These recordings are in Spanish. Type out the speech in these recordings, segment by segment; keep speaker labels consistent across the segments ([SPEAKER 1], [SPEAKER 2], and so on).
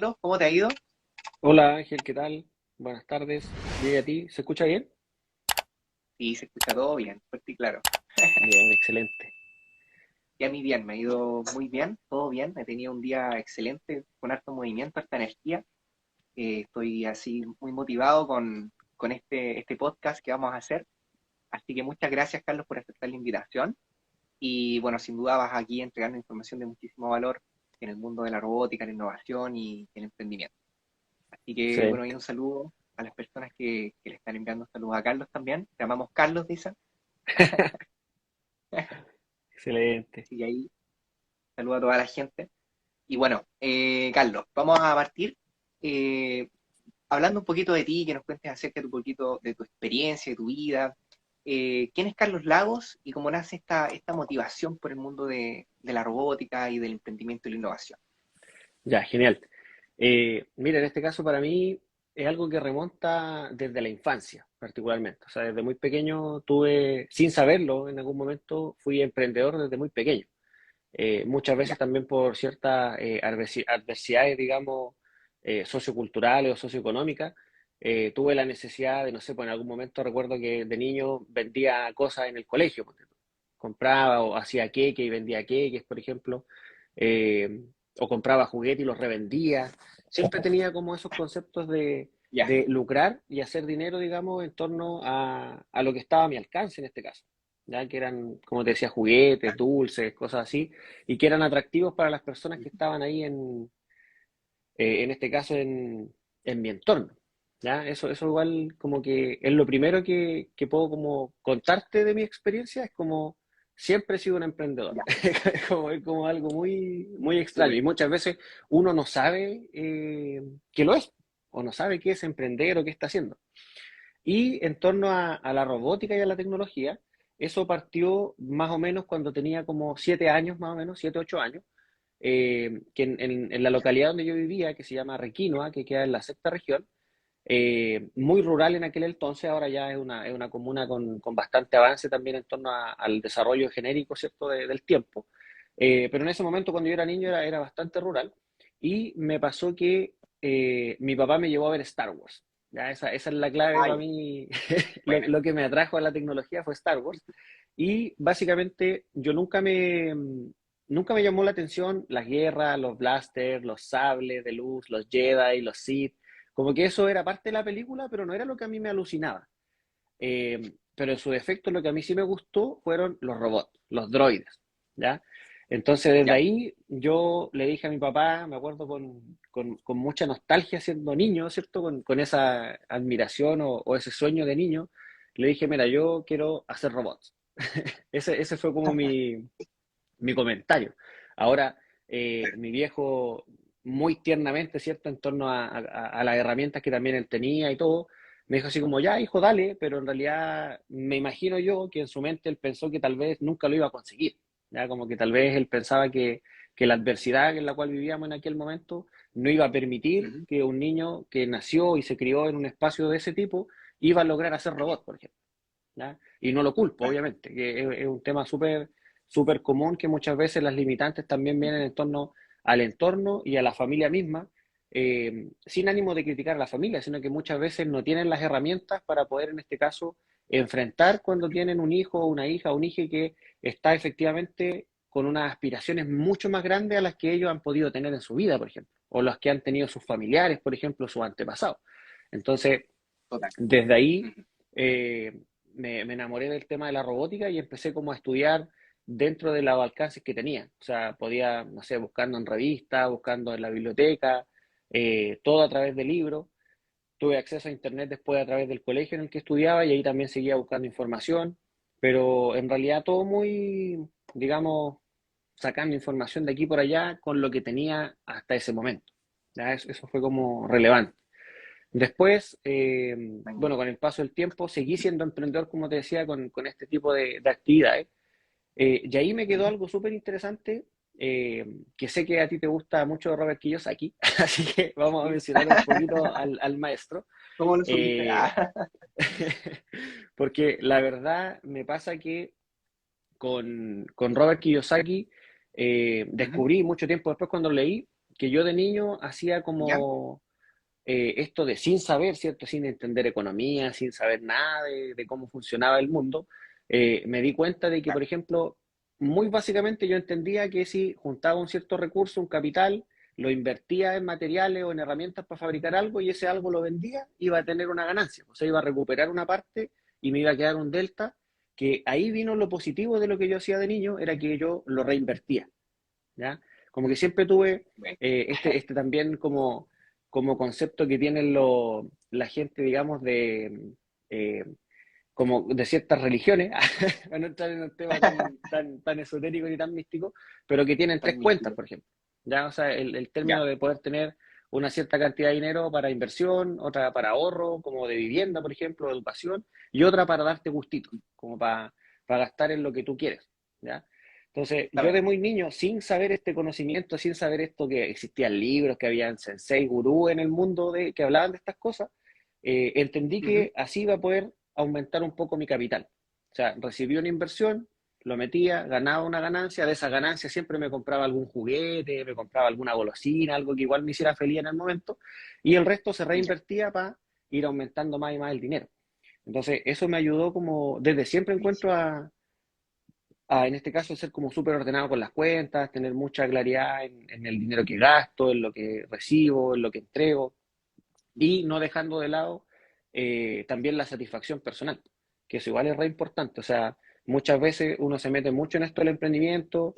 [SPEAKER 1] Carlos? ¿Cómo te ha ido?
[SPEAKER 2] Hola Ángel, ¿qué tal? Buenas tardes. Bien, ¿a ti? ¿Se escucha bien?
[SPEAKER 1] Sí, se escucha todo bien, fuerte y claro.
[SPEAKER 2] Bien, excelente.
[SPEAKER 1] Y a mí bien, me ha ido muy bien, todo bien. He tenido un día excelente, con harto movimiento, harta energía. Estoy así muy motivado con este podcast que vamos a hacer. Así que muchas gracias, Carlos, por aceptar la invitación. Y bueno, sin duda vas aquí entregando información de muchísimo valor en el mundo de la robótica, la innovación y el emprendimiento. Así que bueno, y
[SPEAKER 2] Excelente.
[SPEAKER 1] un saludo a las personas que le están enviando saludos a Carlos también. Te llamamos Carlos, dicen.
[SPEAKER 2] Excelente.
[SPEAKER 1] Así que ahí saludo a toda la gente. Y bueno, Carlos, vamos a partir eh, hablando un poquito de ti, que nos cuentes acerca de un poquito de tu experiencia, de tu vida. ¿Quién es Carlos Lagos y cómo nace esta motivación por el mundo de la robótica y del emprendimiento y la innovación?
[SPEAKER 2] Ya, genial. Mira, en este caso para mí es algo que remonta desde la infancia, particularmente. O sea, desde muy pequeño tuve, sin saberlo, en algún momento fui emprendedor desde muy pequeño. Muchas veces
[SPEAKER 1] Ya,
[SPEAKER 2] también por ciertas adversidades, digamos, socioculturales o socioeconómicas, tuve la necesidad de, no sé, pues en algún momento recuerdo que de niño vendía cosas en el colegio, ponte tú. Compraba o hacía queque y vendía queques, por ejemplo, eh, o compraba juguetes y los revendía. Siempre tenía como esos conceptos
[SPEAKER 1] ya,
[SPEAKER 2] de lucrar y hacer dinero, digamos, en torno a lo que estaba a mi alcance en este caso, ya que eran, como te decía, juguetes, dulces, cosas así, y que eran atractivos para las personas que estaban ahí en este caso, en mi entorno. ¿Ya? Eso igual como que es lo primero que puedo como contarte de mi experiencia, es como siempre he sido un emprendedor.
[SPEAKER 1] ya,
[SPEAKER 2] Es como algo muy, muy extraño.
[SPEAKER 1] súper.
[SPEAKER 2] Y muchas veces uno no sabe que lo es, o no sabe qué es emprender o qué está haciendo. Y en torno a la robótica y a la tecnología, eso partió más o menos cuando tenía como 7 años, más o menos, 7, 8 años, que en la localidad donde yo vivía, que se llama Requinoa, que queda en la sexta región, muy rural en aquel entonces, ahora ya es una comuna con bastante avance también en torno al desarrollo genérico, ¿cierto?, del tiempo. Pero en ese momento, cuando yo era niño, era bastante rural, y me pasó que mi papá me llevó a ver Star Wars. Ya, esa es la clave para
[SPEAKER 1] Ay,
[SPEAKER 2] mí.
[SPEAKER 1] buena.
[SPEAKER 2] Lo que me atrajo a la tecnología fue Star Wars. Y básicamente yo nunca me llamó la atención las guerras, los blasters, los sables de luz, los Jedi, los Sith. Como que eso era parte de la película, pero no era lo que a mí me alucinaba. Pero en su defecto lo que a mí sí me gustó fueron los robots, los droides, ¿ya? Entonces desde
[SPEAKER 1] Ya,
[SPEAKER 2] ahí yo le dije a mi papá, me acuerdo con mucha nostalgia siendo niño, ¿cierto? Con esa admiración o ese sueño de niño, le dije, mira, yo quiero hacer robots. Ese fue como mi comentario. Ahora, mi viejo, muy tiernamente, ¿cierto?, en torno a las herramientas que también él tenía y todo, me dijo así como, ya, hijo, dale, pero en realidad me imagino yo que en su mente él pensó que tal vez nunca lo iba a conseguir, ya, como que tal vez él pensaba que la adversidad en la cual vivíamos en aquel momento no iba a permitir
[SPEAKER 1] ujú,
[SPEAKER 2] que un niño que nació y se crió en un espacio de ese tipo iba a lograr hacer robots, por ejemplo. ¿Ya? Y no lo culpo,
[SPEAKER 1] claro,
[SPEAKER 2] obviamente, que es un tema súper común, que muchas veces las limitantes también vienen en torno al entorno y a la familia misma, sin ánimo de criticar a la familia, sino que muchas veces no tienen las herramientas para poder, en este caso, enfrentar cuando tienen un hijo, una hija, un hijo que está efectivamente con unas aspiraciones mucho más grandes a las que ellos han podido tener en su vida, por ejemplo, o las que han tenido sus familiares, por ejemplo, sus antepasados. Entonces,
[SPEAKER 1] total.
[SPEAKER 2] desde ahí
[SPEAKER 1] Ujú.
[SPEAKER 2] eh, me enamoré del tema de la robótica y empecé como a estudiar dentro de los alcances que tenía. O sea, podía, no sé, buscando en revistas, buscando en la biblioteca, todo a través de libros. Tuve acceso a internet después a través del colegio en el que estudiaba y ahí también seguía buscando información, pero en realidad todo muy, digamos, sacando información de aquí por allá con lo que tenía hasta ese momento. ¿Ya? Eso fue como relevante. Después, bueno, con el paso del tiempo, seguí siendo emprendedor, como te decía, con este tipo de actividades. Y ahí me quedó
[SPEAKER 1] Ujú.
[SPEAKER 2] algo súper interesante, que sé que a ti te gusta mucho Robert Kiyosaki, así que vamos a mencionar un poquito al maestro.
[SPEAKER 1] ¿Cómo lo supiste?
[SPEAKER 2] Eh, Porque la verdad me pasa que con Robert Kiyosaki
[SPEAKER 1] Ujú,
[SPEAKER 2] descubrí mucho tiempo después cuando leí que yo de niño hacía
[SPEAKER 1] ¿Ya?
[SPEAKER 2] como esto de sin saber, ¿cierto? Sin entender economía, sin saber nada de cómo funcionaba el mundo, me di cuenta de que, por
[SPEAKER 1] Claro.
[SPEAKER 2] ejemplo, muy básicamente yo entendía que si juntaba un cierto recurso, un capital, lo invertía en materiales o en herramientas para fabricar algo y ese algo lo vendía, iba a tener una ganancia, o sea, iba a recuperar una parte y me iba a quedar un delta, que ahí vino lo positivo de lo que yo hacía de niño, era que yo lo reinvertía, ¿ya? Como que siempre tuve
[SPEAKER 1] Bueno,
[SPEAKER 2] este también como concepto que tienen la gente, digamos, eh, como de ciertas religiones, para no entrar en un tema tan esotérico ni tan místico, pero que tienen tres
[SPEAKER 1] tan
[SPEAKER 2] cuentas,
[SPEAKER 1] místico.
[SPEAKER 2] por ejemplo. ¿Ya? O sea, el término
[SPEAKER 1] Ya,
[SPEAKER 2] de poder tener una cierta cantidad de dinero para inversión, otra para ahorro, como de vivienda, por ejemplo, educación, y otra para darte gustito, como para gastar en lo que tú quieres. ¿Ya? Entonces, yo de
[SPEAKER 1] exactamente.
[SPEAKER 2] muy niño, sin saber este conocimiento, sin saber esto que existían libros, que habían sensei, gurú en el mundo que hablaban de estas cosas, entendí
[SPEAKER 1] Ujú.
[SPEAKER 2] que así iba a poder aumentar un poco mi capital. O sea, recibí una inversión, lo metía, ganaba una ganancia, de esa ganancia siempre me compraba algún juguete, me compraba alguna golosina, algo que igual me hiciera feliz en el momento, y el resto se
[SPEAKER 1] Ya,
[SPEAKER 2] reinvertía para ir aumentando más y más el dinero. Entonces, eso me ayudó como, desde siempre encuentro
[SPEAKER 1] buenísimo.
[SPEAKER 2] en este caso, ser como súper ordenado con las cuentas, tener mucha claridad en el dinero que gasto, en lo que recibo, en lo que entrego, y no dejando de lado también la satisfacción personal, que eso igual es re importante. O sea, muchas veces uno se mete mucho en esto del emprendimiento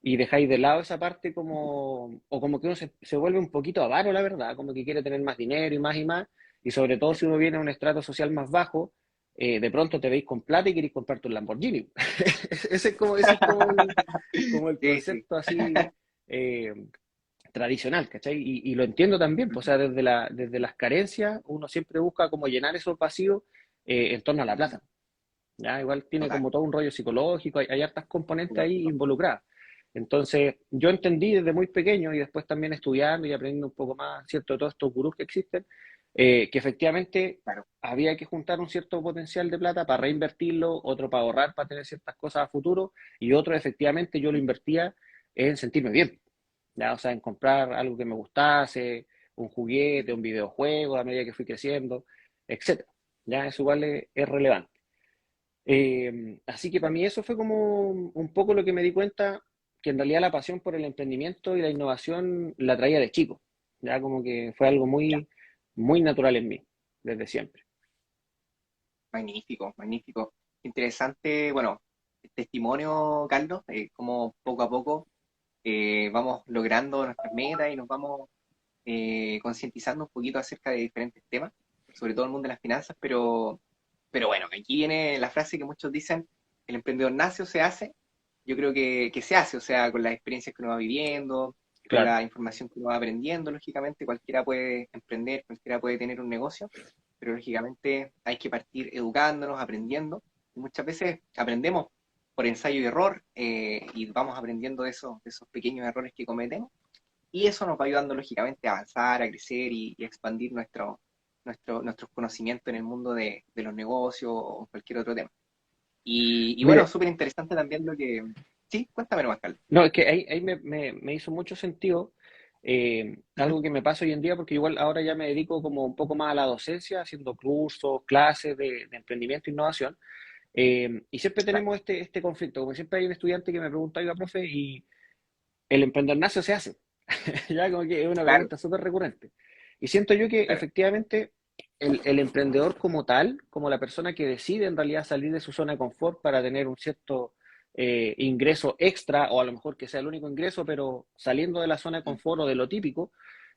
[SPEAKER 2] y dejáis de lado esa parte como, o como que uno se vuelve un poquito avaro, la verdad, como que quiere tener más dinero y más, y sobre todo si uno viene a un estrato social más bajo, de pronto te veis con plata y queréis comprarte un Lamborghini. Ese es como el
[SPEAKER 1] Sí, sí,
[SPEAKER 2] concepto así eh, tradicional, ¿cachai? Y lo entiendo también, pues, o sea, desde las carencias uno siempre busca como llenar esos vacíos en torno a la plata, ¿ya? Igual tiene
[SPEAKER 1] total.
[SPEAKER 2] como todo un rollo psicológico, hay hartas componentes ahí
[SPEAKER 1] Lógico.
[SPEAKER 2] involucradas. Entonces, yo entendí desde muy pequeño y después también estudiando y aprendiendo un poco más, ¿cierto?, de todos estos gurús que existen, que efectivamente
[SPEAKER 1] Claro.
[SPEAKER 2] había que juntar un cierto potencial de plata para reinvertirlo, otro para ahorrar, para tener ciertas cosas a futuro, y otro efectivamente yo lo invertía en sentirme bien, ¿ya? O sea, en comprar algo que me gustase, un juguete, un videojuego a medida que fui creciendo, etcétera. ¿Ya? Eso igual es relevante. Así que para mí eso fue como un poco lo que me di cuenta, que en realidad la pasión por el emprendimiento y la innovación la traía de chico. Ya como que fue algo
[SPEAKER 1] Ya,
[SPEAKER 2] muy, muy natural en mí, desde siempre.
[SPEAKER 1] magnífico, magnífico. Interesante, bueno, testimonio, Carlos, cómo poco a poco vamos logrando nuestras metas y nos vamos concientizando un poquito acerca de diferentes temas, sobre todo el mundo de las finanzas, pero bueno, aquí viene la frase que muchos dicen, el emprendedor nace o se hace. Yo creo que se hace, o sea, con las experiencias que uno va viviendo, con
[SPEAKER 2] Claro.
[SPEAKER 1] la información que uno va aprendiendo, lógicamente cualquiera puede emprender, cualquiera puede tener un negocio, pero lógicamente hay que partir educándonos, aprendiendo, y muchas veces aprendemos por ensayo y error, y vamos aprendiendo de esos pequeños errores que cometemos, y eso nos va ayudando lógicamente a avanzar, a crecer y a expandir nuestros conocimientos en el mundo de los negocios o cualquier otro tema. Y bueno,
[SPEAKER 2] Mire,
[SPEAKER 1] súper interesante también lo que... Sí, cuéntame nomás, Carlos.
[SPEAKER 2] no, es que ahí me hizo mucho sentido
[SPEAKER 1] Ujú.
[SPEAKER 2] algo que me pasa hoy en día, porque igual ahora ya me dedico como un poco más a la docencia, haciendo cursos, clases de emprendimiento e innovación. Y siempre
[SPEAKER 1] Claro,
[SPEAKER 2] tenemos este conflicto, como siempre hay un estudiante que me pregunta, oiga, profe, ¿y el emprendedor nace o se hace? Ya como que es una
[SPEAKER 1] claro,
[SPEAKER 2] pregunta súper recurrente. Y siento yo que
[SPEAKER 1] claro.
[SPEAKER 2] efectivamente el emprendedor como tal, como la persona que decide en realidad salir de su zona de confort para tener un cierto ingreso extra, o a lo mejor que sea el único ingreso, pero saliendo de la zona de
[SPEAKER 1] Mm,
[SPEAKER 2] confort o de lo típico,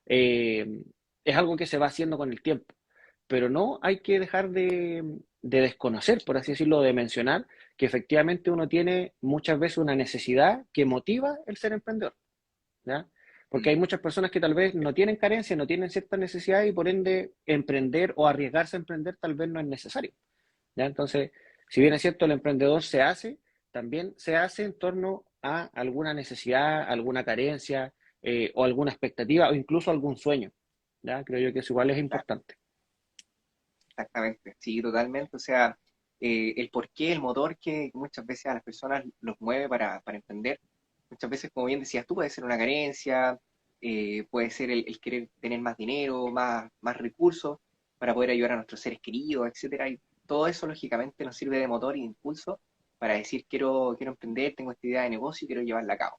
[SPEAKER 2] eh, es algo que se va haciendo con el tiempo. Pero no hay que dejar de desconocer, por así decirlo, de mencionar que efectivamente uno tiene muchas veces una necesidad que motiva el ser emprendedor. ¿Ya? Porque
[SPEAKER 1] mm,
[SPEAKER 2] hay muchas personas que tal vez no tienen carencia, no tienen cierta necesidad y por ende emprender o arriesgarse a emprender tal vez no es necesario. ¿Ya? Entonces, si bien es cierto, el emprendedor se hace, también se hace en torno a alguna necesidad, alguna carencia o alguna expectativa o incluso algún sueño. ¿Ya? Creo yo que eso igual es
[SPEAKER 1] claro,
[SPEAKER 2] importante.
[SPEAKER 1] exactamente. Sí, totalmente. O sea, el porqué, el motor que muchas veces a las personas los mueve para emprender. Muchas veces, como bien decías tú, puede ser una carencia, puede ser el querer tener más dinero, más recursos para poder ayudar a nuestros seres queridos, etcétera. Y todo eso, lógicamente, nos sirve de motor y de impulso para decir, quiero emprender, tengo esta idea de negocio y quiero llevarla a cabo.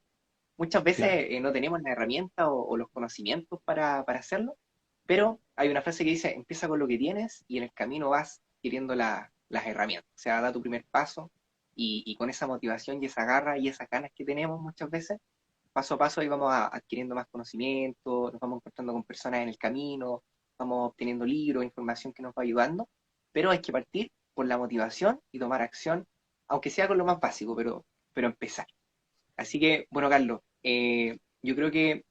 [SPEAKER 1] Muchas veces
[SPEAKER 2] Claro,
[SPEAKER 1] no tenemos la herramienta o los conocimientos para hacerlo, pero hay una frase que dice, empieza con lo que tienes y en el camino vas adquiriendo las herramientas. O sea, da tu primer paso y con esa motivación y esa garra y esas ganas que tenemos muchas veces, paso a paso ahí vamos adquiriendo más conocimiento, nos vamos encontrando con personas en el camino, vamos obteniendo libros, información que nos va ayudando, pero hay que partir por la motivación y tomar acción, aunque sea con lo más básico, pero empezar. Así que, bueno, Carlos, yo creo que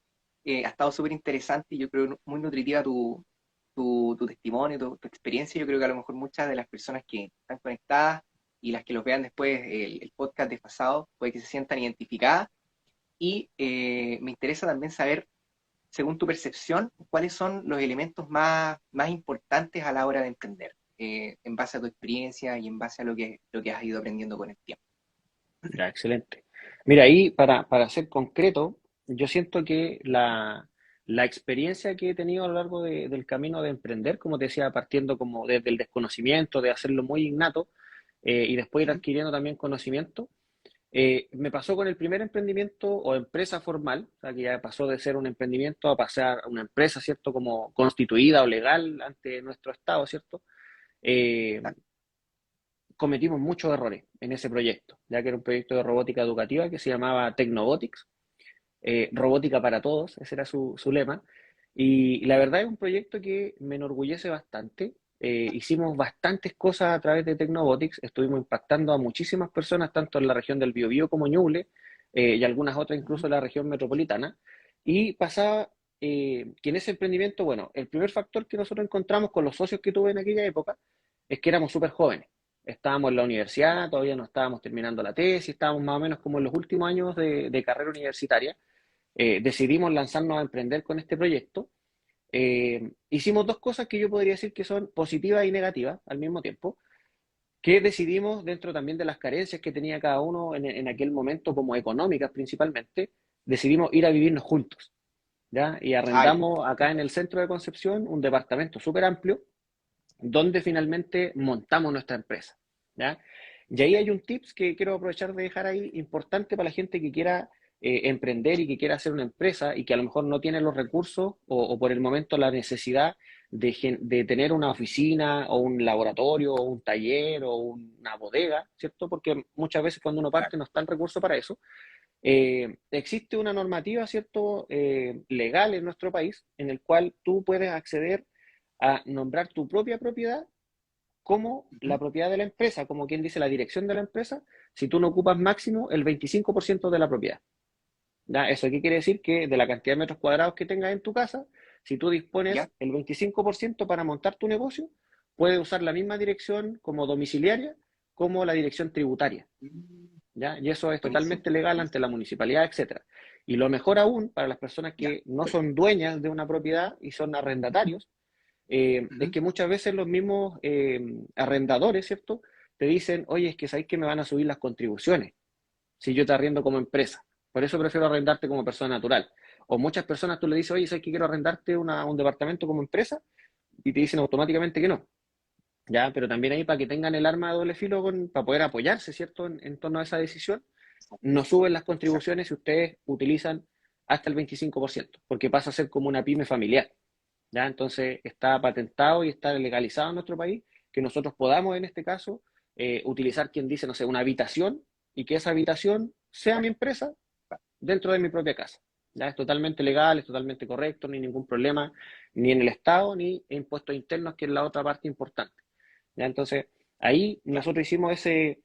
[SPEAKER 1] ha estado súper interesante y yo creo muy nutritiva tu testimonio, tu experiencia. Yo creo que a lo mejor muchas de las personas que están conectadas y las que los vean después el podcast desfasado, puede que se sientan identificadas. Y me interesa también saber, según tu percepción, cuáles son los elementos más importantes a la hora de emprender, en base a tu experiencia y en base a lo que has ido aprendiendo con el tiempo.
[SPEAKER 2] ya, excelente. Mira, ahí para ser concreto, yo siento que la experiencia que he tenido a lo largo del camino de emprender, como te decía, partiendo como desde el desconocimiento, de hacerlo muy innato, y después ir
[SPEAKER 1] Ujú.
[SPEAKER 2] adquiriendo también conocimiento, me pasó con el primer emprendimiento o empresa formal, o sea, que ya pasó de ser un emprendimiento a pasar a una empresa, ¿cierto? Como constituida o legal ante nuestro Estado, ¿cierto? Eh, Cometimos muchos errores en ese proyecto, ya que era un proyecto de robótica educativa que se llamaba Technobotics, robótica para todos, ese era su lema. Y la verdad es un proyecto que me enorgullece bastante. Hicimos bastantes cosas a través de Technobotics, estuvimos impactando a muchísimas personas, tanto en la región del Biobío como Ñuble, y algunas otras incluso en la región metropolitana. Y pasaba que en ese emprendimiento, bueno, el primer factor que nosotros encontramos con los socios que tuve en aquella época es que éramos súper jóvenes. Estábamos en la universidad, todavía no estábamos terminando la tesis, estábamos más o menos como en los últimos años de carrera universitaria. Decidimos lanzarnos a emprender con este proyecto. Hicimos dos cosas que yo podría decir que son positivas y negativas al mismo tiempo, que decidimos dentro también de las carencias que tenía cada uno en aquel momento, como económicas principalmente, decidimos ir a vivirnos juntos, ¿ya? Y
[SPEAKER 1] Ay,
[SPEAKER 2] arrendamos acá en el centro de Concepción un departamento súper amplio, donde finalmente montamos nuestra empresa, ¿ya? Y ahí hay un tips que quiero aprovechar de dejar ahí importante para la gente que quiera emprender y que quiera hacer una empresa y que a lo mejor no tiene los recursos o por el momento la necesidad de tener una oficina o un laboratorio o un taller o una bodega, ¿cierto? Porque muchas veces cuando uno
[SPEAKER 1] claro.
[SPEAKER 2] parte no está el recurso para eso. Existe una normativa, ¿cierto? Legal en nuestro país en el cual tú puedes acceder a nombrar tu propia propiedad como la
[SPEAKER 1] Ujú.
[SPEAKER 2] propiedad de la empresa, como quien dice la dirección de la empresa, si tú no ocupas máximo el 25% de la propiedad. ¿Ya? ¿Eso qué quiere decir? Que de la cantidad de metros cuadrados que tengas en tu casa, si tú
[SPEAKER 1] ¿Ya?
[SPEAKER 2] dispones el 25% para montar tu negocio, puedes usar la misma dirección como domiciliaria como la dirección tributaria.
[SPEAKER 1] Mm,
[SPEAKER 2] ¿Ya? Y eso es
[SPEAKER 1] buenísimo,
[SPEAKER 2] totalmente legal ante
[SPEAKER 1] buenísimo.
[SPEAKER 2] la municipalidad, etcétera. Y lo mejor aún, para las personas
[SPEAKER 1] Ya.
[SPEAKER 2] que no son dueñas de una propiedad y son arrendatarios, es
[SPEAKER 1] Ujú.
[SPEAKER 2] que muchas veces los mismos arrendadores, ¿cierto? Te dicen, oye, es que sabéis que me van a subir las contribuciones si yo te arriendo como empresa. Por eso prefiero arrendarte como persona natural. O muchas personas tú le dices, oye, ¿sabes que quiero arrendarte un departamento como empresa? Y te dicen automáticamente que no. ¿Ya? Pero también ahí para que tengan el arma de doble filo para poder apoyarse, ¿cierto? En torno a esa decisión, no suben las
[SPEAKER 1] Exacto.
[SPEAKER 2] contribuciones si ustedes utilizan hasta el 25%, porque pasa a ser como una pyme familiar. ¿Ya? Entonces está patentado y está legalizado en nuestro país que nosotros podamos, en este caso, utilizar quien dice, no sé, una habitación y que esa habitación sea mi empresa dentro de mi propia casa. ¿Ya? Es totalmente legal, es totalmente correcto, ni ningún problema, ni en el Estado, ni en impuestos internos, que es la otra parte importante. ¿Ya? Entonces, ahí
[SPEAKER 1] Claro.
[SPEAKER 2] nosotros hicimos ese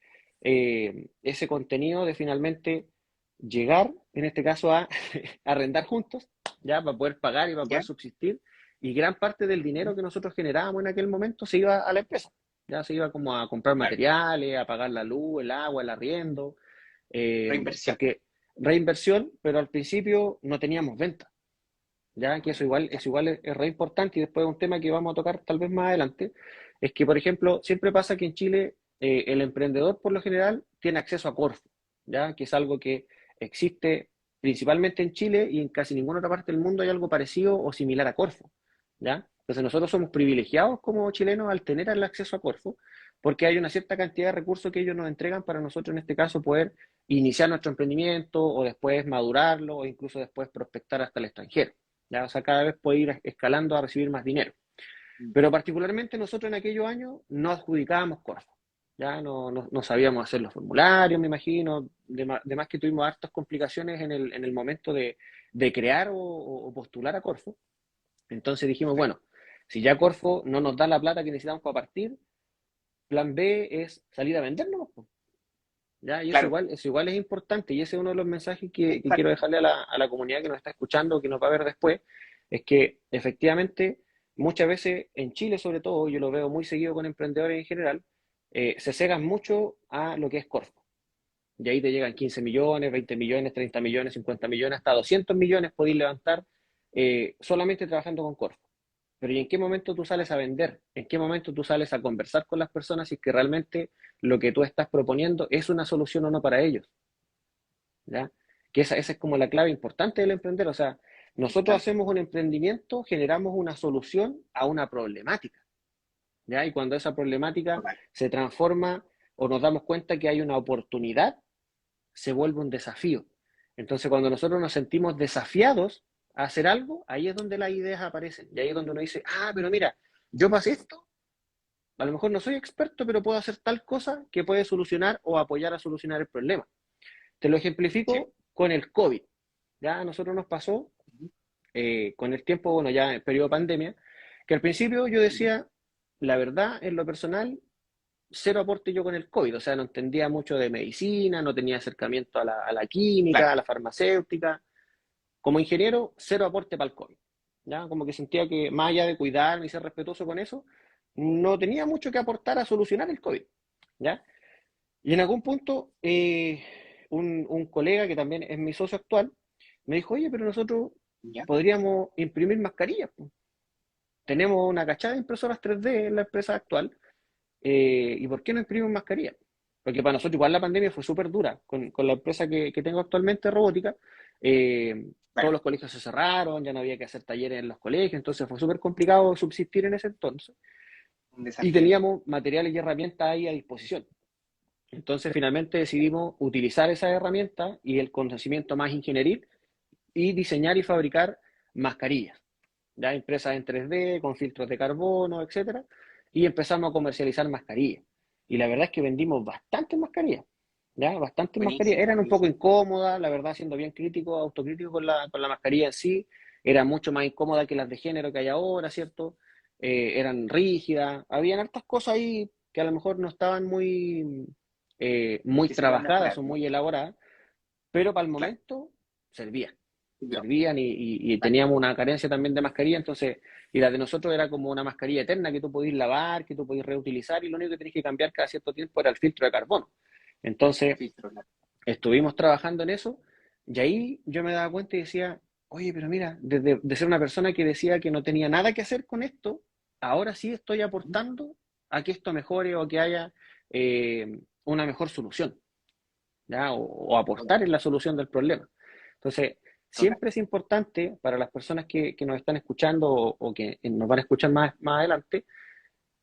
[SPEAKER 2] contenido de finalmente llegar, en este caso, a arrendar juntos, ya para poder pagar y para poder
[SPEAKER 1] ¿Ya?
[SPEAKER 2] subsistir. Y gran parte del
[SPEAKER 1] Ujú.
[SPEAKER 2] dinero que nosotros generábamos en aquel momento se iba a la empresa. Ya se iba como a comprar
[SPEAKER 1] Claro.
[SPEAKER 2] materiales, a pagar la luz, el agua, el arriendo,
[SPEAKER 1] Reinversión.
[SPEAKER 2] porque reinversión, pero al principio no teníamos venta. Ya que
[SPEAKER 1] Ya.
[SPEAKER 2] eso igual es re importante y después un tema que vamos a tocar tal vez más adelante, es que, por ejemplo, siempre pasa que en Chile el emprendedor por lo general tiene acceso a Corfo, ya que es algo que existe principalmente en Chile y en casi ninguna otra parte del mundo hay algo parecido o similar a Corfo, ¿ya? Entonces nosotros somos privilegiados como chilenos al tener el acceso a Corfo, porque hay una cierta cantidad de recursos que ellos nos entregan para nosotros en este caso poder iniciar nuestro emprendimiento o después madurarlo o incluso después prospectar hasta el extranjero, ¿ya? O sea, cada vez puede ir escalando a recibir más dinero. Pero particularmente nosotros en aquellos años no adjudicábamos Corfo. Ya no sabíamos hacer los formularios, me imagino, de más que tuvimos hartas complicaciones en el momento de crear o postular a Corfo. Entonces dijimos, bueno, si ya Corfo no nos da la plata que necesitamos para partir, plan B es salir a vendernos, pues. ¿Ya? Y
[SPEAKER 1] Claro,
[SPEAKER 2] eso igual es importante, y ese es uno de los mensajes que quiero
[SPEAKER 1] exacto.
[SPEAKER 2] dejarle a la comunidad que nos está escuchando, que nos va a ver después, es que efectivamente muchas veces en Chile sobre todo, yo lo veo muy seguido con emprendedores en general, se cegan mucho a lo que es Corfo. Y ahí te llegan 15 millones, 20 millones, 30 millones, 50 millones, hasta 200 millones podéis levantar solamente trabajando con Corfo. Pero ¿y en qué momento tú sales a vender? ¿En qué momento tú sales a conversar con las personas si es que realmente lo que tú estás proponiendo es una solución o no para ellos? ¿Ya? Que esa es como la clave importante del emprender. O sea, nosotros
[SPEAKER 1] Tal,
[SPEAKER 2] hacemos un emprendimiento, generamos una solución a una problemática. ¿Ya? Y cuando esa problemática
[SPEAKER 1] total.
[SPEAKER 2] se transforma o nos damos cuenta que hay una oportunidad, se vuelve un desafío. Entonces, cuando nosotros nos sentimos desafiados a hacer algo, ahí es donde las ideas aparecen. Y ahí es donde uno dice, ah, pero mira, yo pasé esto, a lo mejor no soy experto, pero puedo hacer tal cosa que puede solucionar o apoyar a solucionar el problema. Te lo
[SPEAKER 1] Sí.
[SPEAKER 2] ejemplifico con el COVID. Ya a nosotros nos pasó
[SPEAKER 1] Ujú,
[SPEAKER 2] con el tiempo, bueno, ya en periodo de pandemia, que al principio yo
[SPEAKER 1] ujú.
[SPEAKER 2] decía, la verdad, en lo personal, cero aporte yo con el COVID, o sea, no entendía mucho de medicina, no tenía acercamiento a la química,
[SPEAKER 1] Claro,
[SPEAKER 2] a la farmacéutica. Como ingeniero, cero aporte para el COVID. ¿Ya? Como que sentía que más allá de cuidarme y ser respetuoso con eso, no tenía mucho que aportar a solucionar el COVID. ¿Ya? Y en algún punto, un colega que también es mi socio actual, me dijo, oye, pero nosotros
[SPEAKER 1] ya,
[SPEAKER 2] podríamos imprimir mascarillas, po. Tenemos una cachada de impresoras 3D en la empresa actual, ¿y por qué no imprimimos mascarillas? Porque para nosotros igual la pandemia fue súper dura. Con la empresa que tengo actualmente, robótica, todos
[SPEAKER 1] claro,
[SPEAKER 2] los colegios se cerraron, ya no había que hacer talleres en los colegios, entonces fue súper complicado subsistir en ese entonces.
[SPEAKER 1] un
[SPEAKER 2] Y
[SPEAKER 1] desafío.
[SPEAKER 2] teníamos materiales y herramientas ahí a disposición. Entonces finalmente decidimos utilizar esas herramientas y el conocimiento más ingenieril y diseñar y fabricar mascarillas, ya impresas en 3D, con filtros de carbono, etcétera, y empezamos a comercializar mascarillas. Y la verdad es que vendimos bastantes mascarillas, ya, bastantes mascarillas.
[SPEAKER 1] Buenísimo,
[SPEAKER 2] Eran un poco
[SPEAKER 1] buenísimo.
[SPEAKER 2] incómodas, la verdad, siendo bien crítico, autocrítico con la mascarilla en sí, era mucho más incómoda que las de género que hay ahora, ¿cierto? Eran rígidas, habían hartas cosas ahí que a lo mejor no estaban muy
[SPEAKER 1] Que se pueden
[SPEAKER 2] trabajadas
[SPEAKER 1] mejorar,
[SPEAKER 2] o
[SPEAKER 1] ¿no?
[SPEAKER 2] muy elaboradas, pero para el
[SPEAKER 1] Claro,
[SPEAKER 2] momento servían
[SPEAKER 1] yo,
[SPEAKER 2] servían y
[SPEAKER 1] tal,
[SPEAKER 2] teníamos una carencia también de mascarilla, entonces, y la de nosotros era como una mascarilla eterna que tú podías lavar, que tú podías reutilizar y lo único que tenías que cambiar cada cierto tiempo era el filtro de carbono. Entonces,
[SPEAKER 1] filtro, claro.
[SPEAKER 2] estuvimos trabajando en eso y ahí yo me daba cuenta y decía, oye, pero mira, de ser una persona que decía que no tenía nada que hacer con esto, ahora sí estoy
[SPEAKER 1] Ujú,
[SPEAKER 2] aportando a que esto mejore o que haya una mejor solución. ¿Ya? O
[SPEAKER 1] total,
[SPEAKER 2] aportar en la solución del problema. Entonces,
[SPEAKER 1] total.
[SPEAKER 2] siempre es importante para las personas que nos están escuchando o que nos van a escuchar más adelante,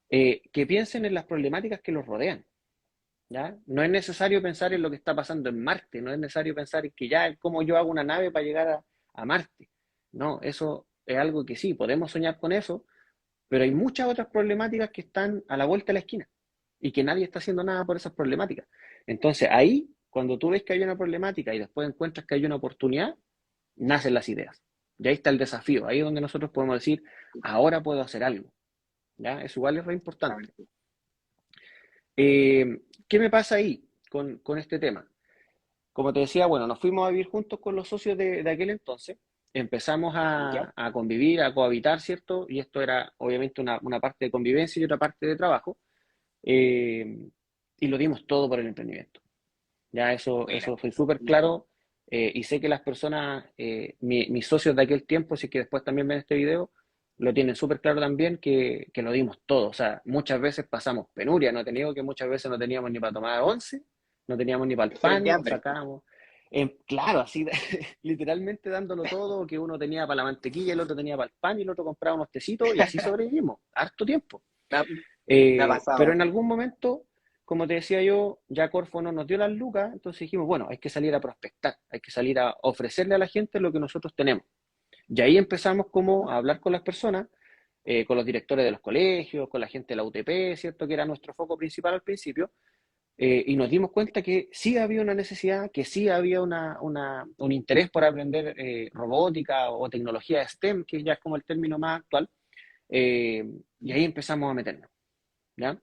[SPEAKER 2] que piensen en las problemáticas que los rodean. ¿Ya? No es necesario pensar en lo que está pasando en Marte, no es necesario pensar en que ya, cómo yo hago una nave para llegar a Marte. No, eso es algo que sí, podemos soñar con eso, pero hay muchas otras problemáticas que están a la vuelta de la esquina y que nadie está haciendo nada por esas problemáticas. Entonces ahí, cuando tú ves que hay una problemática y después encuentras que hay una oportunidad, nacen las ideas. Y ahí está el desafío, ahí es donde nosotros podemos decir, ahora puedo hacer algo. ¿Ya? Eso igual es re importante.
[SPEAKER 1] Justamente.
[SPEAKER 2] ¿Qué me pasa ahí con este tema? Como te decía, bueno, nos fuimos a vivir juntos con los socios de aquel entonces, empezamos
[SPEAKER 1] Ya,
[SPEAKER 2] a convivir, a cohabitar, ¿cierto? Y esto era obviamente una parte de convivencia y otra parte de trabajo, eh, y lo dimos todo por el emprendimiento. Ya
[SPEAKER 1] buena,
[SPEAKER 2] eso fue súper claro, y sé que las personas, mis socios de aquel tiempo, si es que después también ven este video, lo tienen súper claro también que lo dimos todo. O sea, muchas veces pasamos penuria, no te niego que muchas veces no teníamos ni para tomar once, no teníamos ni para el
[SPEAKER 1] frente a
[SPEAKER 2] pan,
[SPEAKER 1] hambre.
[SPEAKER 2] sacábamos. Claro, así literalmente dándolo todo, que uno tenía para la mantequilla, el otro tenía para el pan y el otro compraba unos tecitos y así sobrevivimos, harto tiempo.
[SPEAKER 1] Me ha, me ha
[SPEAKER 2] Pero en
[SPEAKER 1] pasado.
[SPEAKER 2] algún momento, como te decía yo, ya Corfo no nos dio las lucas, entonces dijimos, bueno, hay que salir a prospectar, hay que salir a ofrecerle a la gente lo que nosotros tenemos. Y ahí empezamos como a hablar con las personas, con los directores de los colegios, con la gente de la UTP, ¿cierto? Que era nuestro foco principal al principio, y nos dimos cuenta que sí había una necesidad, que sí había un interés por aprender robótica o tecnología STEM, que ya es como el término más actual, eh, y ahí empezamos a meternos, ¿ya?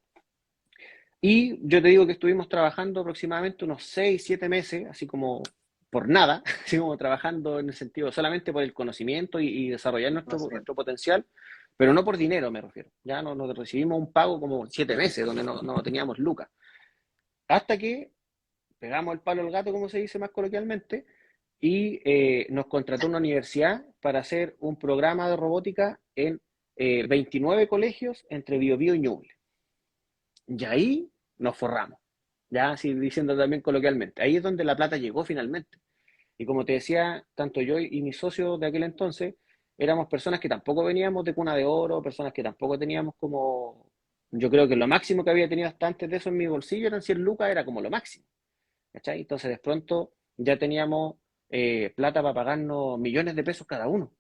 [SPEAKER 2] Y yo te digo que estuvimos trabajando aproximadamente unos 6 7 meses, así como por nada, así como trabajando en el sentido solamente por el conocimiento y desarrollar
[SPEAKER 1] No sé.
[SPEAKER 2] nuestro potencial, pero no por dinero me refiero. Ya nos recibimos un pago como 7 meses, donde no teníamos lucas. Hasta que pegamos el palo al gato, como se dice más coloquialmente, y nos contrató una universidad para hacer un programa de robótica en 29 colegios entre Biobío y Ñuble. Y ahí nos forramos, ya así diciendo también coloquialmente. Ahí es donde la plata llegó finalmente. Y como te decía, tanto yo y mi socio de aquel entonces éramos personas que tampoco veníamos de cuna de oro, personas que tampoco teníamos como, yo creo que lo máximo que había tenido hasta antes de eso en mi bolsillo eran 100 lucas, era como lo máximo. ¿Cachai? Entonces de pronto ya teníamos plata para pagarnos millones de pesos cada uno.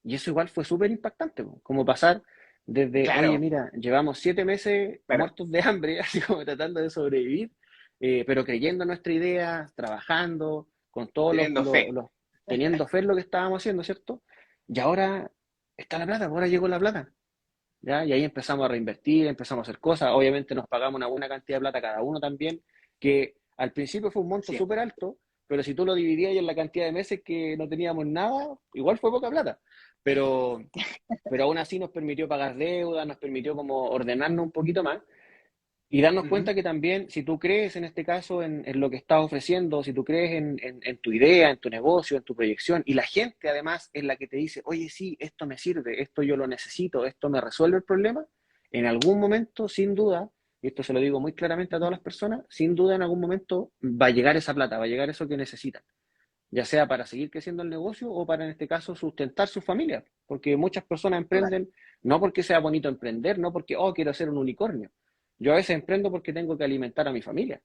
[SPEAKER 2] Y eso igual fue súper impactante, po, como pasar desde, oye,
[SPEAKER 1] Claro,
[SPEAKER 2] mira, llevamos 7 meses
[SPEAKER 1] claro,
[SPEAKER 2] muertos de hambre, así como tratando de sobrevivir, pero creyendo en nuestra idea, trabajando, con todos
[SPEAKER 1] teniendo fe.
[SPEAKER 2] teniendo fe en lo que estábamos haciendo, ¿cierto? Y ahora está la plata, ahora llegó la plata, ¿ya? Y ahí empezamos a reinvertir, empezamos a hacer cosas, obviamente nos pagamos una buena cantidad de plata cada uno también, que al principio fue un monto
[SPEAKER 1] Sí,
[SPEAKER 2] súper alto, pero si tú lo dividías en la cantidad de meses que no teníamos nada, igual fue poca plata. Pero, pero aún así nos permitió pagar deuda, nos permitió como ordenarnos un poquito más y darnos
[SPEAKER 1] ujú,
[SPEAKER 2] cuenta que también si tú crees en este caso en lo que estás ofreciendo, si tú crees en tu idea, en tu negocio, en tu proyección, y la gente además es la que te dice, oye, sí, esto me sirve, esto yo lo necesito, esto me resuelve el problema, en algún momento, sin duda, y esto se lo digo muy claramente a todas las personas, sin duda en algún momento va a llegar esa plata, va a llegar eso que necesitan, ya sea para seguir creciendo el negocio o para, en este caso, sustentar su familia. Porque muchas personas
[SPEAKER 1] total,
[SPEAKER 2] emprenden no porque sea bonito emprender, no porque, oh, quiero ser un unicornio. Yo a veces emprendo porque tengo que alimentar a mi familia.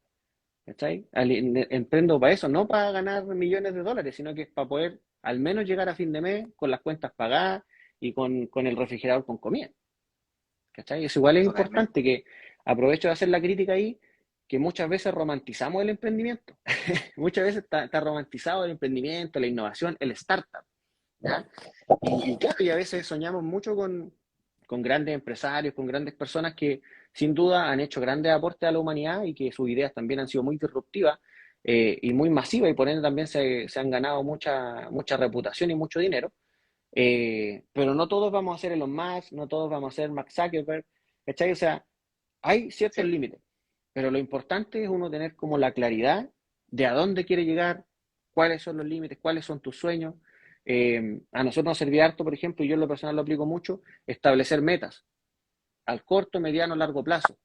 [SPEAKER 2] ¿Cachai? Emprendo para eso, no para ganar millones de dólares, sino que es para poder al menos llegar a fin de mes con las cuentas pagadas y con el refrigerador con comida. ¿Cachai? Eso igual es
[SPEAKER 1] totalmente.
[SPEAKER 2] importante, que aprovecho de hacer la crítica ahí, que muchas veces romantizamos el emprendimiento. Muchas veces está romantizado el emprendimiento, la innovación, el startup. ¿Ya? Y claro, y a veces soñamos mucho con grandes empresarios, con grandes personas que sin duda han hecho grandes aportes a la humanidad y que sus ideas también han sido muy disruptivas y muy masivas y por ende también se han ganado mucha reputación y mucho dinero. Pero no todos vamos a ser Elon Musk, no todos vamos a ser Mark Zuckerberg, ¿cachai? O sea, hay ciertos
[SPEAKER 1] Sí,
[SPEAKER 2] límites, pero lo importante es uno tener como la claridad de a dónde quiere llegar, cuáles son los límites, cuáles son tus sueños. A nosotros nos servía harto, por ejemplo, y yo en lo personal lo aplico mucho, establecer metas al corto, mediano, largo plazo.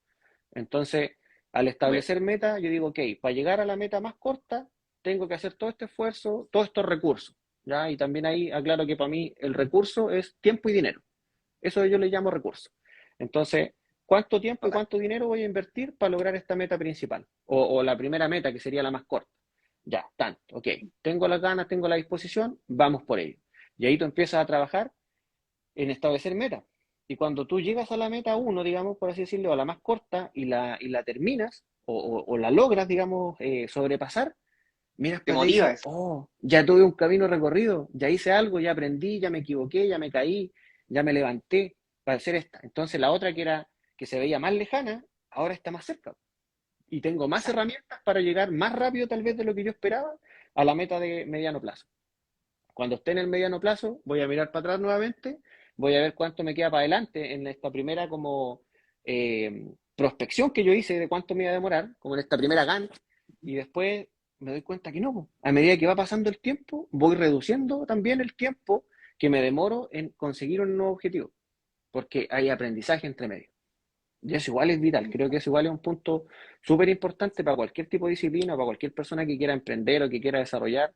[SPEAKER 2] Entonces, al
[SPEAKER 1] súper.
[SPEAKER 2] establecer metas, yo digo, ok, para llegar a la meta más corta, tengo que hacer todo este esfuerzo, todos estos recursos, ¿ya? Y también ahí aclaro que para mí el recurso es tiempo y dinero. Eso yo le llamo recurso. Entonces, ¿cuánto tiempo y
[SPEAKER 1] Total.
[SPEAKER 2] cuánto dinero voy a invertir para lograr esta meta principal? O la primera meta, que sería la más corta. Ya, tanto, ok. Tengo las ganas, tengo la disposición, vamos por ello. Y ahí tú empiezas a trabajar en establecer metas. Y cuando tú llegas a la meta uno, digamos, por así decirlo, a la más corta y la terminas o la logras, digamos, sobrepasar, miras
[SPEAKER 1] Te
[SPEAKER 2] para atrás y
[SPEAKER 1] motiva
[SPEAKER 2] dices,
[SPEAKER 1] eso.
[SPEAKER 2] oh, ya tuve un camino recorrido, ya hice algo, ya aprendí, ya me equivoqué, ya me caí, ya me levanté para hacer esta. Entonces la otra que era, que se veía más lejana, ahora está más cerca. Y tengo más
[SPEAKER 1] Exacto.
[SPEAKER 2] herramientas para llegar más rápido tal vez de lo que yo esperaba a la meta de mediano plazo. Cuando esté en el mediano plazo, voy a mirar para atrás nuevamente, voy a ver cuánto me queda para adelante en esta primera como prospección que yo hice de cuánto me iba a demorar, como en esta primera Gantt, y después me doy cuenta que no, po. A medida que va pasando el tiempo, voy reduciendo también el tiempo que me demoro en conseguir un nuevo objetivo, porque hay aprendizaje entre medio. Y eso igual es vital, creo que eso igual es un punto súper importante para cualquier tipo de disciplina, para cualquier persona que quiera emprender o que quiera desarrollar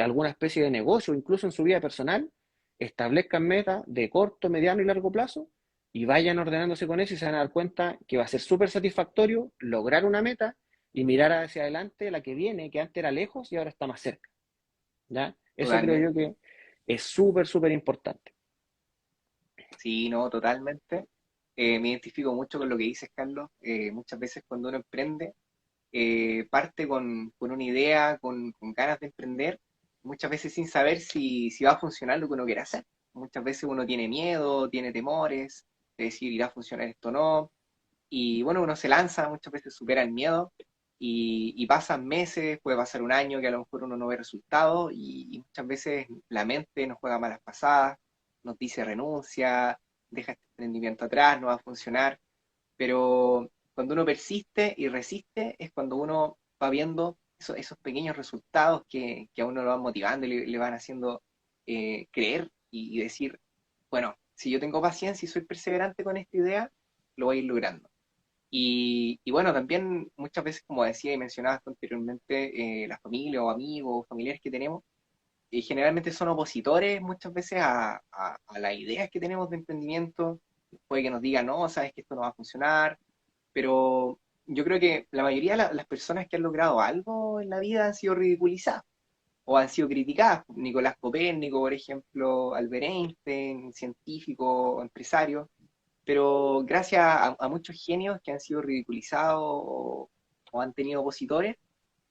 [SPEAKER 2] alguna especie de negocio, incluso en su vida personal, establezcan metas de corto, mediano y largo plazo y vayan ordenándose con eso y se van a dar cuenta que va a ser súper satisfactorio lograr una meta y mirar hacia adelante la que viene, que antes era lejos y ahora está más cerca, ¿ya? Eso creo yo
[SPEAKER 1] Totalmente.
[SPEAKER 2] que es súper, súper importante.
[SPEAKER 1] Sí, no, totalmente. Me identifico mucho con lo que dices, Carlos. Muchas veces cuando uno emprende, parte con una idea, con ganas de emprender, muchas veces sin saber si va a funcionar lo que uno quiere hacer. Muchas veces uno tiene miedo, tiene temores de decir irá a funcionar esto o no. Y bueno, uno se lanza, muchas veces supera el miedo y pasan meses, puede pasar un año que a lo mejor uno no ve resultados y muchas veces la mente nos juega malas pasadas, nos dice renuncia, deja este emprendimiento atrás, no va a funcionar, pero cuando uno persiste y resiste es cuando uno va viendo esos pequeños resultados que a uno lo van motivando y le van haciendo creer y decir, bueno, si yo tengo paciencia y soy perseverante con esta idea, lo voy a ir logrando. Y bueno, también muchas veces, como decía y mencionabas tú anteriormente, la familia o amigos o familiares que tenemos, generalmente son opositores muchas veces a las ideas que tenemos de emprendimiento. Puede que nos digan, no, sabes que esto no va a funcionar, pero yo creo que la mayoría de las personas que han logrado algo en la vida han sido ridiculizadas o han sido criticadas. Nicolás Copérnico, por ejemplo, Albert Einstein, científico, empresario, pero gracias a muchos genios que han sido ridiculizados o han tenido opositores,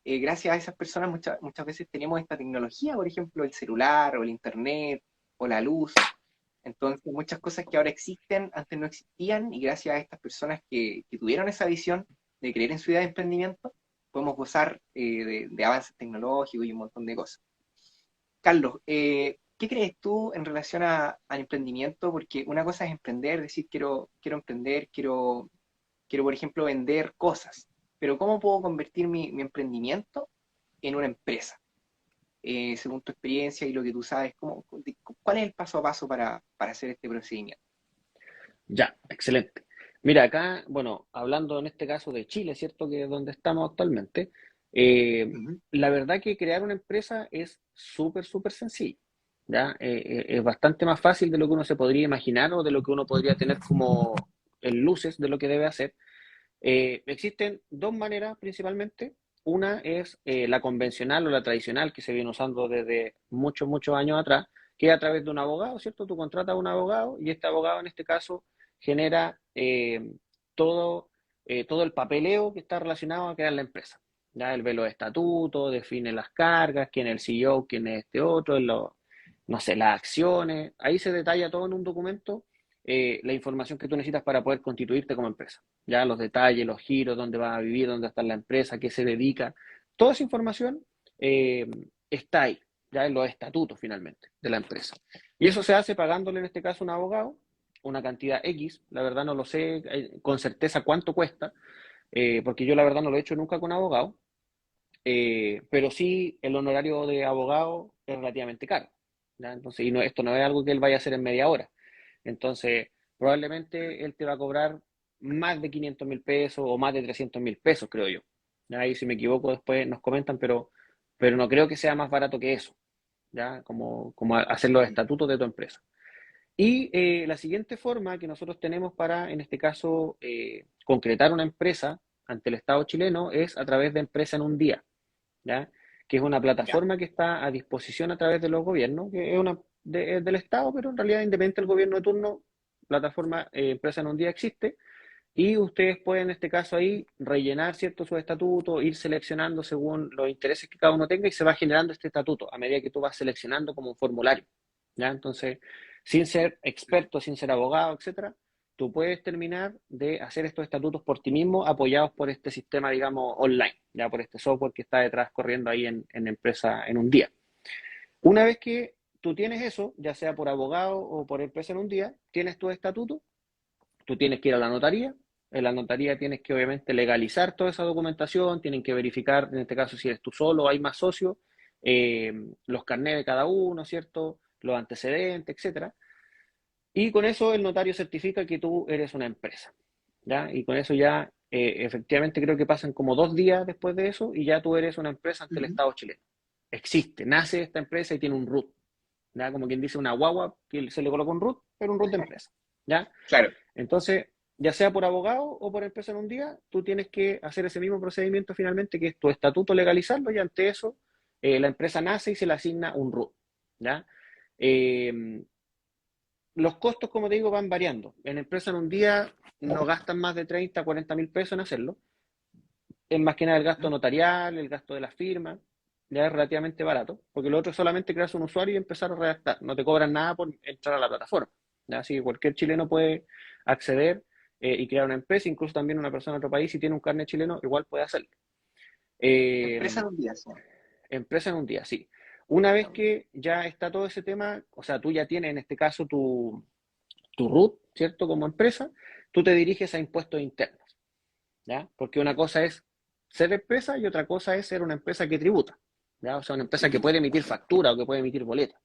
[SPEAKER 1] gracias a esas personas muchas veces tenemos esta tecnología, por ejemplo, el celular o el internet o la luz. Entonces, muchas cosas que ahora existen, antes no existían, y gracias a estas personas que tuvieron esa visión de creer en su idea de emprendimiento, podemos gozar de avances tecnológicos y un montón de cosas. Carlos, ¿qué crees tú en relación al emprendimiento? Porque una cosa es emprender, decir quiero emprender, quiero, por ejemplo, vender cosas, pero ¿cómo puedo convertir mi emprendimiento en una empresa? Según tu experiencia y lo que tú sabes, ¿cuál es el paso a paso para hacer este procedimiento?
[SPEAKER 2] Ya, excelente. Mira, acá, bueno, hablando en este caso de Chile, ¿cierto? Que es donde estamos actualmente,
[SPEAKER 1] Ujú.
[SPEAKER 2] la verdad que crear una empresa es súper, súper sencillo, ¿ya? Es bastante más fácil de lo que uno se podría imaginar o de lo que uno podría tener como en luces de lo que debe hacer. Existen dos maneras principalmente. Una es la convencional o la tradicional que se viene usando desde muchos, muchos años atrás, que es a través de un abogado, ¿cierto? Tú contratas a un abogado y este abogado en este caso genera todo, todo el papeleo que está relacionado a crear la empresa. Ya él ve los estatutos, define las cargas, quién es el CEO, quién es este otro, no sé, las acciones. Ahí se detalla todo en un documento, la información que tú necesitas para poder constituirte como empresa, ya los detalles, los giros, dónde vas a vivir, dónde está la empresa, qué se dedica, toda esa información eh, está ahí, ya en los estatutos finalmente de la empresa. Y eso se hace pagándole en este caso a un abogado, una cantidad X, la verdad no lo sé con certeza cuánto cuesta, porque yo la verdad no lo he hecho nunca con abogado, pero sí el honorario de abogado es relativamente caro, ¿ya? Entonces, y no, esto no es algo que él vaya a hacer en media hora. Entonces, probablemente él te va a cobrar más de 500.000 pesos o más de 300.000 pesos, creo yo. Ahí si me equivoco después nos comentan, pero no creo que sea más barato que eso, ¿ya? Como hacer los
[SPEAKER 1] Mm.
[SPEAKER 2] estatutos de tu empresa. Y la siguiente forma que nosotros tenemos para, en este caso, concretar una empresa ante el Estado chileno es a través de Empresa en un Día, ¿ya? Que es una
[SPEAKER 1] Ya,
[SPEAKER 2] plataforma que está a disposición a través de los gobiernos, que es es del Estado, pero en realidad independiente del gobierno de turno, plataforma Empresa en un Día existe, y ustedes pueden en este caso ahí rellenar cierto su estatuto, ir seleccionando según los intereses que cada uno tenga y se va generando este estatuto a medida que tú vas seleccionando como un formulario, ¿ya? Entonces, sin ser experto, sin ser abogado, etcétera, tú puedes terminar de hacer estos estatutos por ti mismo, apoyados por este sistema, digamos, online, ya por este software que está detrás corriendo ahí en empresa en un día. Una vez que tú tienes eso, ya sea por abogado o por empresa en un día, tienes tu estatuto, tú tienes que ir a la notaría. En la notaría tienes que obviamente legalizar toda esa documentación, tienen que verificar, en este caso, si eres tú solo o hay más socios, eh, los carnés de cada uno, ¿cierto? Los antecedentes, etcétera. Y con eso el notario certifica que tú eres una empresa, ¿ya? Y con eso ya, efectivamente, creo que pasan como 2 días después de eso y ya tú eres una empresa ante el
[SPEAKER 1] Ujú.
[SPEAKER 2] Estado chileno. Existe, nace esta empresa y tiene un RUT, ¿ya? Como quien dice una guagua que se le coloca un RUT, pero un RUT de empresa, ¿ya?
[SPEAKER 1] Claro,
[SPEAKER 2] Entonces, ya sea por abogado o por empresa en un día, tú tienes que hacer ese mismo procedimiento finalmente, que es tu estatuto, legalizarlo, y ante eso la empresa nace y se le asigna un RUT, ¿ya? Eh, los costos, como te digo, van variando. En empresa en un día no gastan más de 30 40 mil pesos en hacerlo. Es más que nada el gasto notarial, el gasto de las firmas, ya es relativamente barato, porque lo otro es solamente crearse un usuario y empezar a redactar. No te cobran nada por entrar a la plataforma. ¿Ya? Así que cualquier chileno puede acceder y crear una empresa, incluso también una persona de otro país, si tiene un carnet chileno, igual puede hacerlo.
[SPEAKER 1] empresa
[SPEAKER 2] Eh,
[SPEAKER 1] en un día, sí.
[SPEAKER 2] empresa en un día, sí. Una vez que ya está todo ese tema, o sea, tú ya tienes en este caso tu RUT, ¿cierto? Como empresa, tú te diriges a impuestos internos, ¿ya? Porque una cosa es ser empresa y otra cosa es ser una empresa que tributa, ¿ya? O sea, una empresa que puede emitir factura o que puede emitir boleta.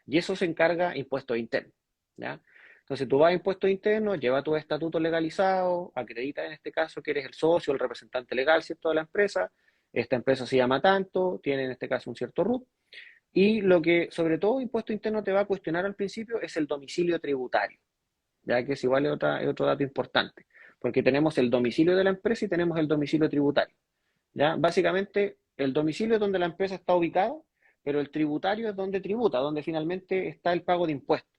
[SPEAKER 2] Y eso se encarga impuestos internos, ¿ya? Entonces tú vas a impuestos internos, llevas tu estatuto legalizado, acredita en este caso que eres el socio, el representante legal, ¿cierto? De la empresa. Esta empresa se llama tanto, tiene en este caso un cierto RUT. Y lo que sobre todo impuesto interno te va a cuestionar al principio es el domicilio tributario, ya que es igual es otro dato importante, porque tenemos el domicilio de la empresa y tenemos el domicilio tributario. ¿Ya? Básicamente, el domicilio es donde la empresa está ubicada, pero el tributario es donde tributa, donde finalmente está el pago de impuestos.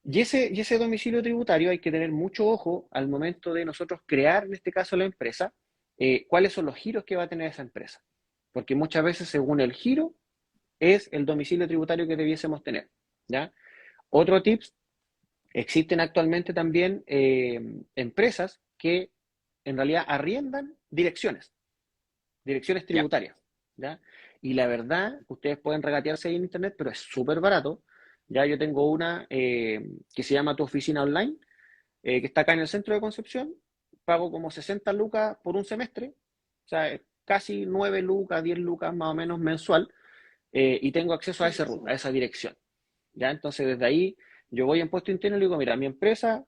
[SPEAKER 2] Y ese domicilio tributario hay que tener mucho ojo al momento de nosotros crear, en este caso, la empresa, cuáles son los giros que va a tener esa empresa. Porque muchas veces, según el giro, es el domicilio tributario que debiésemos tener. ¿Ya? Otro tips. Existen actualmente también empresas que en realidad arriendan direcciones
[SPEAKER 1] Ya.
[SPEAKER 2] tributarias, ¿ya? Y la verdad, ustedes pueden regatearse ahí en internet, pero es súper barato. Ya yo tengo una que se llama Tu Oficina Online, que está acá en el centro de Concepción. Pago como 60 lucas por un semestre, o sea, casi 9 lucas, 10 lucas más o menos mensual, y tengo acceso a ese root, a
[SPEAKER 1] Buenísimo.
[SPEAKER 2] esa dirección. ¿Ya? Entonces, desde ahí yo voy a impuesto interno y le digo, mira, mi empresa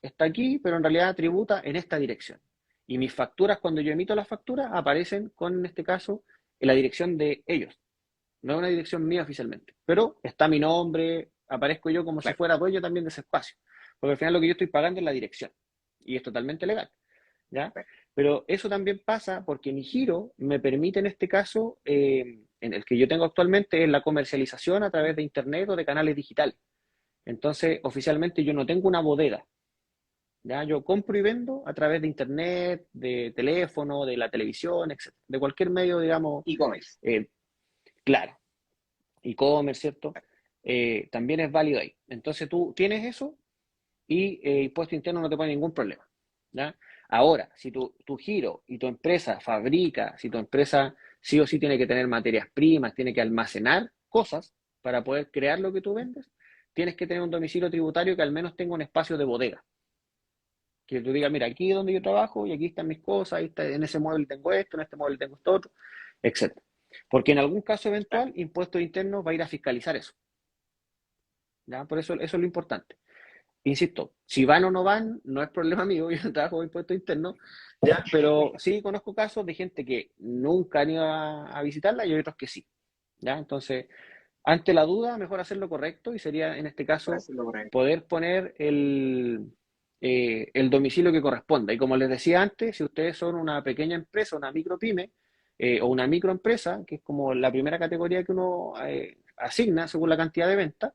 [SPEAKER 2] está aquí, pero en realidad tributa en esta dirección. Y mis facturas, cuando yo emito las facturas, aparecen con, en este caso, en la dirección de ellos. No es una dirección mía oficialmente. Pero está mi nombre, aparezco yo como si
[SPEAKER 1] Claro.
[SPEAKER 2] fuera dueño también de ese espacio. Porque al final lo que yo estoy pagando es la dirección. Y es totalmente legal. ¿Ya?
[SPEAKER 1] Claro.
[SPEAKER 2] Pero eso también pasa porque mi giro me permite, en este caso, en el que yo tengo actualmente, es la comercialización a través de Internet o de canales digitales. Entonces, oficialmente yo no tengo una bodega. ¿Ya? Yo compro y vendo a través de internet, de teléfono, de la televisión, etcétera. De cualquier medio, digamos,
[SPEAKER 1] E-commerce.
[SPEAKER 2] eh, claro, e-commerce, ¿cierto? También es válido ahí. Entonces tú tienes eso y impuesto interno no te pone ningún problema. ¿Ya? Ahora, si tu giro y tu empresa fabrica, si tu empresa sí o sí tiene que tener materias primas, tiene que almacenar cosas para poder crear lo que tú vendes, tienes que tener un domicilio tributario que al menos tenga un espacio de bodega. Que tú digas, mira, aquí es donde yo trabajo y aquí están mis cosas, ahí está, en ese mueble tengo esto, en este mueble tengo esto otro, etcétera. Porque en algún caso
[SPEAKER 1] Claro.
[SPEAKER 2] eventual, Impuestos Internos va a ir a fiscalizar eso. ¿Ya? Por eso es lo importante. Insisto, si van o no van, no es problema mío, yo no trabajo con impuestos internos, ¿ya? Pero sí conozco casos de gente que nunca han ido a visitarla y otros que sí. ¿Ya? Entonces, ante la duda, mejor hacer lo correcto y sería en este
[SPEAKER 1] Para
[SPEAKER 2] caso
[SPEAKER 1] hacerlo por ahí.
[SPEAKER 2] poder poner el domicilio que corresponda. Y como les decía antes, si ustedes son una pequeña empresa, una micropyme o una microempresa, que es como la primera categoría que uno asigna según la cantidad de ventas,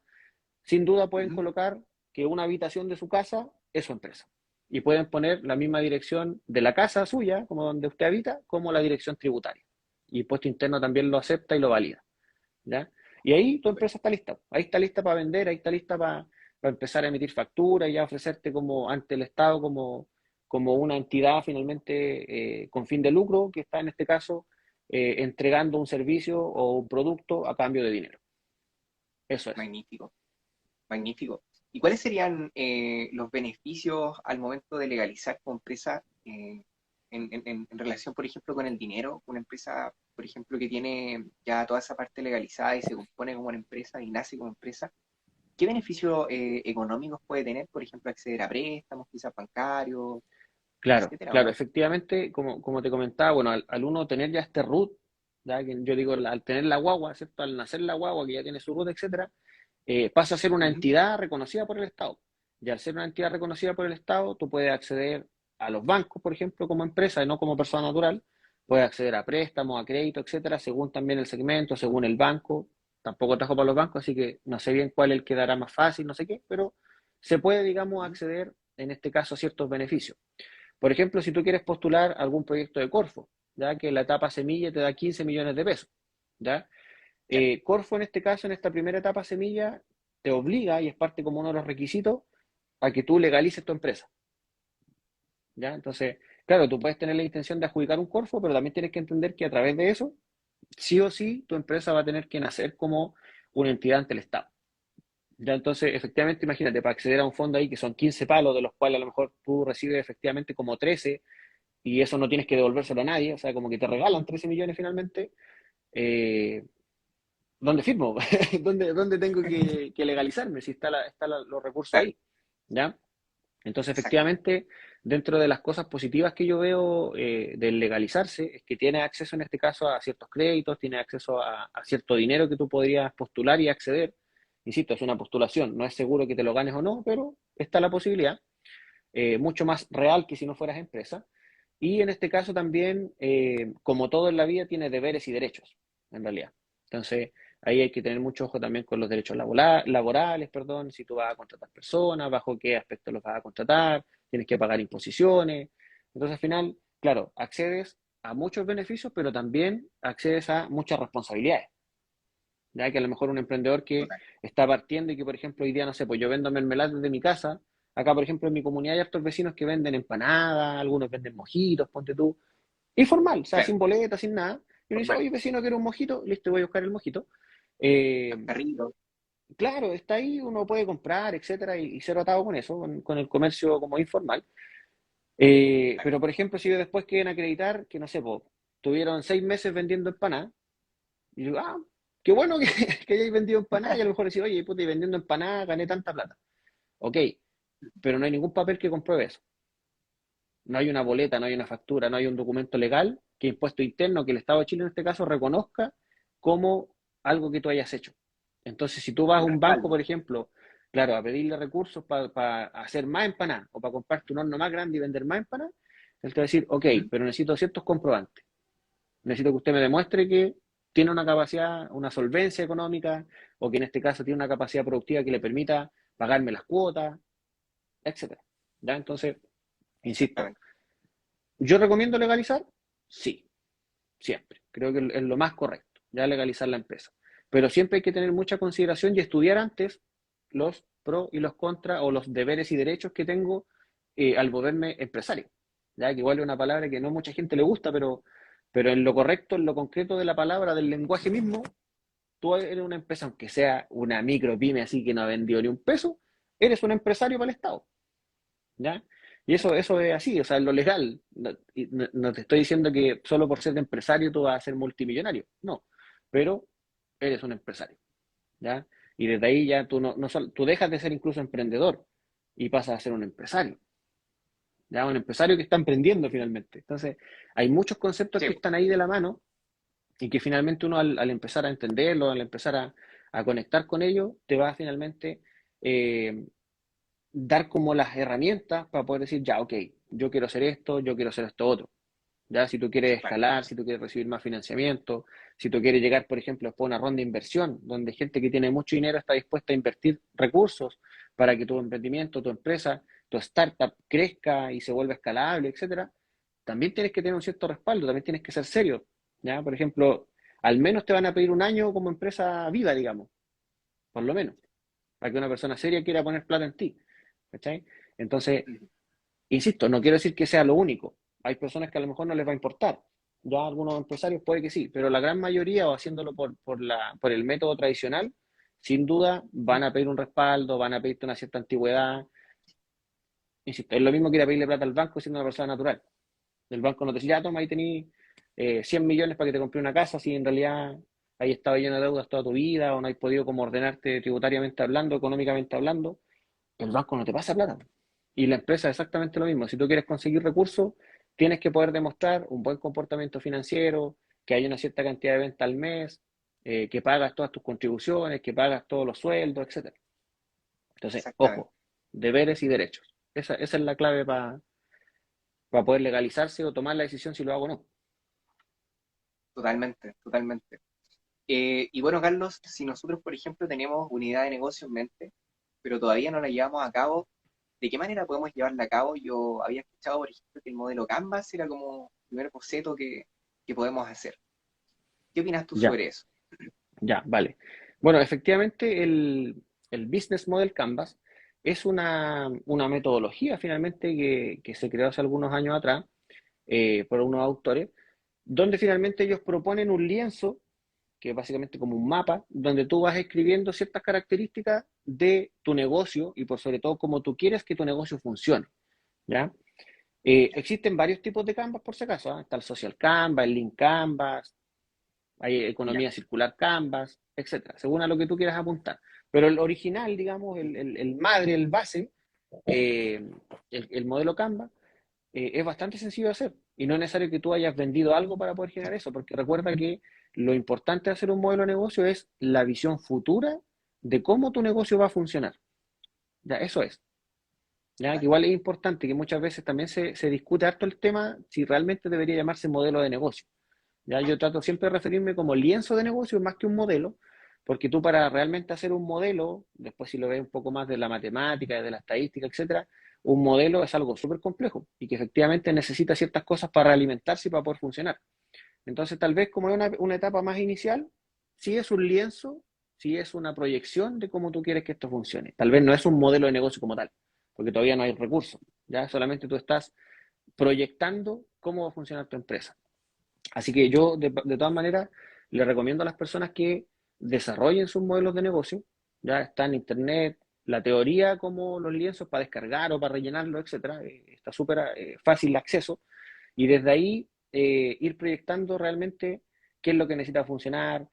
[SPEAKER 2] sin duda pueden
[SPEAKER 1] Ujú.
[SPEAKER 2] colocar que una habitación de su casa es su empresa. Y pueden poner la misma dirección de la casa suya, como donde usted habita, como la dirección tributaria. Y Impuesto Interno también lo acepta y lo valida. ¿Ya? Y ahí tu
[SPEAKER 1] Súper.
[SPEAKER 2] empresa está lista. Ahí está lista para vender, ahí está lista para empezar a emitir facturas y a ofrecerte como ante el Estado como una entidad finalmente con fin de lucro que está en este caso entregando un servicio o un producto a cambio de dinero. Eso es.
[SPEAKER 1] Magnífico. Magnífico. ¿Y cuáles serían los beneficios al momento de legalizar tu empresa en relación, por ejemplo, con el dinero? Una empresa, por ejemplo, que tiene ya toda esa parte legalizada y se compone como una empresa y nace como empresa. ¿qué beneficios económicos puede tener, por ejemplo, acceder a préstamos, quizás bancarios,
[SPEAKER 2] Claro,
[SPEAKER 1] etcétera, o
[SPEAKER 2] claro,
[SPEAKER 1] no?
[SPEAKER 2] efectivamente, como te comentaba, bueno, al uno tener ya este root, ¿ya? Que yo digo, al tener la guagua, ¿cierto? Al nacer la guagua, que ya tiene su root, etcétera, pasa a ser una
[SPEAKER 1] Ujú.
[SPEAKER 2] entidad reconocida por el Estado. Y al ser una entidad reconocida por el Estado, tú puedes acceder a los bancos, por ejemplo, como empresa y no como persona natural. Puedes acceder a préstamos, a crédito, etcétera, según también el segmento, según el banco. Tampoco trabajo para los bancos, así que no sé bien cuál es el que dará más fácil, no sé qué, pero se puede, digamos,
[SPEAKER 1] Ujú.
[SPEAKER 2] acceder en este caso a ciertos beneficios. Por ejemplo, si tú quieres postular algún proyecto de Corfo, ya que la etapa semilla te da 15 millones de pesos, ¿ya?
[SPEAKER 1] Ya,
[SPEAKER 2] Corfo en este caso, en esta primera etapa semilla, te obliga, y es parte como uno de los requisitos, a que tú legalices tu empresa, ¿ya? Entonces, claro, tú puedes tener la intención de adjudicar un Corfo, pero también tienes que entender que a través de eso, sí o sí, tu empresa va a tener que nacer como una entidad ante el Estado. Ya, entonces, efectivamente, imagínate, para acceder a un fondo ahí que son 15 palos, de los cuales a lo mejor tú recibes efectivamente como 13, y eso no tienes que devolvérselo a nadie, o sea, como que te regalan 13 millones finalmente, eh, ¿dónde firmo? ¿Dónde tengo que legalizarme si los recursos
[SPEAKER 1] claro,
[SPEAKER 2] ahí? ¿Ya? Entonces,
[SPEAKER 1] exacto.
[SPEAKER 2] efectivamente, dentro de las cosas positivas que yo veo del legalizarse, es que tiene acceso en este caso a ciertos créditos, tiene acceso a cierto dinero que tú podrías postular y acceder. Insisto, es una postulación, no es seguro que te lo ganes o no, pero está la posibilidad, mucho más real que si no fueras empresa. Y en este caso también, como todo en la vida, tiene deberes y derechos, en realidad. Entonces, ahí hay que tener mucho ojo también con los derechos laborales, perdón, si tú vas a contratar personas, bajo qué aspecto los vas a contratar, tienes que pagar imposiciones. Entonces, al final, claro, accedes a muchos beneficios, pero también accedes a muchas responsabilidades. Ya que a lo mejor un emprendedor que
[SPEAKER 1] Total.
[SPEAKER 2] está partiendo y que, por ejemplo, hoy día, no sé, pues yo vendo mermeladas desde mi casa. Acá, por ejemplo, en mi comunidad hay hartos vecinos que venden empanadas, algunos venden mojitos, ponte tú. Informal, o sea,
[SPEAKER 1] Claro,
[SPEAKER 2] sin boleta, sin nada. Y uno dice,
[SPEAKER 1] formal.
[SPEAKER 2] oye, vecino, quiero un mojito. Listo, voy a buscar el mojito. Eh,
[SPEAKER 1] Los carritos.
[SPEAKER 2] claro, está ahí, uno puede comprar, etcétera, y ser atado con eso, con el comercio como informal.
[SPEAKER 1] Claro.
[SPEAKER 2] Pero, por ejemplo, si ellos después quieren acreditar que, no sé, pues, tuvieron 6 meses vendiendo empanadas, y digo, ah, qué bueno que, que hayáis vendido empanadas, y a lo mejor decir, oye, puta, y vendiendo empanadas gané tanta plata. Ok, pero no hay ningún papel que compruebe eso. No hay una boleta, no hay una factura, no hay un documento legal que Impuesto Interno, que el Estado de Chile en este caso reconozca como algo que tú hayas hecho. Entonces, si tú vas a
[SPEAKER 1] Un
[SPEAKER 2] un banco,
[SPEAKER 1] respaldo.
[SPEAKER 2] por ejemplo, claro, a pedirle recursos para hacer más empanadas o para comprarte un horno más grande y vender más empanadas, él te va a decir, ok,
[SPEAKER 1] Ujú.
[SPEAKER 2] pero necesito ciertos comprobantes. Necesito que usted me demuestre que tiene una capacidad, una solvencia económica, o que en este caso tiene una capacidad productiva que le permita pagarme las cuotas, etcétera. ¿Ya? Entonces, insisto,
[SPEAKER 1] Exactamente.
[SPEAKER 2] ¿yo recomiendo legalizar? Sí, siempre. Creo que es lo más correcto, ya legalizar la empresa. Pero siempre hay que tener mucha consideración y estudiar antes los pros y los contras o los deberes y derechos que tengo al volverme empresario. Ya que igual es una palabra que no mucha gente le gusta, pero en lo correcto, en lo concreto de la palabra, del lenguaje mismo, tú eres una empresa, aunque sea una micro pyme así que no ha vendido ni un peso, eres un empresario para el Estado. ¿Ya? Y eso es así, o sea, es lo legal. No, y no te estoy diciendo que solo por ser empresario tú vas a ser multimillonario, no, pero eres un empresario, ¿ya? Y desde ahí ya tú, tú dejas de ser incluso emprendedor y pasas a ser un empresario, ¿ya? Un empresario que está emprendiendo finalmente. Entonces, hay muchos conceptos
[SPEAKER 1] Sí,
[SPEAKER 2] que
[SPEAKER 1] po.
[SPEAKER 2] están ahí de la mano y que finalmente uno al empezar a entenderlo, al empezar a conectar con ello, te va finalmente eh, dar como las herramientas para poder decir, ya, ok, yo quiero hacer esto otro. Ya, si tú quieres
[SPEAKER 1] Claro.
[SPEAKER 2] escalar, si tú quieres recibir más financiamiento, si tú quieres llegar, por ejemplo, después a una ronda de inversión, donde gente que tiene mucho dinero está dispuesta a invertir recursos para que tu emprendimiento, tu empresa, tu startup crezca y se vuelva escalable, etcétera, también tienes que tener un cierto respaldo, también tienes que ser serio. ¿Ya? Por ejemplo, al menos te van a pedir un año como empresa viva, digamos, por lo menos, para que una persona seria quiera poner plata en ti. ¿Cachai? Entonces,
[SPEAKER 1] Ujú.
[SPEAKER 2] insisto, no quiero decir que sea lo único. Hay personas que a lo mejor no les va a importar. Ya algunos empresarios puede que sí, pero la gran mayoría, o haciéndolo por el método tradicional, sin duda van a pedir un respaldo, van a pedirte una cierta antigüedad. Insisto, es lo mismo que ir a pedirle plata al banco siendo una persona natural. El banco no te dice, ya toma, ahí tení 100 millones para que te compre una casa, si en realidad has estado lleno de deudas toda tu vida o no has podido como ordenarte tributariamente hablando, económicamente hablando, el banco no te pasa plata. Y la empresa es exactamente lo mismo. Si tú quieres conseguir recursos, tienes que poder demostrar un buen comportamiento financiero, que hay una cierta cantidad de venta al mes, que pagas todas tus contribuciones, que pagas todos los sueldos, etcétera. Entonces,
[SPEAKER 1] Exactamente.
[SPEAKER 2] ojo, deberes y derechos. Esa es la clave para poder legalizarse o tomar la decisión si lo hago o no.
[SPEAKER 1] Totalmente, totalmente. Y bueno, Carlos, si nosotros, por ejemplo, tenemos una idea de negocio en mente, pero todavía no la llevamos a cabo, ¿de qué manera podemos llevarla a cabo? Yo había escuchado, por ejemplo, que el modelo Canvas era como el primer boceto que podemos hacer. ¿Qué opinas tú
[SPEAKER 2] Ya,
[SPEAKER 1] sobre eso?
[SPEAKER 2] ya, vale. Bueno, efectivamente, el Business Model Canvas es una metodología finalmente que se creó hace algunos años atrás por unos autores, donde finalmente ellos proponen un lienzo, que es básicamente como un mapa, donde tú vas escribiendo ciertas características de tu negocio y por sobre todo cómo tú quieres que tu negocio funcione, ¿ya? Existen varios tipos de Canvas por si acaso, ¿ah? Está el Social Canvas, el Lean Canvas, hay
[SPEAKER 1] Ya,
[SPEAKER 2] economía circular Canvas, etcétera, según a lo que tú quieras apuntar. Pero el original, digamos, el madre, el base, eh, el modelo Canvas, es bastante sencillo de hacer y no es necesario que tú hayas vendido algo para poder generar eso, porque recuerda que lo importante de hacer un modelo de negocio es la visión futura de cómo tu negocio va a funcionar. Ya, eso es. Ya, que
[SPEAKER 1] ya,
[SPEAKER 2] igual es importante que muchas veces también se discute harto el tema si realmente debería llamarse modelo de negocio. Ya, yo trato siempre de referirme como lienzo de negocio más que un modelo, porque tú para realmente hacer un modelo, después si lo ves un poco más de la matemática, de la estadística, etcétera, un modelo es algo súper complejo y que efectivamente necesita ciertas cosas para alimentarse y para poder funcionar. Entonces, tal vez como es una etapa más inicial, sí es un lienzo, sí es una proyección de cómo tú quieres que esto funcione. Tal vez no es un modelo de negocio como tal, porque todavía no hay recursos, ya solamente tú estás proyectando cómo va a funcionar tu empresa. Así que yo, de todas maneras, le recomiendo a las personas que desarrollen sus modelos de negocio. Ya está en internet la teoría como los lienzos para descargar o para rellenarlo, etcétera. Está súper fácil de acceso. Y desde ahí ir proyectando realmente qué es lo que necesita funcionar,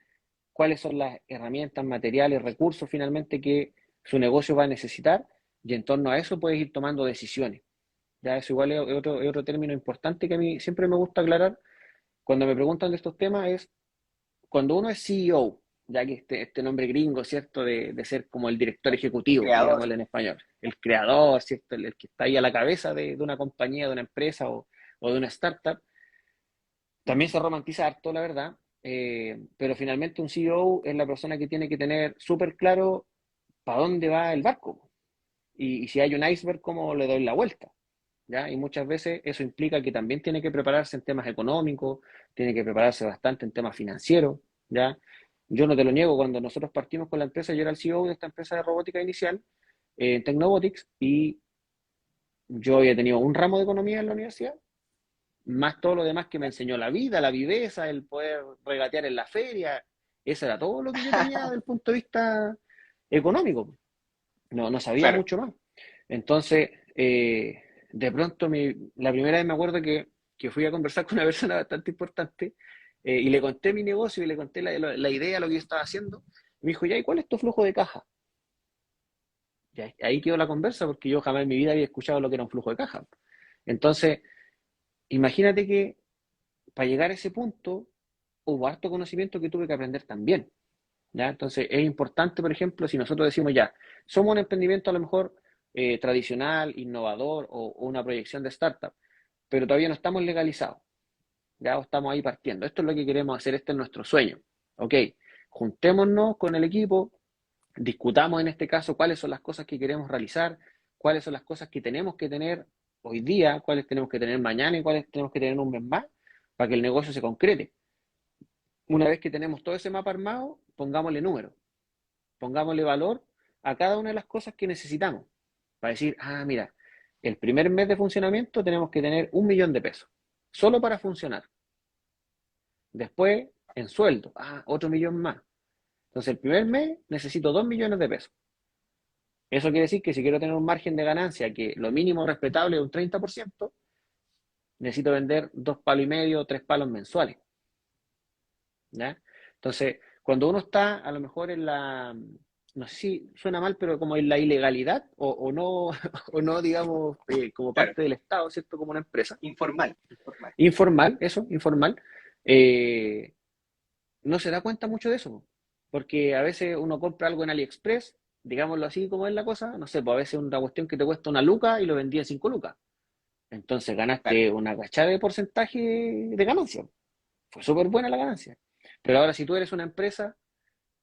[SPEAKER 2] cuáles son las herramientas, materiales, recursos finalmente que su negocio va a necesitar. Y en torno a eso puedes ir tomando decisiones. Ya eso igual es otro término importante que a mí siempre me gusta aclarar cuando me preguntan de estos temas es cuando uno es CEO, ya que este nombre gringo, ¿cierto? De ser como el director ejecutivo,
[SPEAKER 1] creador.
[SPEAKER 2] digámoslo en español, el creador, ¿cierto? El que está ahí a la cabeza de una compañía, de una empresa o de una startup, también se romantiza harto, la verdad, pero finalmente un CEO es la persona que tiene que tener súper claro para dónde va el barco y si hay un iceberg, cómo le doy la vuelta. ¿Ya? Y muchas veces eso implica que también tiene que prepararse en temas económicos, tiene que prepararse bastante en temas financieros, ¿ya? Yo no te lo niego, cuando nosotros partimos con la empresa, yo era el CEO de esta empresa de robótica inicial, Tecnobotics, y yo había tenido un ramo de economía en la universidad, más todo lo demás que me enseñó la vida, la viveza, el poder regatear en la feria, eso era todo lo que yo tenía desde el punto de vista económico, no sabía
[SPEAKER 1] Claro,
[SPEAKER 2] mucho más. Entonces, de pronto, la primera vez me acuerdo que fui a conversar con una persona bastante importante y le conté mi negocio y le conté la idea, lo que yo estaba haciendo. Y me dijo, ya, ¿y cuál es tu flujo de caja? Ya, ahí quedó la conversa porque yo jamás en mi vida había escuchado lo que era un flujo de caja. Entonces, imagínate que para llegar a ese punto hubo harto conocimiento que tuve que aprender también. ¿Ya? Entonces, es importante, por ejemplo, si nosotros decimos ya, somos un emprendimiento a lo mejor tradicional, innovador o una proyección de startup, pero todavía no estamos legalizados, ya o estamos ahí partiendo. Esto es lo que queremos hacer, este es nuestro sueño. Ok, juntémonos con el equipo, discutamos en este caso cuáles son las cosas que queremos realizar, cuáles son las cosas que tenemos que tener hoy día, cuáles tenemos que tener mañana y cuáles tenemos que tener un mes más para que el negocio se concrete. Una vez que tenemos todo ese mapa armado, pongámosle números, pongámosle valor a cada una de las cosas que necesitamos. Para decir, ah, mira, el primer mes de funcionamiento tenemos que tener 1 millón de pesos, solo para funcionar. Después, en sueldo, ah, otro millón más. Entonces, el primer mes necesito 2 millones de pesos. Eso quiere decir que si quiero tener un margen de ganancia que lo mínimo respetable es un 30%, necesito vender 2 palos y medio, 3 palos mensuales. ¿Ya? Entonces, cuando uno está a lo mejor en la, no sé si suena mal, pero como en la ilegalidad o no, o no, digamos, como
[SPEAKER 1] Claro,
[SPEAKER 2] parte del Estado, ¿cierto? Como una empresa.
[SPEAKER 1] informal, informal.
[SPEAKER 2] Informal, eso, informal. eh, no se da cuenta mucho de eso, porque a veces uno compra algo en AliExpress, digámoslo así como es la cosa, no sé, pues a veces una cuestión que te cuesta 1 luca y lo vendí en 5 lucas. Entonces
[SPEAKER 1] Claro,
[SPEAKER 2] ganaste una cachada de porcentaje de ganancia. Fue súper buena la ganancia. Pero ahora si tú eres una empresa,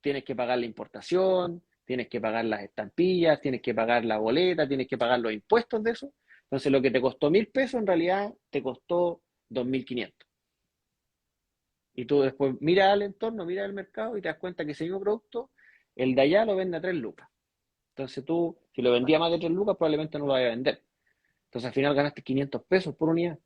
[SPEAKER 2] tienes que pagar la importación, tienes que pagar las estampillas, tienes que pagar la boleta, tienes que pagar los impuestos de eso. Entonces lo que te costó 1.000 pesos en realidad te costó 2.500. Y tú después miras al entorno, miras al mercado y te das cuenta que ese mismo producto, el de allá lo vende a 3 lucas. Entonces tú, si lo vendía más de 3 lucas, probablemente no lo vaya a vender. Entonces al final ganaste 500 pesos por unidad.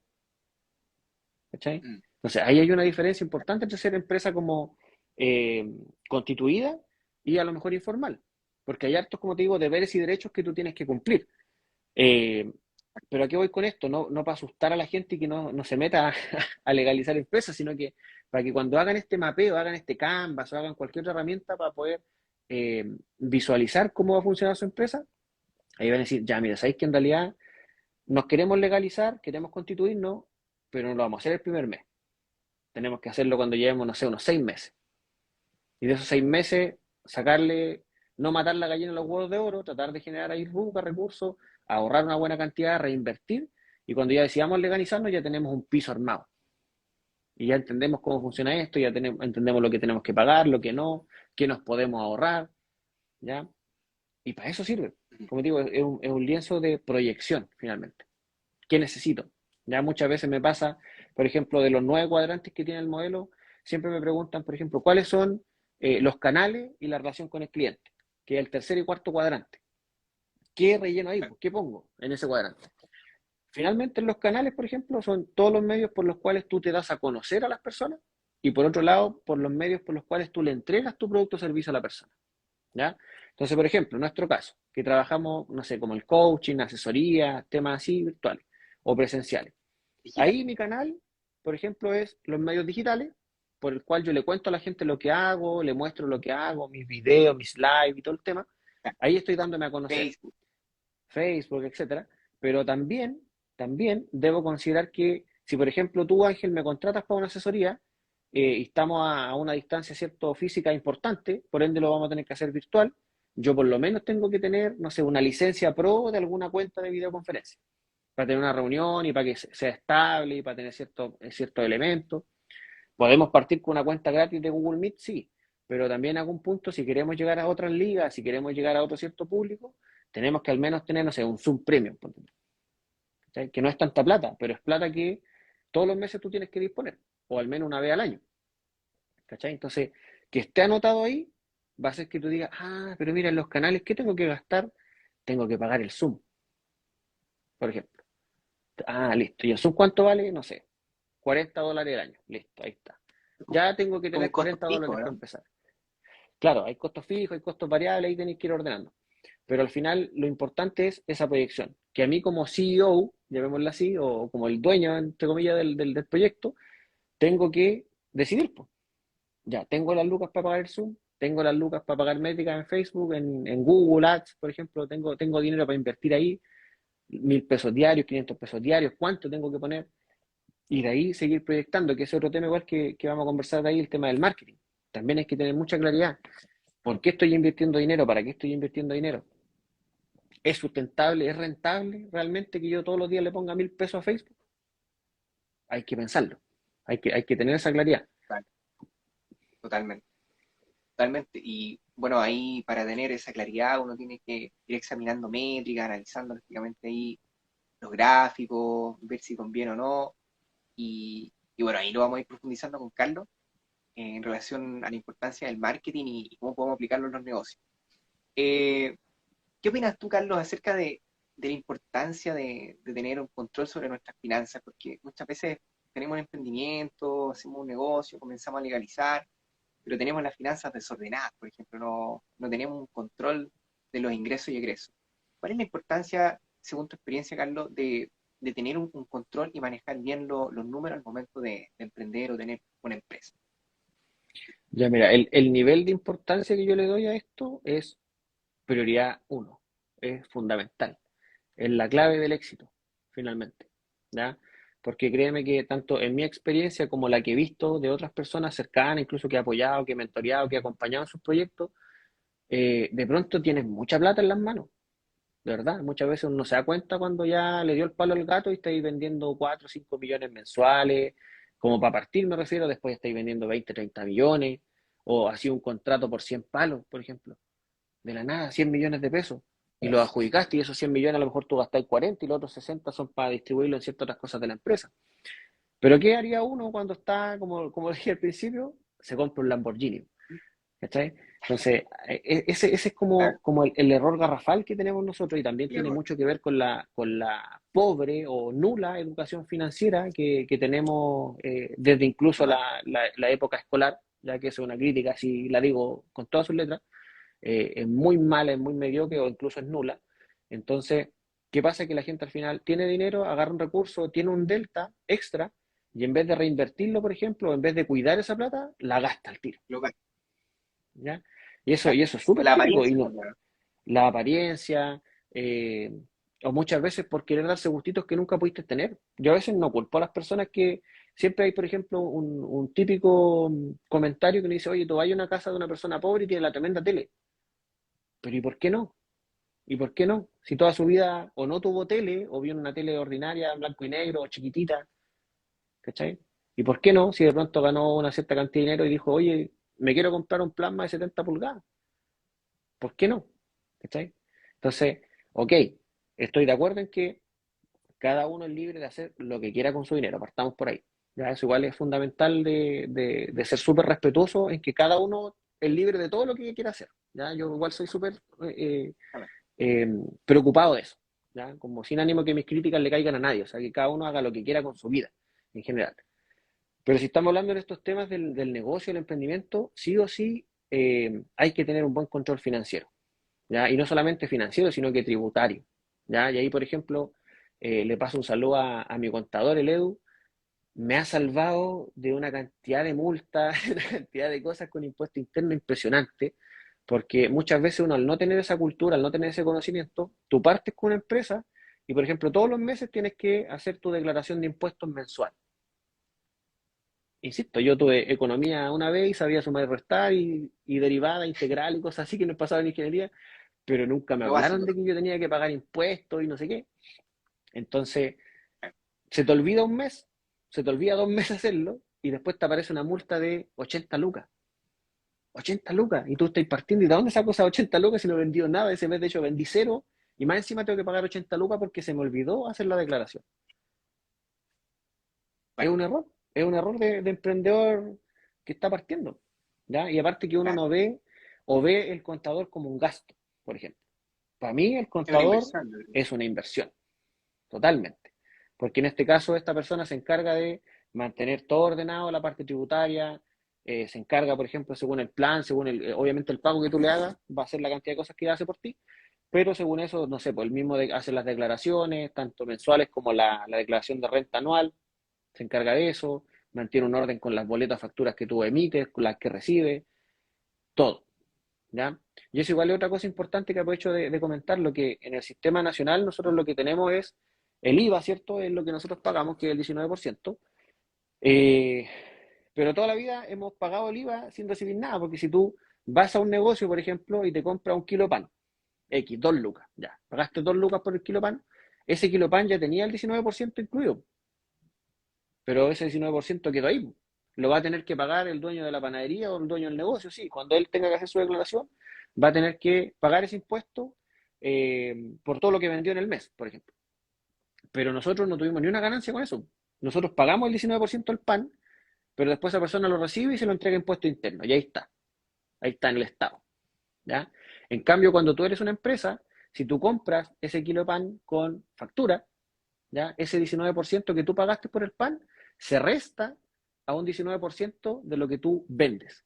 [SPEAKER 2] ¿Cachai?
[SPEAKER 1] mm,
[SPEAKER 2] Entonces ahí hay una diferencia importante entre ser empresa como eh, constituida y a lo mejor informal. Porque hay hartos, como te digo, deberes y derechos que tú tienes que cumplir. Eh, pero ¿a qué voy con esto? No, no para asustar a la gente y que no se meta a legalizar empresas, sino que para que cuando hagan este mapeo, hagan este Canvas o hagan cualquier otra herramienta para poder visualizar cómo va a funcionar su empresa, ahí van a decir, ya, mira, sabéis que en realidad nos queremos legalizar, queremos constituirnos, pero no lo vamos a hacer el primer mes. Tenemos que hacerlo cuando llevemos, no sé, unos 6 meses. Y de esos 6 meses, sacarle, no matar la gallina en los huevos de oro, tratar de generar ahí recursos, ahorrar una buena cantidad, reinvertir, y cuando ya decidamos legalizarnos ya tenemos un piso armado. Y ya entendemos cómo funciona esto, ya entendemos lo que tenemos que pagar, lo que no, qué nos podemos ahorrar, ¿ya? Y para eso sirve.
[SPEAKER 1] mm,
[SPEAKER 2] Como digo, es un lienzo de proyección, finalmente. ¿Qué necesito? Ya muchas veces me pasa, por ejemplo, de los 9 cuadrantes que tiene el modelo, siempre me preguntan, por ejemplo, cuáles son los canales y la relación con el cliente, que es el tercer y cuarto cuadrante. ¿Qué relleno ahí?
[SPEAKER 1] claro,
[SPEAKER 2] Pues, ¿qué pongo en ese cuadrante? Finalmente, los canales, por ejemplo, son todos los medios por los cuales tú te das a conocer a las personas y por otro lado, por los medios por los cuales tú le entregas tu producto o servicio a la persona. ¿Ya? Entonces, por ejemplo, en nuestro caso, que trabajamos, no sé, como el coaching, asesoría, temas así virtuales o presenciales.
[SPEAKER 1] digital.
[SPEAKER 2] Ahí mi canal, por ejemplo, es los medios digitales, por el cual yo le cuento a la gente lo que hago, le muestro lo que hago, mis videos, mis lives y todo el tema.
[SPEAKER 1] Claro,
[SPEAKER 2] Ahí estoy dándome a conocer,
[SPEAKER 1] Facebook,
[SPEAKER 2] Facebook, etcétera. Pero también debo considerar que si, por ejemplo, tú, Ángel, me contratas para una asesoría y estamos a una distancia, cierto, física importante, por ende lo vamos a tener que hacer virtual, yo por lo menos tengo que tener, no sé, una licencia pro de alguna cuenta de videoconferencia para tener una reunión y para que sea estable y para tener ciertos elementos. Podemos partir con una cuenta gratis de Google Meet, sí, pero también a algún punto, si queremos llegar a otras ligas, si queremos llegar a otro cierto público, tenemos que al menos tener, no sé, un Zoom Premium, ¿sí? Que no es tanta plata, pero es plata que todos los meses tú tienes que disponer, o al menos una vez al año. ¿Cachai? Entonces, que esté anotado ahí, va a hacer que tú digas, ah, pero mira, en los canales, ¿qué tengo que gastar? Tengo que pagar el Zoom, por ejemplo. Ah, listo. ¿Y el Zoom cuánto vale? No sé, $40 al año. Listo, ahí está. Ya tengo que
[SPEAKER 1] como un
[SPEAKER 2] tener
[SPEAKER 1] costo
[SPEAKER 2] $40
[SPEAKER 1] fijo,
[SPEAKER 2] para
[SPEAKER 1] ¿no?
[SPEAKER 2] empezar. Claro, hay costos fijos, hay costos variables, ahí tenéis que ir ordenando. Pero al final lo importante es esa proyección. Que a mí como CEO, llamémoslo así, o como el dueño, entre comillas, del proyecto, tengo que decidir, pues. Ya, tengo las lucas para pagar el Zoom, tengo las lucas para pagar métricas en Facebook, en Google Ads, por ejemplo, tengo dinero para invertir ahí, 1.000 pesos diarios, 500 pesos diarios, ¿cuánto tengo que poner? Y de ahí seguir proyectando, que es otro tema igual que vamos a conversar de ahí, el tema del marketing. También hay que tener mucha claridad. ¿Por qué estoy invirtiendo dinero? ¿Para qué estoy invirtiendo dinero? ¿Es sustentable? ¿Es rentable realmente que yo todos los días le ponga 1.000 pesos a Facebook? Hay que pensarlo. Hay que tener esa claridad.
[SPEAKER 1] Claro, totalmente, totalmente. Y bueno, ahí para tener esa claridad uno tiene que ir examinando métricas, analizando lógicamente ahí los gráficos, ver si conviene o no. Y bueno, ahí lo vamos a ir profundizando con Carlos en relación a la importancia del marketing y cómo podemos aplicarlo en los negocios. Eh, ¿Qué opinas tú, Carlos, acerca de la importancia de tener un control sobre nuestras finanzas? Porque muchas veces tenemos un emprendimiento, hacemos un negocio, comenzamos a legalizar, pero tenemos las finanzas desordenadas, por ejemplo, no tenemos un control de los ingresos y egresos. ¿Cuál es la importancia, según tu experiencia, Carlos, de tener un control y manejar bien los números al momento de emprender o tener una empresa?
[SPEAKER 2] Ya, mira, el nivel de importancia que yo le doy a esto es prioridad uno, es fundamental, es la clave del éxito, finalmente, ¿ya? Porque créeme que tanto en mi experiencia como la que he visto de otras personas cercanas, incluso que he apoyado, que he mentoreado, que he acompañado en sus proyectos, de pronto tienes mucha plata en las manos, de verdad. Muchas veces uno se da cuenta cuando ya le dio el palo al gato y estáis vendiendo 4 o 5 millones mensuales, como para partir me refiero, después estáis vendiendo 20 30 millones, o así un contrato por 100 palos, por ejemplo, de la nada, 100 millones de pesos, y los adjudicaste y esos 100 millones a lo mejor tú gastáis 40 y los otros 60 son para distribuirlo en ciertas otras cosas de la empresa. Pero ¿qué haría uno cuando está, como dije al principio, se compra un Lamborghini? ¿Cachai? Entonces, ese es
[SPEAKER 1] Claro,
[SPEAKER 2] como el error garrafal que tenemos nosotros y también
[SPEAKER 1] el
[SPEAKER 2] tiene
[SPEAKER 1] error.
[SPEAKER 2] mucho que ver con la pobre o nula educación financiera que tenemos desde incluso
[SPEAKER 1] Total.
[SPEAKER 2] la época escolar, ya que es una crítica, si la digo con todas sus letras, es muy mala, es muy mediocre o incluso es nula. Entonces, ¿qué pasa? Que la gente al final tiene dinero, agarra un recurso, tiene un delta extra y en vez de reinvertirlo, por ejemplo, en vez de cuidar esa plata, la gasta al tiro.
[SPEAKER 1] Local.
[SPEAKER 2] ¿Ya? Y eso es súper
[SPEAKER 1] La
[SPEAKER 2] típico. Y
[SPEAKER 1] apariencia
[SPEAKER 2] no,
[SPEAKER 1] también.
[SPEAKER 2] la apariencia, eh, o muchas veces por querer darse gustitos que nunca pudiste tener. Yo a veces no culpo a las personas que siempre hay, por ejemplo, un típico comentario que me dice, oye, tú vas a una casa de una persona pobre y tiene la tremenda tele. Pero ¿y por qué no? ¿Y por qué no? Si toda su vida o no tuvo tele, o vio una tele ordinaria, en blanco y negro, o chiquitita, ¿cachai? ¿Y por qué no? Si de pronto ganó una cierta cantidad de dinero y dijo, oye, me quiero comprar un plasma de 70 pulgadas. ¿Por qué no? ¿Cachai? Entonces, ok, estoy de acuerdo en que cada uno es libre de hacer lo que quiera con su dinero, partamos por ahí. Ya, eso igual es fundamental de ser súper respetuoso en que cada uno es libre de todo lo que quiera hacer. ¿Ya? Yo igual soy súper
[SPEAKER 1] Bueno,
[SPEAKER 2] eh, preocupado de eso. ¿Ya? Como sin ánimo que mis críticas le caigan a nadie, o sea, que cada uno haga lo que quiera con su vida en general. Pero si estamos hablando en estos temas del negocio, del emprendimiento, sí o sí hay que tener un buen control financiero. ¿Ya? Y no solamente financiero, sino que tributario, ¿ya? Y ahí, por ejemplo, le paso un saludo a mi contador, el Edu, me ha salvado de una cantidad de multas, de una cantidad de cosas con impuesto interno impresionante, porque muchas veces uno al no tener esa cultura, al no tener ese conocimiento, tú partes con una empresa y, por ejemplo, todos los meses tienes que hacer tu declaración de impuestos mensual. Insisto, yo tuve economía una vez y sabía sumar y restar y derivada, integral y cosas así que nos pasaba en ingeniería, pero nunca me
[SPEAKER 1] lo
[SPEAKER 2] hablaron
[SPEAKER 1] básico.
[SPEAKER 2] de que yo tenía que pagar impuestos y no sé qué. Entonces, se te olvida un mes, se te olvida 2 meses hacerlo y después te aparece una multa de 80 lucas. 80 lucas. Y tú estás partiendo. ¿Y de dónde saco esas 80 lucas si no he vendido nada? Ese mes, de hecho, vendí cero. Y más encima tengo que pagar 80 lucas porque se me olvidó hacer la declaración. Es
[SPEAKER 1] Bueno,
[SPEAKER 2] un error. Es un error de emprendedor que está partiendo. ¿Ya? Y aparte que uno
[SPEAKER 1] claro.
[SPEAKER 2] no ve o ve el contador como un gasto, por ejemplo. Para mí el
[SPEAKER 1] Es una
[SPEAKER 2] contador
[SPEAKER 1] inversión, yo creo.
[SPEAKER 2] es una inversión. Totalmente. Porque en este caso esta persona se encarga de mantener todo ordenado, la parte tributaria, se encarga, por ejemplo, según el plan, según obviamente el pago que tú le hagas, va a ser la cantidad de cosas que hace por ti, pero según eso, no sé, pues el mismo hace las declaraciones, tanto mensuales como la declaración de renta anual, se encarga de eso, mantiene un orden con las boletas, facturas que tú emites, con las que recibes, todo. ¿Ya? Y eso igual es otra cosa importante que aprovecho de comentar, lo que en el sistema nacional nosotros lo que tenemos es el IVA, ¿cierto? Es lo que nosotros pagamos, que es el 19%. Eh, pero toda la vida hemos pagado el IVA sin recibir nada, porque si tú vas a un negocio, por ejemplo, y te compras un kilo de pan, X, 2 lucas, ya, pagaste 2 lucas por el kilo de pan, ese kilo de pan ya tenía el 19% incluido, pero ese 19% quedó ahí. Lo va a tener que pagar el dueño de la panadería o el dueño del negocio, sí. Cuando él tenga que hacer su declaración, va a tener que pagar ese impuesto por todo lo que vendió en el mes, por ejemplo. Pero nosotros no tuvimos ni una ganancia con eso. Nosotros pagamos el 19% del pan, pero después esa persona lo recibe y se lo entrega en impuesto interno. Y ahí está en el Estado. ¿Ya? En cambio, cuando tú eres una empresa, si tú compras ese kilo de pan con factura, ¿ya? Ese 19% que tú pagaste por el pan se resta a un 19% de lo que tú vendes.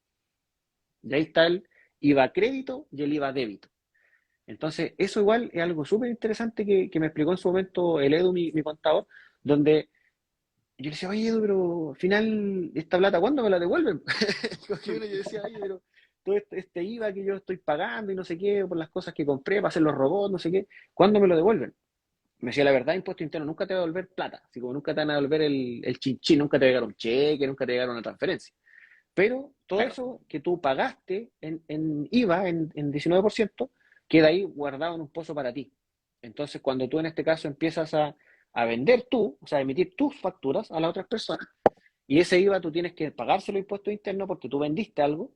[SPEAKER 2] Y ahí está el IVA crédito y el IVA débito. Entonces, eso igual es algo súper interesante que me explicó en su momento el Edu, mi contador, donde Y yo le decía, oye, Edu, pero al final, ¿esta plata cuándo me la devuelven? Yo decía, oye, pero todo este IVA que yo estoy pagando y no sé qué, por las cosas que compré para hacer los robots, no sé qué, ¿cuándo me lo devuelven? Me decía, la verdad, impuesto interno nunca te va a devolver plata, así como nunca te van a devolver el chinchín, nunca te va a llegar un cheque, nunca te va a llegar una transferencia. Pero todo
[SPEAKER 1] Claro,
[SPEAKER 2] eso que tú pagaste en IVA, en 19%, queda ahí guardado en un pozo para ti. Entonces, cuando tú en este caso empiezas a vender tú, o sea, a emitir tus facturas a las otras personas, y ese IVA tú tienes que pagárselo impuesto interno porque tú vendiste algo,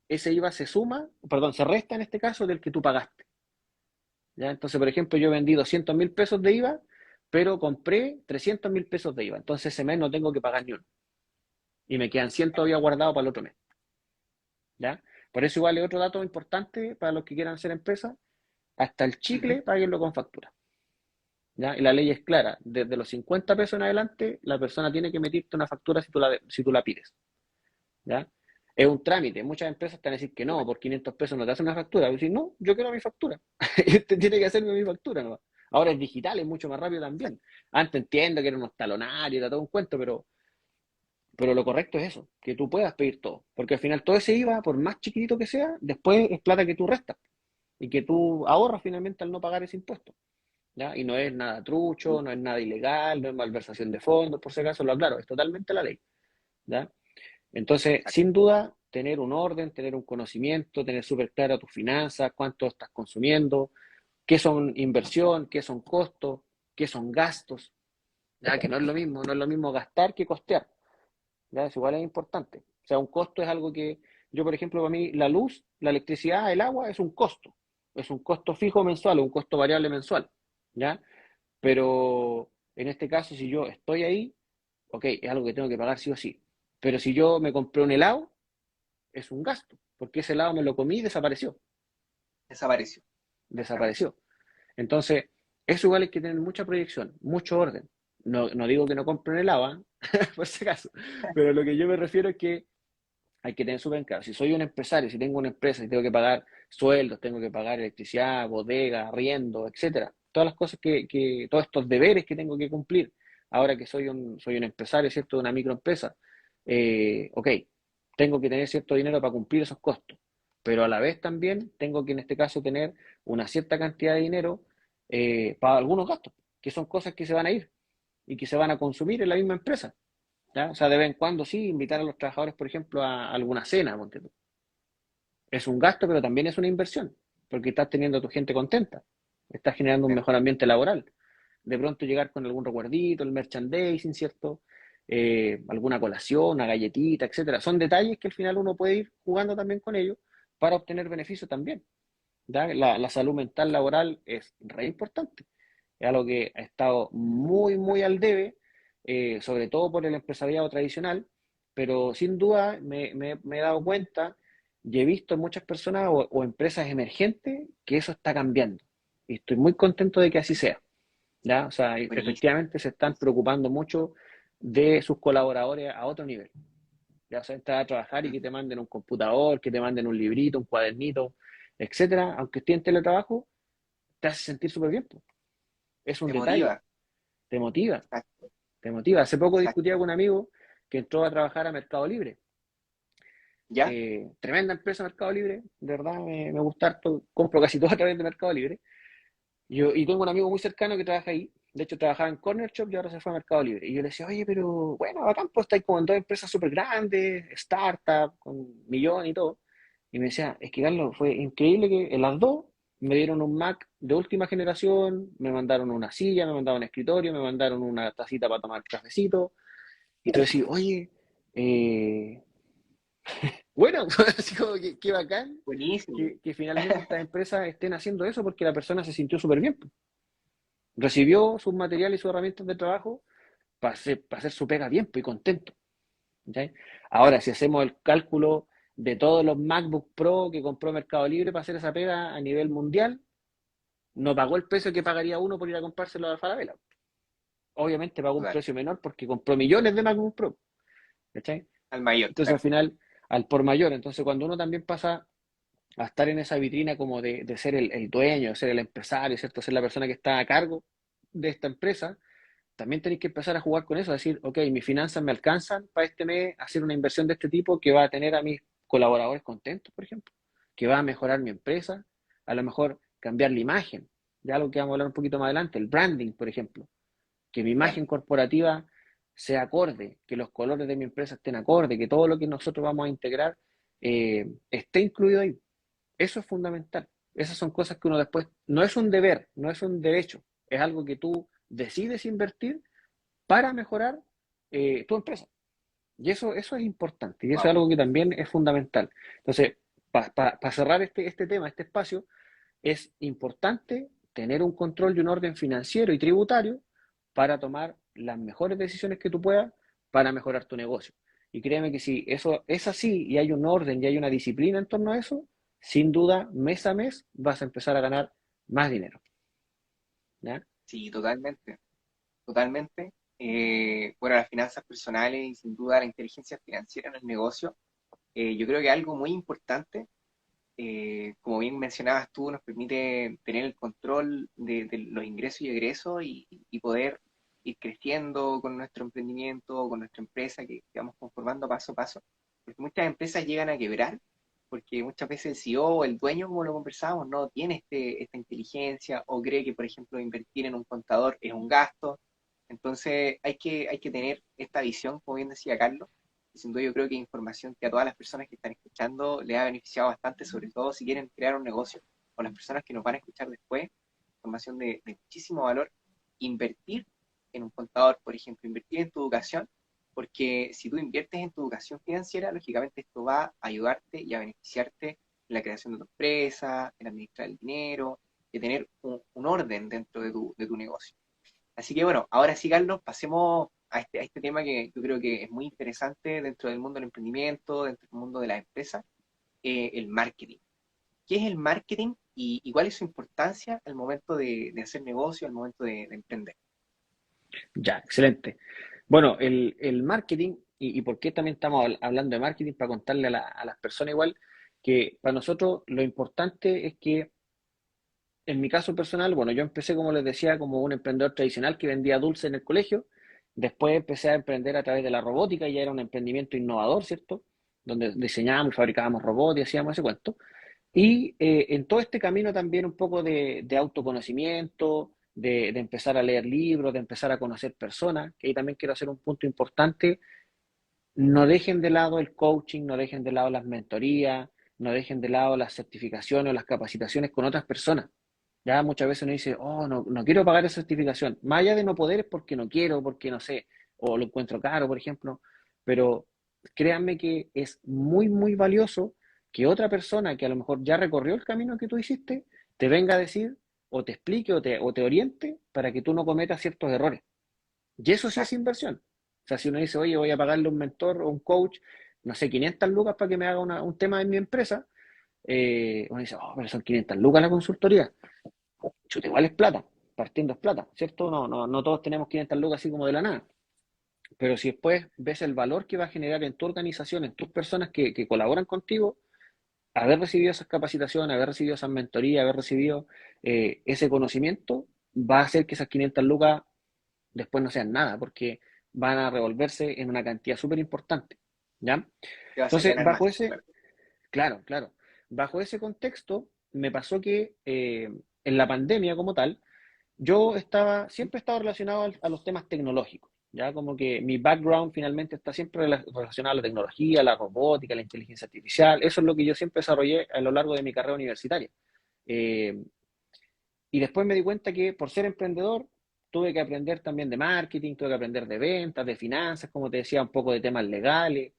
[SPEAKER 2] ese IVA se suma, perdón, se resta en este caso del que tú pagaste. ¿Ya? Entonces, por ejemplo, yo vendí 200.000 pesos de IVA, pero compré 300.000 pesos de IVA. Entonces, ese mes no tengo que pagar ni uno. Y me quedan 100 todavía guardados para el otro mes. ¿Ya? Por eso igual es otro dato importante para los que quieran hacer empresas, hasta el
[SPEAKER 1] ujú,
[SPEAKER 2] chicle páguenlo con factura. ¿Ya? Y la ley es clara, desde los 50 pesos en adelante, la persona tiene que emitirte una factura si tú la pides. ¿Ya? Es un trámite, muchas empresas te van a decir que no, por 500 pesos no te hacen una factura. Y decir, no, yo quiero mi factura. Y usted tiene que hacerme mi factura, ¿no? Ahora es digital, es mucho más rápido también. Antes entiendo que eran unos talonarios, era todo un cuento, pero lo correcto es eso, que tú puedas pedir todo. Porque al final todo ese IVA, por más chiquitito que sea, después es plata que tú restas y que tú ahorras finalmente al no pagar ese impuesto. ¿Ya? Y no es nada trucho, no es nada ilegal, no es malversación de fondos, por si acaso lo aclaro, es totalmente la ley. ¿Ya? Entonces, sin duda, tener un orden, tener un conocimiento, tener súper claro tus finanzas, cuánto estás consumiendo, qué son inversión, qué son costos, qué son gastos, ya que no es lo mismo, no es lo mismo gastar que costear, ya es igual es importante. O sea, un costo es algo que yo, por ejemplo, para mí la luz, la electricidad, el agua es un costo fijo mensual o un costo variable mensual, ¿ya? Pero en este caso, si yo estoy ahí, ok, es algo que tengo que pagar sí o sí. Pero si yo me compré un helado, es un gasto, porque ese helado me lo comí y desapareció,
[SPEAKER 1] desapareció. Exactamente.
[SPEAKER 2] desapareció. Entonces, eso igual hay que tener mucha proyección, mucho orden. No, no digo que no compren helado, ¿eh? Por si acaso, pero lo que yo me refiero es que hay que tener súper claro. Si soy un empresario, si tengo una empresa y tengo que pagar sueldos, tengo que pagar electricidad, bodega, arriendo, etcétera, todas las cosas todos estos deberes que tengo que cumplir, ahora que soy un empresario, ¿cierto? De una microempresa, ok, tengo que tener cierto dinero para cumplir esos costos, pero a la vez también tengo que en este caso tener una cierta cantidad de dinero para algunos gastos, que son cosas que se van a ir y que se van a consumir en la misma empresa. ¿Ya? O sea, de vez en cuando sí, invitar a los trabajadores, por ejemplo, a alguna cena, ponte tú. Es un gasto, pero también es una inversión, porque estás teniendo a tu gente contenta, estás generando un
[SPEAKER 1] Sí,
[SPEAKER 2] mejor ambiente laboral. De pronto llegar con algún recuerdito, el merchandising, ¿cierto? Alguna colación, una galletita, etcétera. Son detalles que al final uno puede ir jugando también con ellos para obtener beneficios también. ¿Ya? La salud mental laboral es re importante. Es algo que ha estado muy, muy al debe, sobre todo por el empresariado tradicional, pero sin duda me he dado cuenta y he visto en muchas personas o empresas emergentes que eso está cambiando. Y estoy muy contento de que así sea. ¿Ya? O sea,
[SPEAKER 1] buenísimo.
[SPEAKER 2] efectivamente se están preocupando mucho de sus colaboradores a otro nivel. Ya sea entrar a trabajar y
[SPEAKER 1] Mm.
[SPEAKER 2] que te manden un computador, que te manden un librito, un cuadernito, etcétera, aunque esté en teletrabajo, te hace sentir súper bien, po. Es un
[SPEAKER 1] Te
[SPEAKER 2] detalle,
[SPEAKER 1] motiva.
[SPEAKER 2] te motiva,
[SPEAKER 1] Exacto,
[SPEAKER 2] te motiva. Hace poco discutía
[SPEAKER 1] exacto.
[SPEAKER 2] con un amigo que entró a trabajar a Mercado Libre.
[SPEAKER 1] ¿Ya?
[SPEAKER 2] Tremenda empresa Mercado Libre, de verdad me gusta harto, compro casi todo a través de Mercado Libre. Y tengo un amigo muy cercano que trabaja ahí, de hecho trabajaba en Corner Shop y ahora se fue a Mercado Libre. Y yo le decía, oye, pero bueno, bacán, pues estáis como en dos empresas súper grandes, startup, con millones y todo. Y me decía, es que Carlos, fue increíble que en las dos me dieron un Mac de última generación, me mandaron una silla, me mandaron un escritorio, me mandaron una tacita para tomar cafecito. Y tú decís, oye, eh, bueno, así como que bacán
[SPEAKER 1] Buenísimo.
[SPEAKER 2] que finalmente estas empresas estén haciendo eso porque la persona se sintió súper bien. Recibió sus materiales y sus herramientas de trabajo para hacer su pega bien pues, y contento. ¿Sí? Ahora,
[SPEAKER 1] Claro,
[SPEAKER 2] si hacemos el cálculo de todos los MacBook Pro que compró Mercado Libre para hacer esa pega a nivel mundial, no pagó el precio que pagaría uno por ir a comprárselo a Falabella. Obviamente pagó un
[SPEAKER 1] claro.
[SPEAKER 2] precio menor porque compró millones de MacBook Pro. ¿Sí?
[SPEAKER 1] Al mayor,
[SPEAKER 2] Entonces, al
[SPEAKER 1] claro.
[SPEAKER 2] final, al por mayor. Entonces, cuando uno también pasa a estar en esa vitrina como de ser el dueño, de ser el empresario, ¿cierto? Ser la persona que está a cargo de esta empresa, también tenéis que empezar a jugar con eso, decir, ok, mis finanzas me alcanzan para este mes hacer una inversión de este tipo que va a tener a mis colaboradores contentos, por ejemplo, que va a mejorar mi empresa, a lo mejor cambiar la imagen, de algo que vamos a hablar un poquito más adelante, el branding, por ejemplo, que mi
[SPEAKER 1] Claro.
[SPEAKER 2] imagen corporativa sea acorde, que los colores de mi empresa estén acorde, que todo lo que nosotros vamos a integrar esté incluido ahí. Eso es fundamental. Esas son cosas que uno después, no es un deber, no es un derecho, es algo que tú decides invertir para mejorar tu empresa. Y eso es importante, y eso es
[SPEAKER 1] Wow.
[SPEAKER 2] algo que también es fundamental. Entonces, para cerrar este tema, este espacio, es importante tener un control y un orden financiero y tributario para tomar las mejores decisiones que tú puedas para mejorar tu negocio. Y créeme que si eso es así y hay un orden y hay una disciplina en torno a eso, sin duda, mes a mes vas a empezar a ganar más dinero. ¿Ya?
[SPEAKER 1] Sí, totalmente, totalmente. Bueno, las finanzas personales y sin duda la inteligencia financiera en el negocio, yo creo que algo muy importante, como bien mencionabas tú, nos permite tener el control de los ingresos y egresos y poder ir creciendo con nuestro emprendimiento, con nuestra empresa que vamos conformando paso a paso. Porque muchas empresas llegan a quebrar porque muchas veces el CEO o el dueño, como lo conversábamos, no tiene esta inteligencia o cree que, por ejemplo, invertir en un contador es un gasto. Entonces hay que tener esta visión, como bien decía Carlos, y sin duda yo creo que información que a todas las personas que están escuchando le ha beneficiado bastante, sobre todo si quieren crear un negocio, o las personas que nos van a escuchar después, información de muchísimo valor. Invertir en un contador, por ejemplo, invertir en tu educación, porque si tú inviertes en tu educación financiera, lógicamente esto va a ayudarte y a beneficiarte en la creación de tu empresa, en administrar el dinero, de tener un orden dentro de tu negocio. Así que bueno, ahora sí, Carlos, pasemos a este tema que yo creo que es muy interesante dentro del mundo del emprendimiento, dentro del mundo de la empresa, el marketing. ¿Qué es el marketing y cuál es su importancia al momento de hacer negocio, al momento de emprender?
[SPEAKER 2] Ya, excelente. Bueno, el marketing, y por qué también estamos hablando de marketing, para contarle a las personas igual, que para nosotros lo importante es que, en mi caso personal, bueno, yo empecé, como les decía, como un emprendedor tradicional que vendía dulces en el colegio. Después empecé a emprender a través de la robótica, ya era un emprendimiento innovador, ¿cierto? Donde diseñábamos y fabricábamos robots y hacíamos ese cuento. Y en todo este camino también un poco de autoconocimiento, de empezar a leer libros, de empezar a conocer personas, que ahí también quiero hacer un punto importante. No dejen de lado el coaching, no dejen de lado las mentorías, no dejen de lado las certificaciones o las capacitaciones con otras personas. Ya muchas veces uno dice, oh, no, no quiero pagar esa certificación. Más allá de no poder es porque no quiero, porque no sé, o lo encuentro caro, por ejemplo. Pero créanme que es muy, muy valioso que otra persona que a lo mejor ya recorrió el camino que tú hiciste, te venga a decir, o te explique, o te oriente para que tú no cometas ciertos errores. Y eso sí es
[SPEAKER 1] Exacto.
[SPEAKER 2] inversión. O sea, si uno dice, oye, voy a pagarle a un mentor o un coach, no sé, 500 lucas para que me haga un tema en mi empresa, uno dice, oh, pero son 500 lucas la consultoría. Chuta, igual es plata, partiendo es plata, ¿cierto? No, no, no todos tenemos 500 lucas así como de la nada. Pero si después ves el valor que va a generar en tu organización, en tus personas que colaboran contigo, haber recibido esas capacitaciones, haber recibido esas mentorías, haber recibido ese conocimiento, va a hacer que esas 500 lucas después no sean nada, porque van a revolverse en una cantidad súper importante, ¿ya?
[SPEAKER 1] Te vas a
[SPEAKER 2] Entonces,
[SPEAKER 1] ganar
[SPEAKER 2] bajo
[SPEAKER 1] más,
[SPEAKER 2] ese,
[SPEAKER 1] claro.
[SPEAKER 2] claro, claro, bajo ese contexto, me pasó que en la pandemia como tal, siempre he estado relacionado a los temas tecnológicos, ya como que mi background finalmente está siempre relacionado a la tecnología, a la robótica, a la inteligencia artificial, eso es lo que yo siempre desarrollé a lo largo de mi carrera universitaria. Eh, y después me di cuenta que por ser emprendedor tuve que aprender también de marketing, tuve que aprender de ventas, de finanzas, como te decía, un poco de temas legales.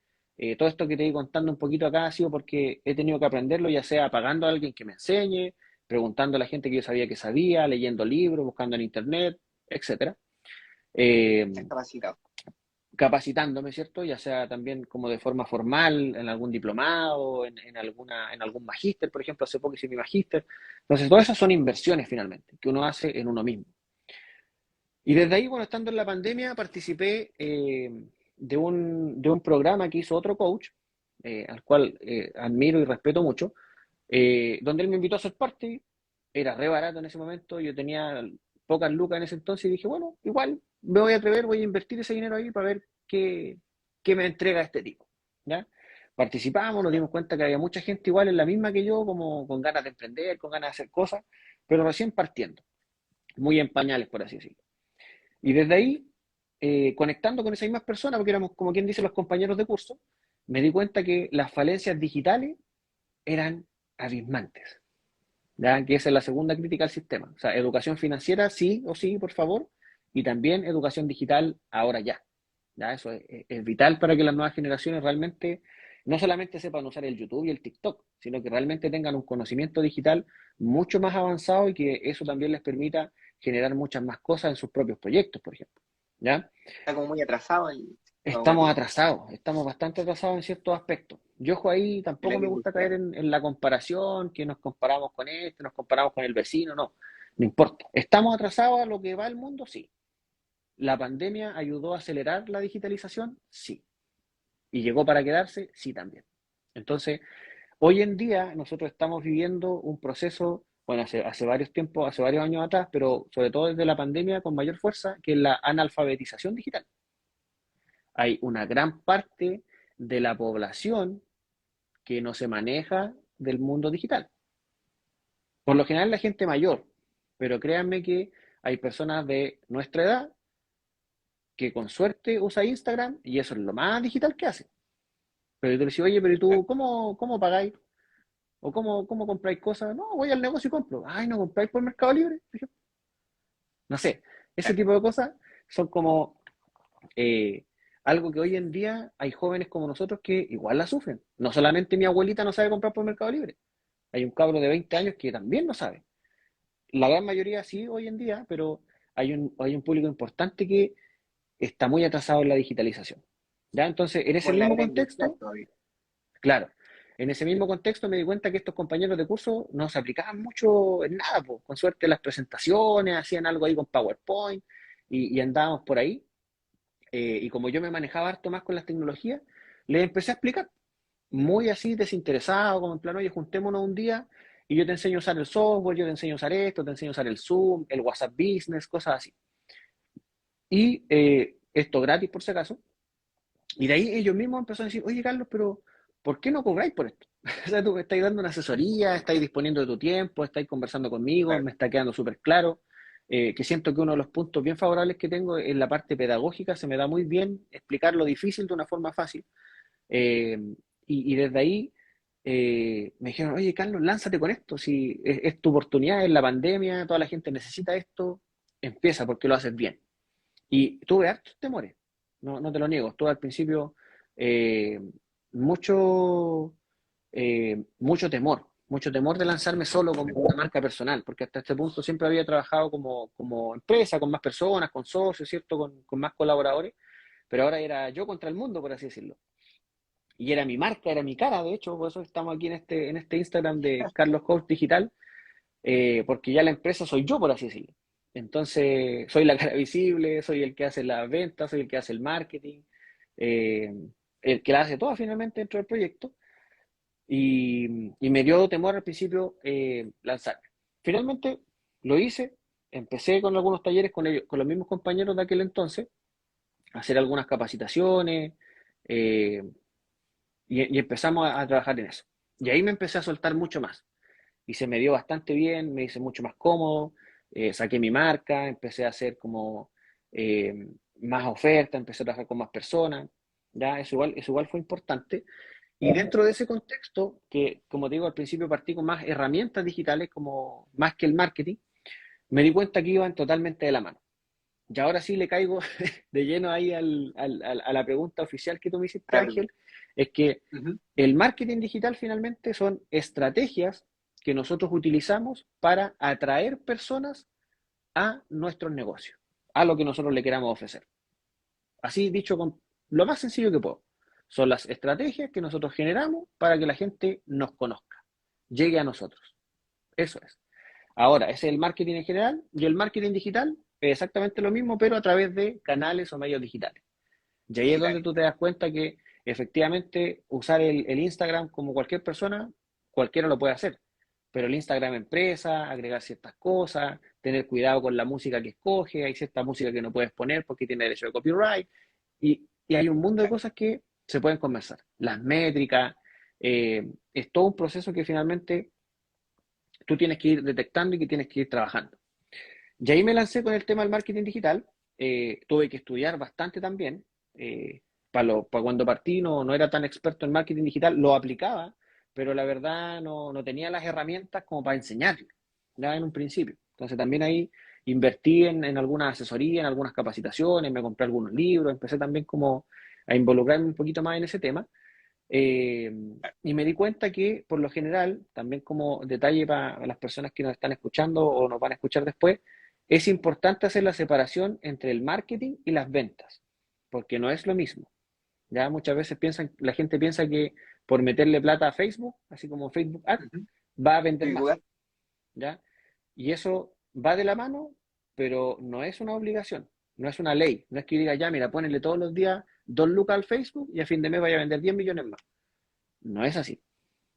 [SPEAKER 2] Todo esto que te ido contando un poquito acá ha sido porque he tenido que aprenderlo, ya sea pagando a alguien que me enseñe, preguntando a la gente que yo sabía que sabía, leyendo libros, buscando en internet, etcétera. Eh,
[SPEAKER 1] Estás capacitado.
[SPEAKER 2] Capacitándome, ¿cierto? Ya sea también como de forma formal, en algún diplomado, en algún magíster, por ejemplo, hace poco hice mi magíster. Entonces, todas esas son inversiones finalmente que uno hace en uno mismo. Y desde ahí, bueno, estando en la pandemia, participé de un programa que hizo otro coach, al cual admiro y respeto mucho, donde él me invitó a ser parte. Era re barato en ese momento, yo tenía pocas lucas en ese entonces y dije, bueno, igual me voy a atrever, voy a invertir ese dinero ahí para ver qué me entrega este tipo, ¿ya? Participamos, nos dimos cuenta que había mucha gente igual en la misma que yo, como con ganas de emprender, con ganas de hacer cosas, pero recién partiendo, muy en pañales, por así decirlo. Y desde ahí, conectando con esas mismas personas, porque éramos, como quien dice, los compañeros de curso, me di cuenta que las falencias digitales eran abismantes. ¿Ya? Que esa es la segunda crítica al sistema. O sea, educación financiera, sí o sí, por favor, y también educación digital ahora ya. ¿Ya? Eso es vital para que las nuevas generaciones realmente no solamente sepan usar el YouTube y el TikTok, sino que realmente tengan un conocimiento digital mucho más avanzado y que eso también les permita generar muchas más cosas en sus propios proyectos, por ejemplo. ¿Ya?
[SPEAKER 1] Está como muy atrasado el sistema
[SPEAKER 2] Estamos
[SPEAKER 1] educativo
[SPEAKER 2] atrasados, estamos bastante atrasados en ciertos aspectos. Yo, ojo, ahí
[SPEAKER 1] en la
[SPEAKER 2] tampoco me
[SPEAKER 1] era
[SPEAKER 2] gusta caer
[SPEAKER 1] industrial.
[SPEAKER 2] en la comparación, que nos comparamos con este, nos comparamos con el vecino, no, no importa. ¿Estamos atrasados a lo que va el mundo? Sí. ¿La pandemia ayudó a acelerar la digitalización? Sí. ¿Y llegó para quedarse? Sí también. Entonces, hoy en día nosotros estamos viviendo un proceso, bueno, hace varios tiempos, hace varios años atrás, pero sobre todo desde la pandemia con mayor fuerza, que es la analfabetización digital. Hay una gran parte de la población que no se maneja del mundo digital. Por lo general la gente mayor, pero créanme que hay personas de nuestra edad que con suerte usa Instagram y eso es lo más digital que hace. Pero tú le dices, oye, pero ¿y tú cómo pagáis? ¿O cómo compráis cosas? No, voy al negocio y compro. Ay, ¿no compráis por Mercado Libre? No sé, ese tipo de cosas son como eh, algo que hoy en día hay jóvenes como nosotros que igual la sufren. No solamente mi abuelita no sabe comprar por Mercado Libre, hay un cabro de 20 años que también no sabe. La gran mayoría sí hoy en día, pero hay un público importante que está muy atrasado en la digitalización. ¿Ya? Entonces, en ese
[SPEAKER 1] Como en la
[SPEAKER 2] mismo
[SPEAKER 1] era industrial
[SPEAKER 2] contexto,
[SPEAKER 1] todavía.
[SPEAKER 2] claro, en ese mismo contexto me di cuenta que estos compañeros de curso no se aplicaban mucho en nada, po. Con suerte las presentaciones, hacían algo ahí con PowerPoint y andábamos por ahí. Y como yo me manejaba harto más con las tecnologías, les empecé a explicar, muy así desinteresado, como en plan, oye, juntémonos un día y yo te enseño a usar el software, yo te enseño a usar esto, te enseño a usar el Zoom, el WhatsApp Business, cosas así. Y esto gratis por si acaso. Y de ahí ellos mismos empezaron a decir, oye, Carlos, pero ¿por qué no cobráis por esto? O sea, tú me estáis dando una asesoría, estáis disponiendo de tu tiempo, estáis conversando conmigo,
[SPEAKER 1] Claro.
[SPEAKER 2] me está quedando súper claro, que siento que uno de los puntos bien favorables que tengo es la parte pedagógica, se me da muy bien explicar lo difícil de una forma fácil. Eh, y desde ahí me dijeron, oye, Carlos, lánzate con esto, si es tu oportunidad, es la pandemia, toda la gente necesita esto, empieza porque lo haces bien. Y tuve hartos temores, no te lo niego, tuve al principio eh, mucho, mucho temor de lanzarme solo como una marca personal, porque hasta este punto siempre había trabajado como empresa, con más personas, con socios, ¿cierto? Con más colaboradores, pero ahora era yo contra el mundo, por así decirlo. Y era mi marca, era mi cara, de hecho, por eso estamos aquí en este Instagram de Carlos Coach Digital, porque ya la empresa soy yo, por así decirlo. Entonces, soy la cara visible, soy el que hace las ventas, soy el que hace el marketing, eh, el que la hace todo finalmente dentro del proyecto. Y me dio temor al principio lanzarme. Finalmente lo hice, empecé con algunos talleres con ellos, con los mismos compañeros de aquel entonces, a hacer algunas capacitaciones, eh, y empezamos a trabajar en eso. Y ahí me empecé a soltar mucho más y se me dio bastante bien, me hice mucho más cómodo, saqué mi marca, empecé a hacer como eh, más ofertas, empecé a trabajar con más personas, ya, eso igual fue importante. Y dentro de ese contexto, que como te digo, al principio partí con más herramientas digitales, como más que el marketing, me di cuenta que iban totalmente de la mano. Y ahora sí le caigo de lleno ahí a la pregunta oficial que tú me hiciste,
[SPEAKER 1] Claro.
[SPEAKER 2] Ángel, es que
[SPEAKER 1] Ujú.
[SPEAKER 2] el marketing digital finalmente son estrategias que nosotros utilizamos para atraer personas a nuestros negocios, a lo que nosotros le queramos ofrecer. Así dicho con lo más sencillo que puedo. Son las estrategias que nosotros generamos para que la gente nos conozca, llegue a nosotros. Eso es. Ahora, ese es el marketing en general y el marketing digital es exactamente lo mismo, pero a través de canales o medios digitales. Y ahí es donde
[SPEAKER 1] Digitales.
[SPEAKER 2] tú te das cuenta que efectivamente usar el Instagram como cualquier persona, cualquiera lo puede hacer. Pero el Instagram empresa, agregar ciertas cosas, tener cuidado con la música que escoges, hay cierta música que no puedes poner porque tiene derecho de copyright, y hay un mundo de cosas que se pueden conversar. Las métricas, es todo un proceso que finalmente tú tienes que ir detectando y que tienes que ir trabajando. Y ahí me lancé con el tema del marketing digital. Tuve que estudiar bastante también. Para cuando partí no era tan experto en marketing digital, lo aplicaba, pero la verdad no tenía las herramientas como para enseñarlo, ya en un principio. Entonces también ahí invertí en algunas asesorías, en algunas capacitaciones, me compré algunos libros, empecé también como a involucrarme un poquito más en ese tema. Eh, y me di cuenta que, por lo general, también como detalle para las personas que nos están escuchando o nos van a escuchar después, es importante hacer la separación entre el marketing y las ventas, porque no es lo mismo. Ya muchas veces la gente piensa que por meterle plata a Facebook, así como Facebook Ads,
[SPEAKER 1] Ujú.
[SPEAKER 2] va a vender
[SPEAKER 1] Sí,
[SPEAKER 2] más, ¿ya? Y eso va de la mano, pero no es una obligación, no es una ley. No es que diga, ya, mira, ponele todos los días 2 lucas al Facebook y a fin de mes vaya a vender 10 millones más. No es así.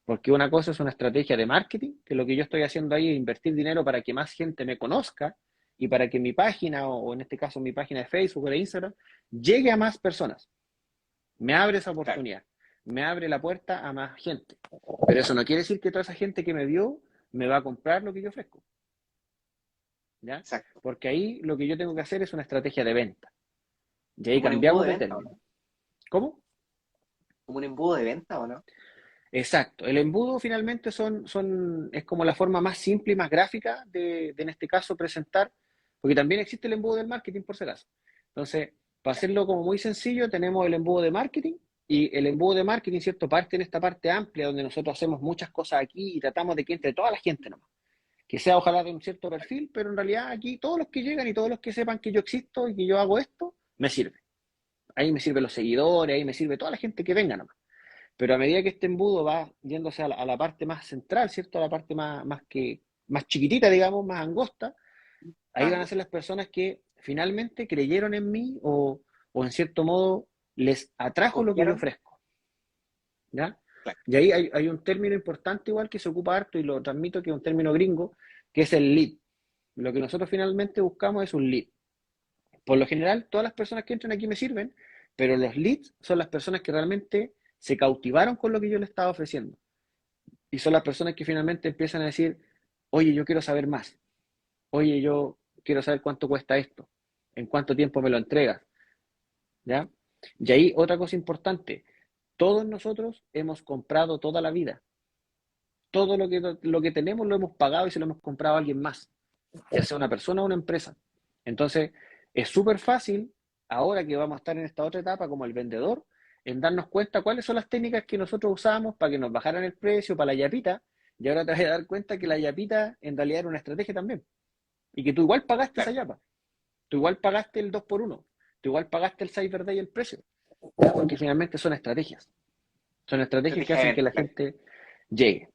[SPEAKER 2] Porque una cosa es una estrategia de marketing, que lo que yo estoy haciendo ahí es invertir dinero para que más gente me conozca y para que mi página, o en este caso mi página de Facebook o de Instagram, llegue a más personas. Me abre esa
[SPEAKER 1] claro,
[SPEAKER 2] oportunidad, me abre la puerta a más gente. Pero eso no quiere decir que toda esa gente que me vio me va a comprar lo que yo ofrezco, ¿ya?
[SPEAKER 1] exacto.
[SPEAKER 2] Porque ahí lo que yo tengo que hacer es una estrategia de venta. Y ahí
[SPEAKER 1] Como un embudo
[SPEAKER 2] cambiamos
[SPEAKER 1] de
[SPEAKER 2] de
[SPEAKER 1] venta, ¿o
[SPEAKER 2] término.
[SPEAKER 1] no?
[SPEAKER 2] ¿Cómo?
[SPEAKER 1] Como un embudo de venta, ¿o no?
[SPEAKER 2] Exacto. El embudo finalmente es como la forma más simple y más gráfica en este caso, presentar, porque también existe el embudo del marketing, por si acaso. Entonces, para hacerlo como muy sencillo, tenemos el embudo de marketing y el embudo de marketing, ¿cierto? Parte en esta parte amplia donde nosotros hacemos muchas cosas aquí y tratamos de que entre toda la gente nomás. Que sea ojalá de un cierto perfil, pero en realidad aquí todos los que llegan y todos los que sepan que yo existo y que yo hago esto, me sirve. Ahí me sirven los seguidores, ahí me sirve toda la gente que venga nomás. Pero a medida que este embudo va yéndose a la parte más central, ¿cierto? A la parte más chiquitita, digamos, más angosta, ahí van a
[SPEAKER 1] Tango.
[SPEAKER 2] ser las personas que finalmente creyeron en mí o en cierto modo les atrajo lo que yo
[SPEAKER 1] ¿Confiaron?
[SPEAKER 2] ofrezco, ¿ya?
[SPEAKER 1] Claro.
[SPEAKER 2] Y ahí hay un término importante igual que se ocupa harto y lo transmito, que es un término gringo, que es el lead. Lo que nosotros finalmente buscamos es un lead. Por lo general, todas las personas que entran aquí me sirven, pero los leads son las personas que realmente se cautivaron con lo que yo les estaba ofreciendo. Y son las personas que finalmente empiezan a decir, oye, yo quiero saber más. Oye, yo quiero saber cuánto cuesta esto. En cuánto tiempo me lo entregas. ¿Ya? Y ahí otra cosa importante. Todos nosotros hemos comprado toda la vida. Todo lo que tenemos lo hemos pagado y se lo hemos comprado a alguien más, ya sea una persona o una empresa. Entonces, es súper fácil, ahora que vamos a estar en esta otra etapa como el vendedor, en darnos cuenta cuáles son las técnicas que nosotros usamos para que nos bajaran el precio, para la yapita, y ahora te vas a dar cuenta que la yapita en realidad era una estrategia también, y que tú igual pagaste esa
[SPEAKER 1] Claro.
[SPEAKER 2] yapa, tú igual pagaste el 2 por 1, tú igual pagaste el Cyber Day y el precio, ¿ya? Porque finalmente son estrategias que
[SPEAKER 1] Estrategia de
[SPEAKER 2] hacen que
[SPEAKER 1] venta,
[SPEAKER 2] la
[SPEAKER 1] claro.
[SPEAKER 2] gente llegue.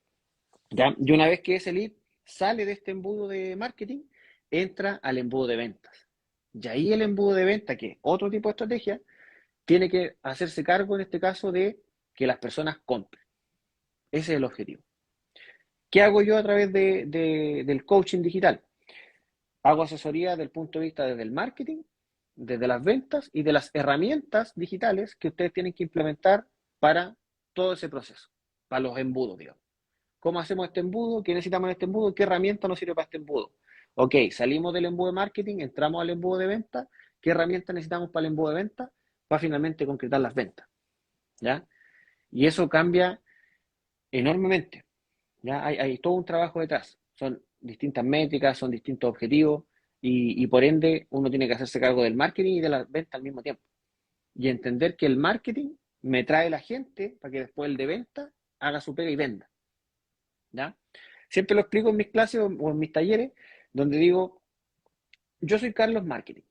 [SPEAKER 2] ¿Ya? Y una vez que ese lead sale de este embudo de marketing, entra al embudo de ventas. Y ahí el embudo de venta, que es otro tipo de estrategia, tiene que hacerse cargo en este caso de que las personas compren. Ese es el objetivo. ¿Qué hago yo a través del coaching digital? Hago asesoría desde el punto de vista desde el marketing, desde las ventas y de las herramientas digitales que ustedes tienen que implementar para todo ese proceso, para los embudos, digamos. ¿Cómo hacemos este embudo? ¿Qué necesitamos en este embudo? ¿Qué herramienta nos sirve para este embudo? Ok, salimos del embudo de marketing, entramos al embudo de venta. ¿Qué herramienta necesitamos para el embudo de venta? Para finalmente concretar las ventas. ¿Ya? Y eso cambia enormemente. ¿Ya? Hay todo un trabajo detrás. Son distintas métricas, son distintos objetivos y por ende uno tiene que hacerse cargo del marketing y de la venta al mismo tiempo. Y entender que el marketing me trae la gente para que después el de venta haga su pega y venda. ¿Ya? Siempre lo explico en mis clases o en mis talleres, donde digo, yo soy Carlos Marketing,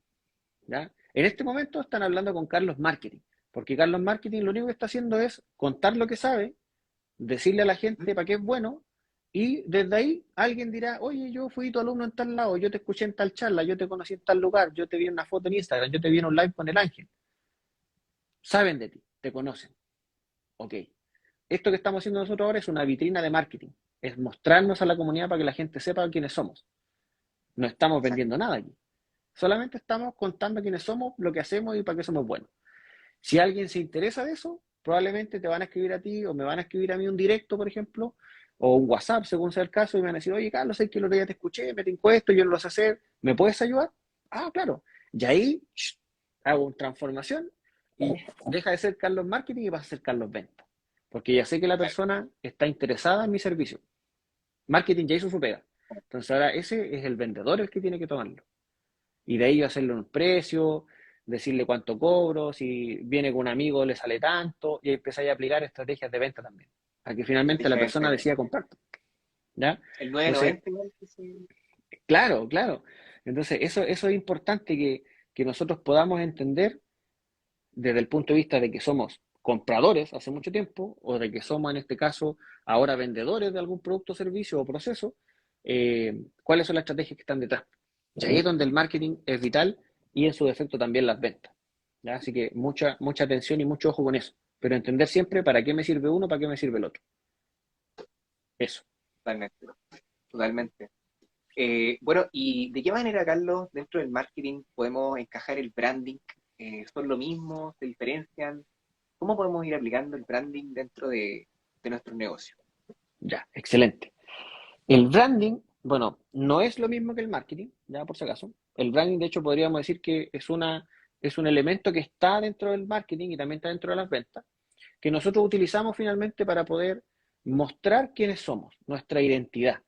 [SPEAKER 2] ¿ya? En este momento están hablando con Carlos Marketing, porque Carlos Marketing lo único que está haciendo es contar lo que sabe, decirle a la
[SPEAKER 1] Ujú.
[SPEAKER 2] gente para qué es bueno, y desde ahí alguien dirá, oye, yo fui tu alumno en tal lado, yo te escuché en tal charla, yo te conocí en tal lugar, yo te vi en una foto en Instagram, yo te vi en un live con el Ángel. Saben de ti, te conocen. Ok. Esto que estamos haciendo nosotros ahora es una vitrina de marketing, es mostrarnos a la comunidad para que la gente sepa quiénes somos. No estamos
[SPEAKER 1] Exacto.
[SPEAKER 2] vendiendo nada aquí. Solamente estamos contando quiénes somos, lo que hacemos y para qué somos buenos. Si alguien se interesa de eso, probablemente te van a escribir a ti o me van a escribir a mí un directo, por ejemplo, o un WhatsApp, según sea el caso, y me van a decir, oye, Carlos, sé que el otro día te escuché, me tengo esto, yo no lo sé hacer, ¿me puedes ayudar? Ah, claro. Y ahí hago una transformación y deja de ser Carlos Marketing y vas a ser Carlos Venta. Porque ya sé que la
[SPEAKER 1] Claro.
[SPEAKER 2] persona está interesada en mi servicio. Marketing ya hizo su pega. Entonces ahora ese es el vendedor el que tiene que tomarlo. Y de ahí hacerle un precio, decirle cuánto cobro, si viene con un amigo le sale tanto, y empezáis a aplicar estrategias de venta también, a que finalmente la
[SPEAKER 1] Estrategia de venta,
[SPEAKER 2] persona
[SPEAKER 1] claro.
[SPEAKER 2] decida comprar. ¿Ya?
[SPEAKER 1] El
[SPEAKER 2] Entonces,
[SPEAKER 1] 990 igual
[SPEAKER 2] claro, claro. Entonces, eso es importante que nosotros podamos entender desde el punto de vista de que somos compradores hace mucho tiempo, o de que somos en este caso ahora vendedores de algún producto, servicio o proceso, cuáles son las estrategias que están detrás. Y ahí es donde el marketing es vital y en su defecto también las ventas. ¿Ya? Así que mucha atención y mucho ojo con eso. Pero entender siempre para qué me sirve uno, para qué me sirve el otro. Eso.
[SPEAKER 1] totalmente, totalmente. Bueno, ¿y de qué manera, Carlos, dentro del marketing podemos encajar el branding? ¿Son lo mismo? ¿Se diferencian? ¿Cómo podemos ir aplicando el branding dentro de nuestro negocio?
[SPEAKER 2] Ya, excelente. El branding, bueno, no es lo mismo que el marketing, ya por si acaso. El branding, de hecho, podríamos decir que es un elemento que está dentro del marketing y también está dentro de las ventas, que nosotros utilizamos finalmente para poder mostrar quiénes somos, nuestra identidad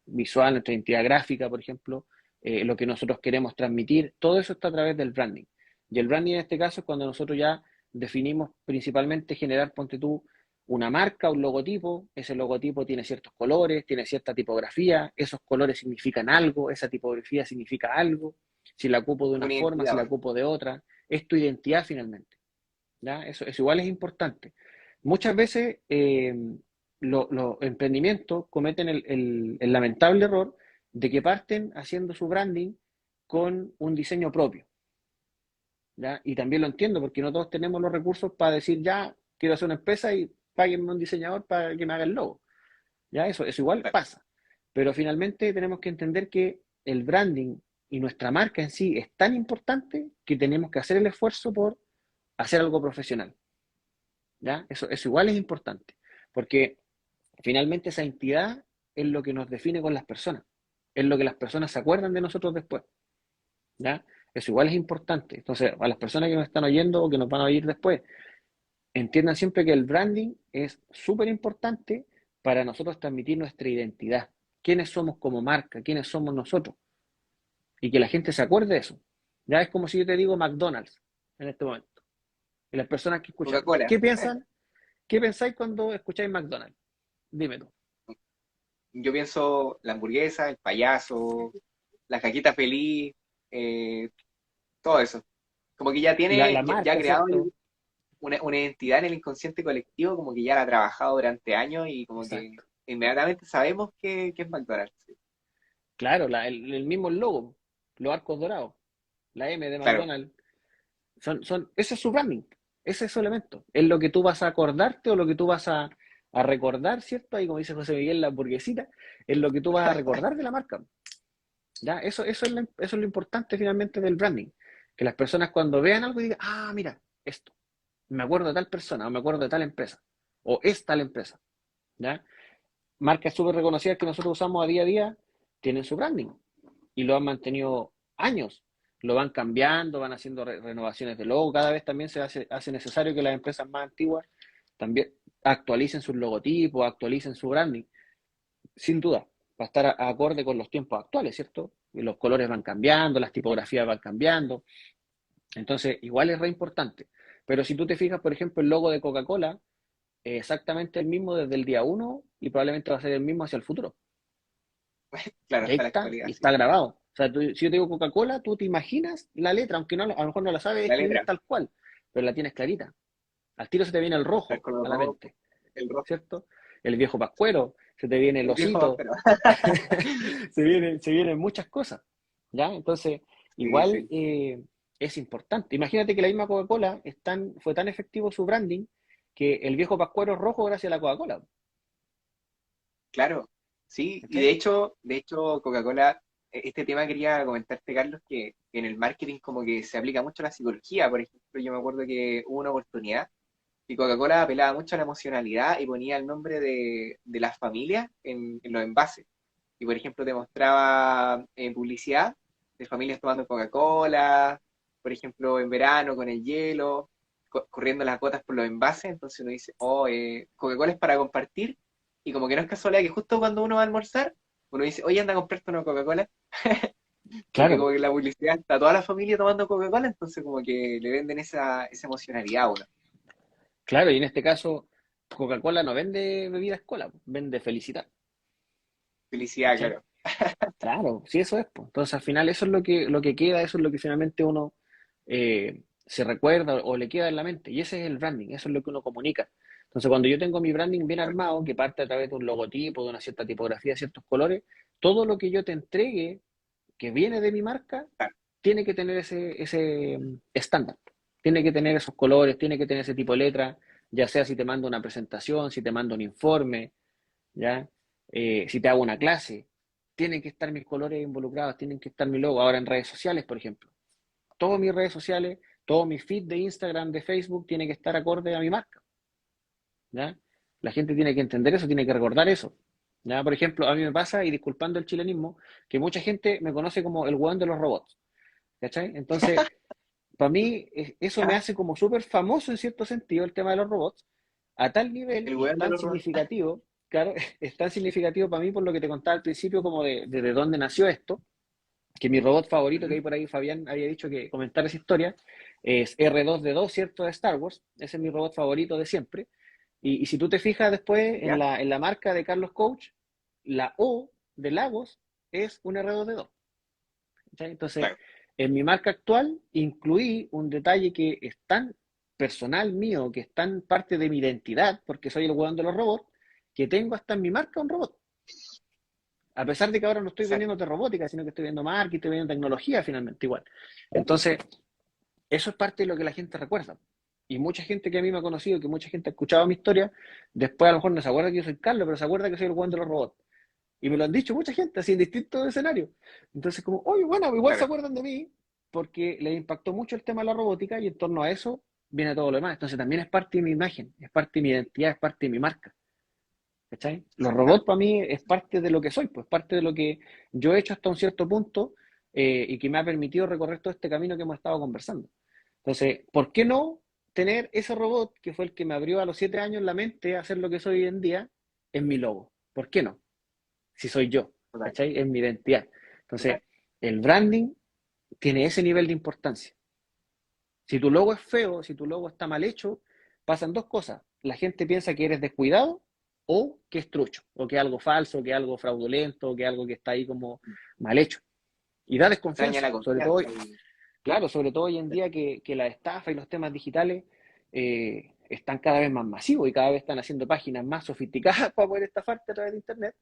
[SPEAKER 2] visual, nuestra identidad gráfica, por ejemplo, lo que nosotros queremos transmitir, todo eso está a través del branding. Y el branding en este caso es cuando nosotros ya definimos principalmente generar, ponte tú, una marca, un logotipo, ese logotipo tiene ciertos colores, tiene cierta tipografía, esos colores significan algo, esa tipografía significa algo, si la ocupo de una
[SPEAKER 1] Una
[SPEAKER 2] forma, si
[SPEAKER 1] identidad,
[SPEAKER 2] la
[SPEAKER 1] ¿no?
[SPEAKER 2] ocupo de otra, es tu identidad finalmente. ¿Ya? Eso igual es importante. Muchas veces los emprendimientos cometen el lamentable error de que parten haciendo su branding con un diseño propio. ¿Ya? Y también lo entiendo porque no todos tenemos los recursos para decir, ya, quiero hacer una empresa y páguenme un diseñador para que me haga el logo. ¿Ya? Eso igual
[SPEAKER 1] Claro,
[SPEAKER 2] pasa. Pero finalmente tenemos que entender que el branding y nuestra marca en sí es tan importante que tenemos que hacer el esfuerzo por hacer algo profesional. ¿Ya? Eso igual es importante, porque finalmente esa entidad es lo que nos define con las personas, es lo que las personas se acuerdan de nosotros después, ¿ya? Eso igual es importante. Entonces, a las personas que nos están oyendo o que nos van a oír después, entiendan siempre que el branding es súper importante para nosotros transmitir nuestra identidad, quiénes somos como marca, quiénes somos nosotros, y que la gente se acuerde de eso. Ya es como si yo te digo McDonald's en este momento, y las personas que escuchan,
[SPEAKER 1] Coca-Cola.
[SPEAKER 2] ¿qué piensan? ¿Qué pensáis cuando escucháis McDonald's? Dime tú.
[SPEAKER 1] Yo pienso la hamburguesa, el payaso, la caquita feliz, eh, todo eso. Como que ya
[SPEAKER 2] La
[SPEAKER 1] tiene, ya ha
[SPEAKER 2] marca,
[SPEAKER 1] creado
[SPEAKER 2] ¿cierto?
[SPEAKER 1] una identidad en el inconsciente colectivo, como que ya la ha trabajado durante años y como que
[SPEAKER 2] Exacto.
[SPEAKER 1] inmediatamente sabemos que es McDonald's. Sí.
[SPEAKER 2] Claro, el mismo logo, los arcos dorados, la M de
[SPEAKER 1] Claro,
[SPEAKER 2] McDonald's, ese es su branding, ese es su elemento. Es lo que tú vas a acordarte o lo que tú vas a recordar, ¿cierto? Ahí como dice José Miguel, la burguesita, es lo que tú vas a recordar de la marca. ¿Ya? Eso es lo importante finalmente del branding. Que las personas cuando vean algo digan, ah, mira, esto, me acuerdo de tal persona, o me acuerdo de tal empresa, o es tal empresa. ¿Ya? Marcas súper reconocidas que nosotros usamos a día tienen su branding y lo han mantenido años. Lo van cambiando, van haciendo renovaciones de logo. Cada vez también se hace necesario que las empresas más antiguas también actualicen sus logotipos, actualicen su branding. Sin duda, va a estar acorde con los tiempos actuales, ¿cierto? Y los colores van cambiando, las tipografías van cambiando. Entonces, igual es re importante. Pero si tú te fijas, por ejemplo, el logo de Coca-Cola es exactamente el mismo desde el día uno y probablemente va a ser el mismo hacia el futuro.
[SPEAKER 1] claro,
[SPEAKER 2] Y ahí
[SPEAKER 1] hasta la
[SPEAKER 2] está,
[SPEAKER 1] actualidad,
[SPEAKER 2] y
[SPEAKER 1] sí.
[SPEAKER 2] está grabado. O sea, si yo te digo Coca-Cola, tú te imaginas la letra, aunque no, a lo mejor no la sabes
[SPEAKER 1] La
[SPEAKER 2] escribir
[SPEAKER 1] letra,
[SPEAKER 2] tal cual, pero la tienes clarita. Al tiro se te viene el
[SPEAKER 1] el
[SPEAKER 2] rojo
[SPEAKER 1] color
[SPEAKER 2] a la
[SPEAKER 1] rojo,
[SPEAKER 2] mente,
[SPEAKER 1] el rojo,
[SPEAKER 2] ¿cierto? El viejo pascuero, se te viene el
[SPEAKER 1] el viejo
[SPEAKER 2] osito,
[SPEAKER 1] pero
[SPEAKER 2] se vienen muchas cosas, ¿ya? Entonces,
[SPEAKER 1] sí,
[SPEAKER 2] igual
[SPEAKER 1] sí,
[SPEAKER 2] es importante. Imagínate que la misma Coca-Cola fue tan efectivo su branding que el viejo pascuero es rojo gracias a la Coca-Cola,
[SPEAKER 1] claro. Sí, y
[SPEAKER 2] ¿cachai?
[SPEAKER 1] de hecho Coca-Cola este tema quería comentarte, Carlos, que en el marketing como que se aplica mucho la psicología. Por ejemplo, yo me acuerdo que hubo una oportunidad y Coca-Cola apelaba mucho a la emocionalidad y ponía el nombre de las familias en los envases. Y por ejemplo, te mostraba publicidad de familias tomando Coca-Cola, por ejemplo, en verano con el hielo, corriendo las gotas por los envases. Entonces uno dice, oh, Coca-Cola es para compartir. Y como que no es casualidad que justo cuando uno va a almorzar, uno dice, oye, anda a comprarte una Coca-Cola. Porque
[SPEAKER 2] Claro,
[SPEAKER 1] como que en la publicidad está toda la familia tomando Coca-Cola, entonces como que le venden esa emocionalidad a uno.
[SPEAKER 2] claro, y en este caso, Coca-Cola no vende bebidas cola, vende felicidad.
[SPEAKER 1] Felicidad,
[SPEAKER 2] ¿Cachai?
[SPEAKER 1] claro.
[SPEAKER 2] Claro, sí, eso es, pues. Entonces, al final, eso es lo que queda, eso es lo que finalmente uno se recuerda o le queda en la mente. Y ese es el branding, eso es lo que uno comunica. Entonces, cuando yo tengo mi branding bien armado, que parte a través de un logotipo, de una cierta tipografía, ciertos colores, todo lo que yo te entregue que viene de mi marca tiene que tener ese estándar. Tiene que tener esos colores, tiene que tener ese tipo de letra, ya sea si te mando una presentación, si te mando un informe, ¿ya? Si te hago una clase, tienen que estar mis colores involucrados, tienen que estar mi logo. Ahora en redes sociales, por ejemplo, todas mis redes sociales, todo mi feed de Instagram, de Facebook, tiene que estar acorde a mi marca, ¿ya? La gente tiene que entender eso, tiene que recordar eso. ¿Ya? Por ejemplo, a mí me pasa, y disculpando el chilenismo, que mucha gente me conoce como el hueón de los robots, ¿cachai? Entonces, para mí, eso me hace como súper famoso en cierto sentido el tema de los robots, a tal nivel
[SPEAKER 1] El
[SPEAKER 2] y es
[SPEAKER 1] weón de
[SPEAKER 2] tan
[SPEAKER 1] los robots.
[SPEAKER 2] significativo, claro, es tan significativo para mí por lo que te contaba al principio, como de dónde nació esto, que mi robot favorito, que
[SPEAKER 1] Ujú.
[SPEAKER 2] ahí por ahí Fabián había dicho que comentar esa historia, es R2D2, ¿cierto? De Star Wars. Ese es mi robot favorito de siempre. Y si tú te fijas después
[SPEAKER 1] ¿Ya?
[SPEAKER 2] en la marca de Carlos Coach, la O de Lagos es un R2D2. ¿Cachai? Entonces,
[SPEAKER 1] Claro.
[SPEAKER 2] en mi marca actual incluí un detalle que es tan personal mío, que es tan parte de mi identidad, porque soy el hueón de los robots, que tengo hasta en mi marca un robot. A pesar de que ahora no estoy
[SPEAKER 1] Exacto.
[SPEAKER 2] vendiendo de robótica, sino que estoy vendiendo marketing, estoy vendiendo tecnología finalmente igual. Entonces, eso es parte de lo que la gente recuerda. Y mucha gente que a mí me ha conocido, que mucha gente ha escuchado mi historia, después a lo mejor no se acuerda que yo soy Carlos, pero se acuerda que soy el hueón de los robots. Y me lo han dicho mucha gente, así en distintos escenarios. Entonces, como, oye, bueno, igual se
[SPEAKER 1] Claro.
[SPEAKER 2] acuerdan de mí, porque les impactó mucho el tema de la robótica y en torno a eso viene todo lo demás. Entonces, también es parte de mi imagen, es parte de mi identidad, es parte de mi marca. ¿Cachai? Los robots para mí es parte de lo que soy, pues parte de lo que yo he hecho hasta un cierto punto y que me ha permitido recorrer todo este camino que hemos estado conversando. Entonces, ¿por qué no tener ese robot que fue el que me abrió a los 7 años la mente a hacer lo que soy hoy en día en mi logo? ¿Por qué no? Si soy yo,
[SPEAKER 1] Total,
[SPEAKER 2] ¿cachai? Es mi identidad.
[SPEAKER 1] total.
[SPEAKER 2] Entonces, el branding tiene ese nivel de importancia. Si tu logo es feo, si tu logo está mal hecho, pasan dos cosas. La gente piensa que eres descuidado o que es trucho, o que es algo falso, que es algo fraudulento, o que es algo que está ahí como mal hecho. Y da
[SPEAKER 1] Daña
[SPEAKER 2] desconfianza,
[SPEAKER 1] la
[SPEAKER 2] sobre todo,
[SPEAKER 1] confianza y
[SPEAKER 2] claro, sobre todo hoy en día que la estafa y los temas digitales están cada vez más masivos y cada vez están haciendo páginas más sofisticadas para poder estafarte a través de Internet.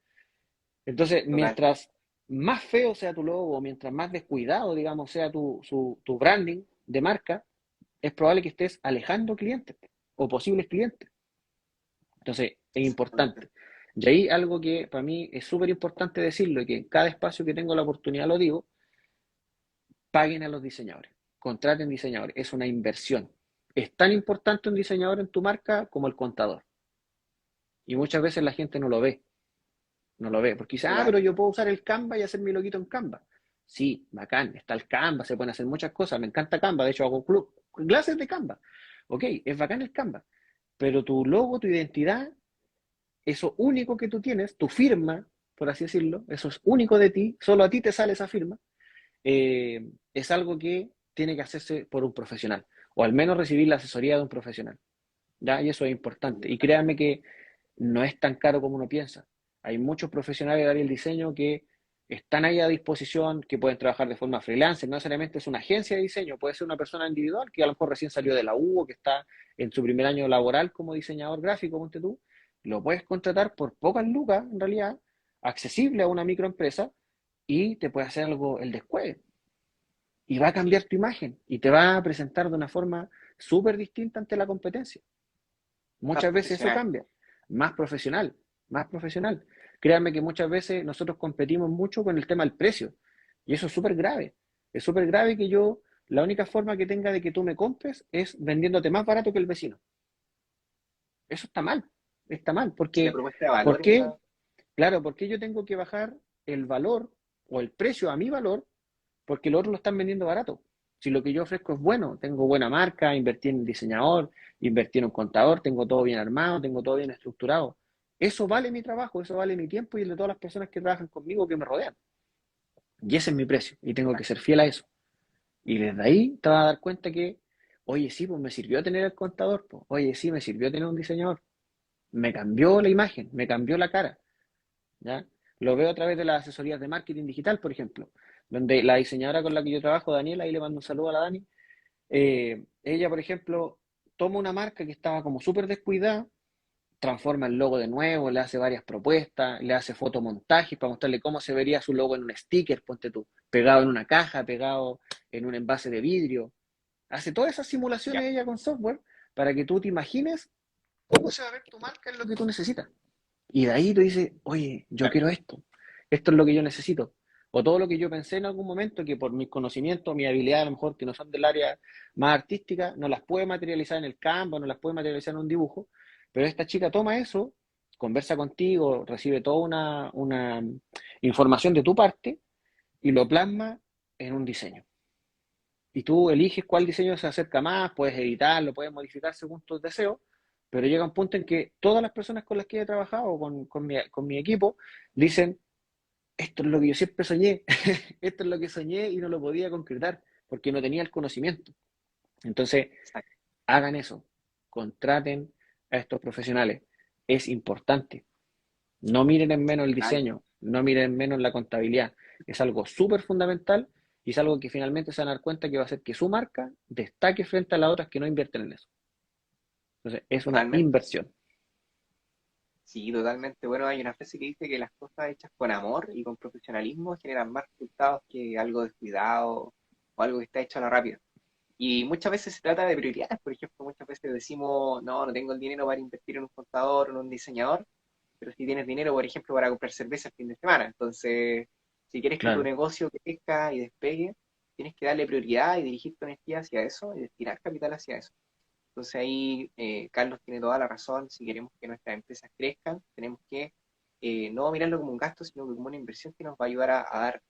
[SPEAKER 2] Entonces,
[SPEAKER 1] total.
[SPEAKER 2] mientras más feo sea tu logo, mientras más descuidado, digamos, sea tu branding de marca, es probable que estés alejando clientes o posibles clientes. Entonces, es
[SPEAKER 1] Exactamente.
[SPEAKER 2] importante. Y ahí algo que para mí es súper importante decirlo y que en cada espacio que tengo la oportunidad lo digo, paguen a los diseñadores, contraten diseñadores, es una inversión. Es tan importante un diseñador en tu marca como el contador. Y muchas veces la gente no lo ve, no lo ve, porque dice, ah,
[SPEAKER 1] Total.
[SPEAKER 2] pero yo puedo usar el Canva y hacer mi loguito en Canva. Sí, bacán, está el Canva, se pueden hacer muchas cosas, me encanta Canva, de hecho hago clases de Canva. Ok, es bacán el Canva, pero tu logo, tu identidad, eso único que tú tienes, tu firma, por así decirlo, eso es único de ti, solo a ti te sale esa firma, es algo que tiene que hacerse por un profesional, o al menos recibir la asesoría de un profesional. ¿Ya? Y eso es importante. Y créanme que no es tan caro como uno piensa. Hay muchos profesionales del área del diseño que están ahí a disposición, que pueden trabajar de forma freelance, no necesariamente es una agencia de diseño, puede ser una persona individual que a lo mejor recién salió de la U o que está en su primer año laboral como diseñador gráfico, ponte tú, lo puedes contratar por pocas lucas, en realidad, accesible a una microempresa y te puede hacer algo el descueve y va a cambiar tu imagen y te va a presentar de una forma súper distinta ante la competencia.
[SPEAKER 1] Más
[SPEAKER 2] Muchas veces eso
[SPEAKER 1] profesional.
[SPEAKER 2] cambia, más profesional, más profesional. Créanme que muchas veces nosotros competimos mucho con el tema del precio. Y eso es súper grave que yo, la única forma que tenga de que tú me compres es vendiéndote más barato que el vecino. Eso está mal,
[SPEAKER 1] Si la
[SPEAKER 2] porque,
[SPEAKER 1] propuesta de
[SPEAKER 2] ¿por
[SPEAKER 1] valor es
[SPEAKER 2] qué?
[SPEAKER 1] la...
[SPEAKER 2] Claro, ¿por qué yo tengo que bajar el valor o el precio a mi valor? Porque los otros lo están vendiendo barato. Si lo que yo ofrezco es bueno, tengo buena marca, invertí en un diseñador, invertí en un contador, tengo todo bien armado, tengo todo bien estructurado. Eso vale mi trabajo, eso vale mi tiempo y el de todas las personas que trabajan conmigo, que me rodean. Y ese es mi precio y tengo que ser fiel a eso. Y desde ahí te vas a dar cuenta que, oye, sí, pues me sirvió tener el contador, pues, oye, sí, me sirvió tener un diseñador. Me cambió la imagen, me cambió la cara, ¿ya? Lo veo a través de las asesorías de marketing digital, por ejemplo, donde la diseñadora con la que yo trabajo, Daniela, ahí le mando un saludo a la Dani, ella, por ejemplo, toma una marca que estaba como súper descuidada, transforma el logo de nuevo, le hace varias propuestas, le hace fotomontajes para mostrarle cómo se vería su logo en un sticker, ponte tú, pegado en una caja, pegado en un envase de vidrio. Hace todas esas
[SPEAKER 1] Ya,
[SPEAKER 2] simulaciones ella con software para que tú te imagines cómo se va a ver tu marca en lo que tú necesitas. Y de ahí tú dices, oye, yo
[SPEAKER 1] claro.
[SPEAKER 2] quiero esto, esto es lo que yo necesito. O todo lo que yo pensé en algún momento, que por mis conocimientos, mi habilidad a lo mejor que no son del área más artística, no las puede materializar en el campo, no las puede materializar en un dibujo, pero esta chica toma eso, conversa contigo, recibe toda una información de tu parte y lo plasma en un diseño. Y tú eliges cuál diseño se acerca más, puedes editarlo, puedes modificar según tus deseos, pero llega un punto en que todas las personas con las que he trabajado, con mi equipo, dicen, esto es lo que yo siempre soñé, esto es lo que soñé y no lo podía concretar porque no tenía el conocimiento. Entonces,
[SPEAKER 1] Exacto.
[SPEAKER 2] hagan eso, contraten a estos profesionales, es importante. No miren en menos el
[SPEAKER 1] Total.
[SPEAKER 2] diseño, no miren en menos la contabilidad. Es algo súper fundamental y es algo que finalmente se van a dar cuenta que va a hacer que su marca destaque frente a las otras que no invierten en eso. Entonces, es una
[SPEAKER 1] Totalmente.
[SPEAKER 2] inversión.
[SPEAKER 1] Sí, totalmente. Bueno, hay una frase que dice que las cosas hechas con amor y con profesionalismo generan más resultados que algo descuidado o algo que está hecho a la rápida. Y muchas veces se trata de prioridades. Por ejemplo, muchas veces decimos, no, no tengo el dinero para invertir en un contador o en un diseñador, pero si tienes dinero, por ejemplo, para comprar cerveza el fin de semana. Entonces, si quieres que tu
[SPEAKER 2] Claro,
[SPEAKER 1] negocio crezca y despegue, tienes que darle prioridad y dirigir tu energía hacia eso y destinar capital hacia eso. Entonces ahí Carlos tiene toda la razón. Si queremos que nuestras empresas crezcan, tenemos que no mirarlo como un gasto, sino como una inversión que nos va a ayudar a dar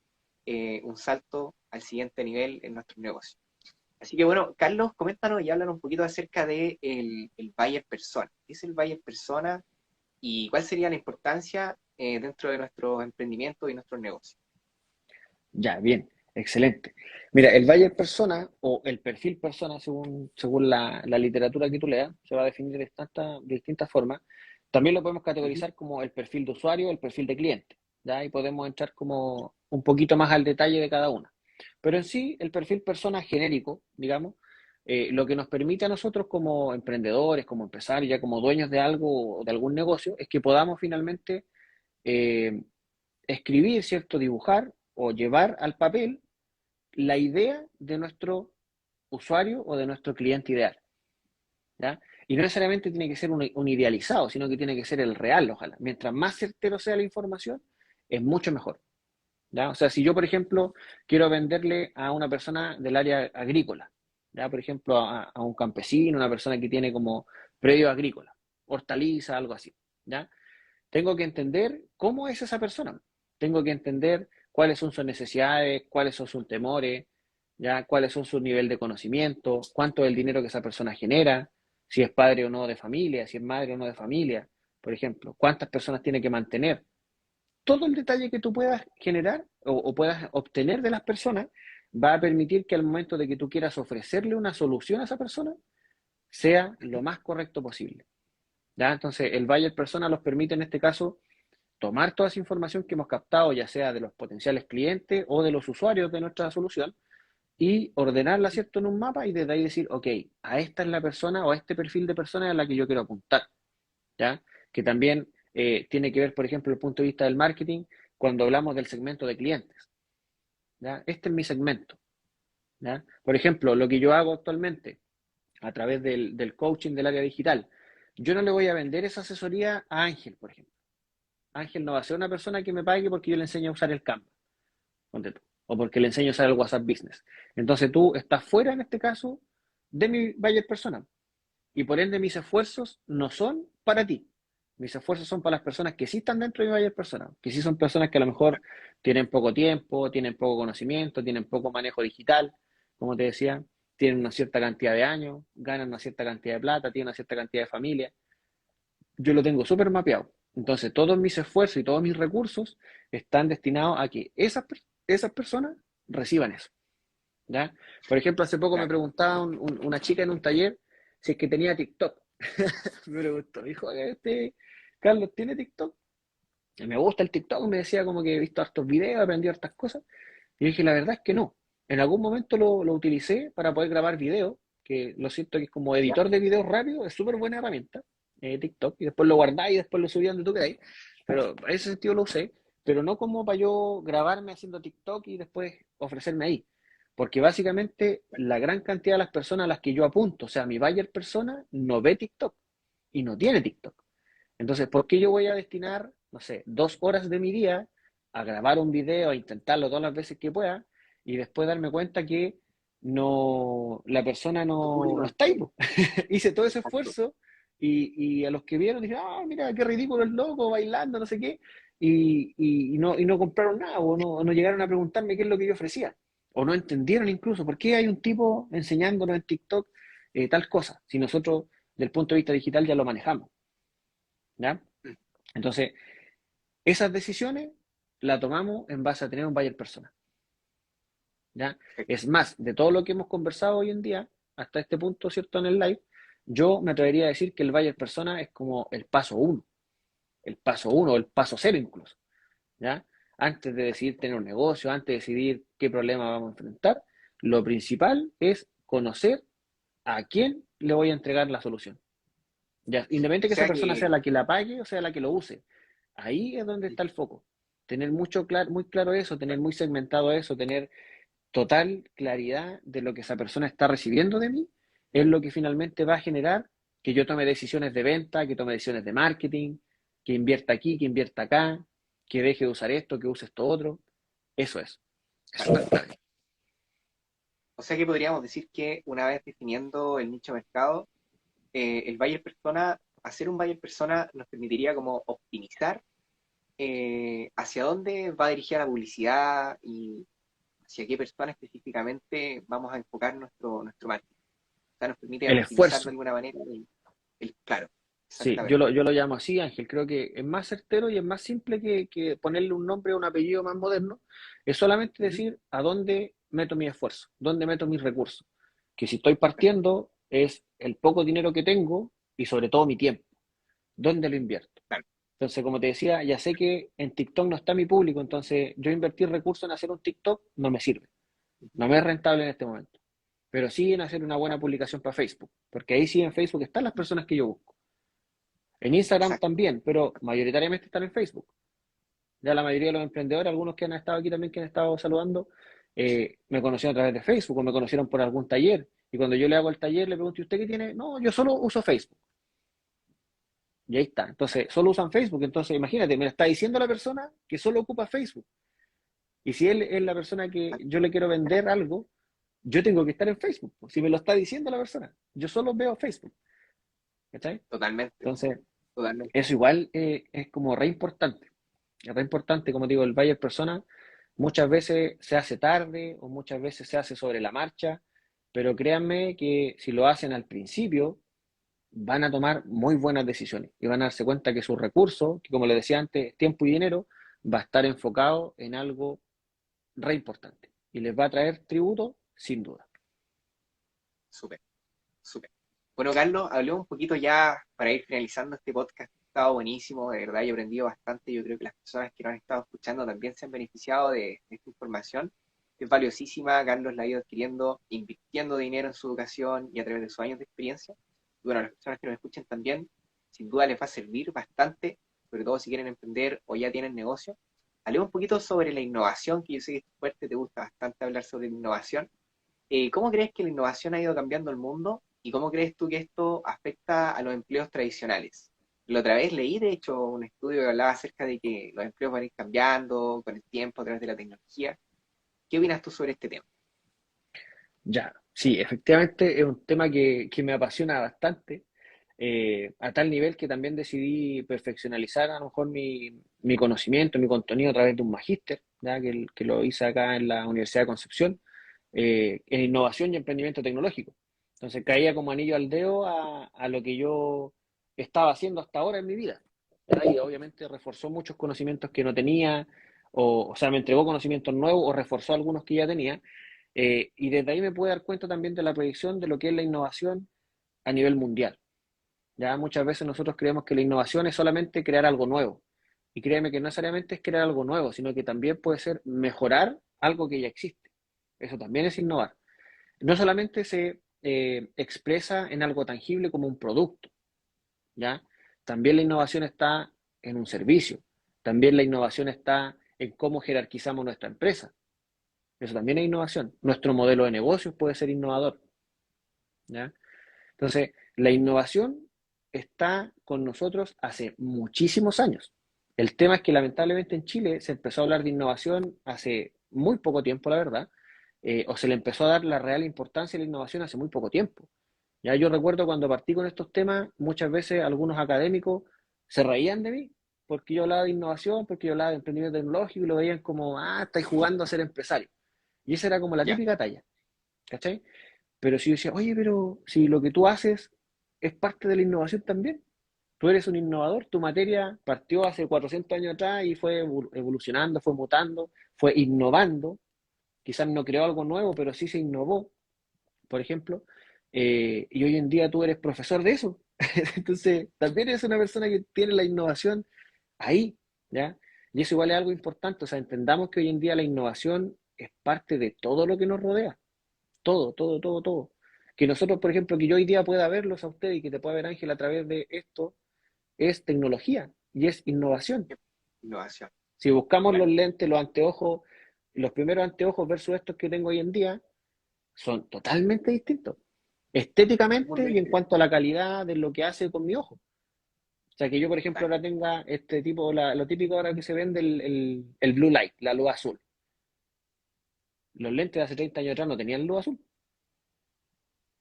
[SPEAKER 1] un salto al siguiente nivel en nuestros negocios. Así que bueno, Carlos, coméntanos y háblanos un poquito acerca de el buyer persona. ¿Qué es el buyer persona y cuál sería la importancia dentro de nuestros emprendimientos y nuestros negocios?
[SPEAKER 2] ya, bien, excelente. Mira, el buyer persona o el perfil persona, según la literatura que tú leas, se va a definir de distintas formas. También lo podemos
[SPEAKER 1] Ujú.
[SPEAKER 2] categorizar como el perfil de usuario, el perfil de cliente, ¿ya? Y podemos entrar como un poquito más al detalle de cada una. Pero en sí, el perfil persona genérico, digamos, lo que nos permite a nosotros como emprendedores, como empresarios, ya como dueños de algo o de algún negocio, es que podamos finalmente eh, escribir, ¿cierto? Dibujar o llevar al papel la idea de nuestro usuario o de nuestro cliente ideal, ¿ya? Y no necesariamente tiene que ser un idealizado, sino que tiene que ser el real, ojalá. Mientras más certero sea la información, es mucho mejor, ¿ya? O sea, si yo, por ejemplo, quiero venderle a una persona del área agrícola, ¿ya? Por ejemplo, a un campesino, una persona que tiene como predio agrícola, hortaliza, algo así, ¿ya? Tengo que entender cómo es esa persona. Tengo que entender cuáles son sus necesidades, cuáles son sus temores, ya cuáles son su nivel de conocimiento, cuánto es el dinero que esa persona genera, si es padre o no de familia, si es madre o no de familia, por ejemplo, cuántas personas tiene que mantener. Todo el detalle que tú puedas generar o puedas obtener de las personas va a permitir que al momento de que tú quieras ofrecerle una solución a esa persona, sea lo más correcto posible. ¿Ya? Entonces, el buyer persona nos permite en este caso tomar toda esa información que hemos captado, ya sea de los potenciales clientes o de los usuarios de nuestra solución, y ordenarla, ¿cierto?, en un mapa y desde ahí decir, ok, a esta es la persona o a este perfil de persona a la que yo quiero apuntar, ¿ya? Que también tiene que ver, por ejemplo, el punto de vista del marketing, cuando hablamos del segmento de clientes, ¿ya? Este es mi segmento, ¿ya? Por ejemplo, lo que yo hago actualmente a través del coaching del área digital, yo no le voy a vender esa asesoría a Ángel, por ejemplo. Ángel no va a ser una persona que me pague porque yo le enseño a usar el Canva, ponte tú. o porque le enseño a usar el WhatsApp Business. Entonces tú estás fuera, en este caso, de mi buyer persona. Y por ende mis esfuerzos no son para ti. Mis esfuerzos son para las personas que sí están dentro de mi buyer persona, que sí son personas que a lo mejor tienen poco tiempo, tienen poco conocimiento, tienen poco manejo digital, como te decía, tienen una cierta cantidad de años, ganan una cierta cantidad de plata, tienen una cierta cantidad de familia. Yo lo tengo súper mapeado. Entonces, todos mis esfuerzos y todos mis recursos están destinados a que esas personas reciban eso. ¿Ya? Por ejemplo, hace poco me
[SPEAKER 1] Claro.
[SPEAKER 2] preguntaba una chica en un taller si es que tenía TikTok. Me preguntó, dijo, Carlos, ¿tiene TikTok? Y me gusta el TikTok, me decía como que he visto hartos videos, he aprendido hartas cosas. Y yo dije, la verdad es que no. En algún momento lo utilicé para poder grabar videos, que lo siento que es como
[SPEAKER 1] ¿Ya?
[SPEAKER 2] editor de videos rápido, es súper buena herramienta, TikTok, y después lo guardáis y después lo subí donde tú queráis. Pero en ese sentido lo usé, pero no como para yo grabarme haciendo TikTok y después ofrecerme ahí. Porque básicamente la gran cantidad de las personas a las que yo apunto, o sea, mi buyer persona, no ve TikTok y no tiene TikTok. Entonces, ¿por qué yo voy a destinar, no sé, 2 horas de mi día a grabar un video, a intentarlo todas las veces que pueda, y después darme cuenta que no, la persona
[SPEAKER 1] Tu
[SPEAKER 2] no,
[SPEAKER 1] público
[SPEAKER 2] no
[SPEAKER 1] no
[SPEAKER 2] está
[SPEAKER 1] está
[SPEAKER 2] ahí,
[SPEAKER 1] ahí.
[SPEAKER 2] po? Hice todo ese
[SPEAKER 1] Exacto.
[SPEAKER 2] esfuerzo y a los que vieron dijeron, ah, mira, qué ridículo el loco, bailando, no sé qué, y no compraron nada, o no llegaron a preguntarme qué es lo que yo ofrecía, o no entendieron incluso por qué hay un tipo enseñándonos en TikTok tal cosa, si nosotros, del punto de vista digital, ya lo manejamos, ¿ya?
[SPEAKER 1] Mm.
[SPEAKER 2] Entonces, esas decisiones las tomamos en base a tener un buyer persona, ¿ya?
[SPEAKER 1] Perfecto.
[SPEAKER 2] Es más, de todo lo que hemos conversado hoy en día, hasta este punto, ¿cierto? En el live, yo me atrevería a decir que el buyer persona es como el paso uno, el paso cero incluso, ¿ya? Antes de decidir tener un negocio, antes de decidir qué problema vamos a enfrentar, lo principal es conocer a quién le voy a entregar la solución. Ya, independiente
[SPEAKER 1] O
[SPEAKER 2] que esa
[SPEAKER 1] sea
[SPEAKER 2] persona sea
[SPEAKER 1] que,
[SPEAKER 2] la que la pague o sea la que lo use. Ahí es donde está el foco. Tener muy claro eso, tener muy segmentado eso, tener total claridad de lo que esa persona está recibiendo de mí, es lo que finalmente va a generar que yo tome decisiones de venta, que tome decisiones de marketing, que invierta aquí, que invierta acá, que deje de usar esto, que use esto otro. Eso es
[SPEAKER 1] claro.
[SPEAKER 2] súper clave.
[SPEAKER 1] O sea que podríamos decir que una vez definiendo el nicho de mercado, el buyer persona, hacer un buyer persona nos permitiría como optimizar hacia dónde va dirigida la publicidad y hacia qué persona específicamente vamos a enfocar nuestro marketing. O sea, nos permite
[SPEAKER 2] El
[SPEAKER 1] optimizar de
[SPEAKER 2] esfuerzo.
[SPEAKER 1] alguna manera claro,
[SPEAKER 2] Sí, yo
[SPEAKER 1] exactamente.
[SPEAKER 2] lo llamo así, Ángel. Creo que es más certero y es más simple que ponerle un nombre o un apellido más moderno. Es solamente
[SPEAKER 1] Ujú.
[SPEAKER 2] decir a dónde meto mi esfuerzo, dónde meto mis recursos. Que si estoy
[SPEAKER 1] Perfecto.
[SPEAKER 2] partiendo es el poco dinero que tengo y sobre todo mi tiempo. ¿Dónde lo invierto?
[SPEAKER 1] Claro.
[SPEAKER 2] Entonces, como te decía, ya sé que en TikTok no está mi público, entonces yo invertir recursos en hacer un TikTok no me sirve.
[SPEAKER 1] Ujú.
[SPEAKER 2] No me es rentable en este momento. Pero sí en hacer una buena
[SPEAKER 1] Claro.
[SPEAKER 2] publicación para Facebook, porque ahí sí en Facebook están las personas que yo busco. En Instagram
[SPEAKER 1] Exacto.
[SPEAKER 2] también, pero mayoritariamente están en Facebook. Ya la mayoría de los emprendedores, algunos que han estado aquí también, que han estado saludando, me conocieron a través de Facebook o me conocieron por algún taller. Y cuando yo le hago el taller, le pregunto, ¿y usted qué tiene? No, yo solo uso Facebook. Y ahí está. Entonces, solo usan Facebook. Entonces, imagínate, me está diciendo la persona que solo ocupa Facebook. Y si él es la persona que yo le quiero vender algo, yo tengo que estar en Facebook. Si me lo está diciendo la persona, yo solo veo Facebook. ¿Cachai?
[SPEAKER 1] Totalmente,
[SPEAKER 2] Entonces,
[SPEAKER 1] totalmente.
[SPEAKER 2] eso igual es como re importante. Es re importante, como digo, el buyer persona muchas veces se hace tarde o muchas veces se hace sobre la marcha, pero créanme que si lo hacen al principio, van a tomar muy buenas decisiones y van a darse cuenta que sus recursos, que como les decía antes, tiempo y dinero, va a estar enfocado en algo re importante y les va a traer tributo sin duda.
[SPEAKER 1] Súper, súper. Bueno, Carlos, hablemos un poquito ya para ir finalizando este podcast. Ha estado buenísimo, de verdad, yo he aprendido bastante. Yo creo que las personas que nos han estado escuchando también se han beneficiado de esta información. Es valiosísima, Carlos la ha ido adquiriendo, invirtiendo dinero en su educación y a través de sus años de experiencia. Y bueno, a las personas que nos escuchen también, sin duda les va a servir bastante, sobre todo si quieren emprender o ya tienen negocio. Hablemos un poquito sobre la innovación, que yo sé que es fuerte, te gusta bastante hablar sobre la innovación. ¿Cómo crees que la innovación ha ido cambiando el mundo y cómo crees tú que esto afecta a los empleos tradicionales? La otra vez leí, de hecho, un estudio que hablaba acerca de que los empleos van a ir cambiando con el tiempo a través de la tecnología. ¿Qué opinas tú sobre este tema?
[SPEAKER 2] Ya, sí, efectivamente es un tema que me apasiona bastante, a tal nivel que también decidí perfeccionalizar a lo mejor mi conocimiento, mi contenido a través de un magíster, ya que lo hice acá en la Universidad de Concepción, en innovación y emprendimiento tecnológico. Entonces caía como anillo al dedo a lo que yo estaba haciendo hasta ahora en mi vida. ¿Ya? Y obviamente reforzó muchos conocimientos que no tenía, o sea, me entregó conocimientos nuevos o reforzó algunos que ya tenía. Y desde ahí me pude dar cuenta también de la proyección de lo que es la innovación a nivel mundial. Ya muchas veces nosotros creemos que la innovación es solamente crear algo nuevo. Y créeme que no necesariamente es crear algo nuevo, sino que también puede ser mejorar algo que ya existe. Eso también es innovar. No solamente se expresa en algo tangible como un producto, ¿ya? También la innovación está en un servicio. También la innovación está en cómo jerarquizamos nuestra empresa. Eso también es innovación. Nuestro modelo de negocios puede ser innovador, ¿ya? Entonces, la innovación está con nosotros hace muchísimos años. El tema es que lamentablemente en Chile se empezó a hablar de innovación hace muy poco tiempo, la verdad, o se le empezó a dar la real importancia a la innovación hace muy poco tiempo. Ya yo recuerdo cuando partí con estos temas, muchas veces algunos académicos se reían de mí porque yo hablaba de innovación, porque yo hablaba de emprendimiento tecnológico y lo veían como, ah, estáis jugando a ser empresario. Y esa era como la
[SPEAKER 1] Ya,
[SPEAKER 2] típica talla, ¿cachai? Pero si yo decía, oye, pero si lo que tú haces es parte de la innovación también, tú eres un innovador, tu materia partió hace 400 años atrás y fue evolucionando, fue mutando, fue innovando, quizás no creó algo nuevo, pero sí se innovó, por ejemplo, y hoy en día tú eres profesor de eso. Entonces, también eres una persona que tiene la innovación ahí, ¿ya? Y eso igual es algo importante, o sea, entendamos que hoy en día la innovación es parte de todo lo que nos rodea. Todo, todo, todo, todo. Que nosotros, por ejemplo, que yo hoy día pueda verlos a ustedes y que te pueda ver Ángel a través de esto, es tecnología y es innovación.
[SPEAKER 1] innovación.
[SPEAKER 2] Si buscamos los
[SPEAKER 1] Claro.
[SPEAKER 2] lentes, los anteojos, los primeros anteojos versus estos que tengo hoy en día, son totalmente distintos.
[SPEAKER 1] Muy
[SPEAKER 2] Estéticamente y en
[SPEAKER 1] distinto.
[SPEAKER 2] cuanto a la calidad de lo que hace con mi ojo. O sea, que yo, por ejemplo,
[SPEAKER 1] Claro.
[SPEAKER 2] ahora tenga este tipo, lo típico ahora que se vende, el blue light, la luz azul. Los lentes de hace 30 años atrás no tenían luz azul.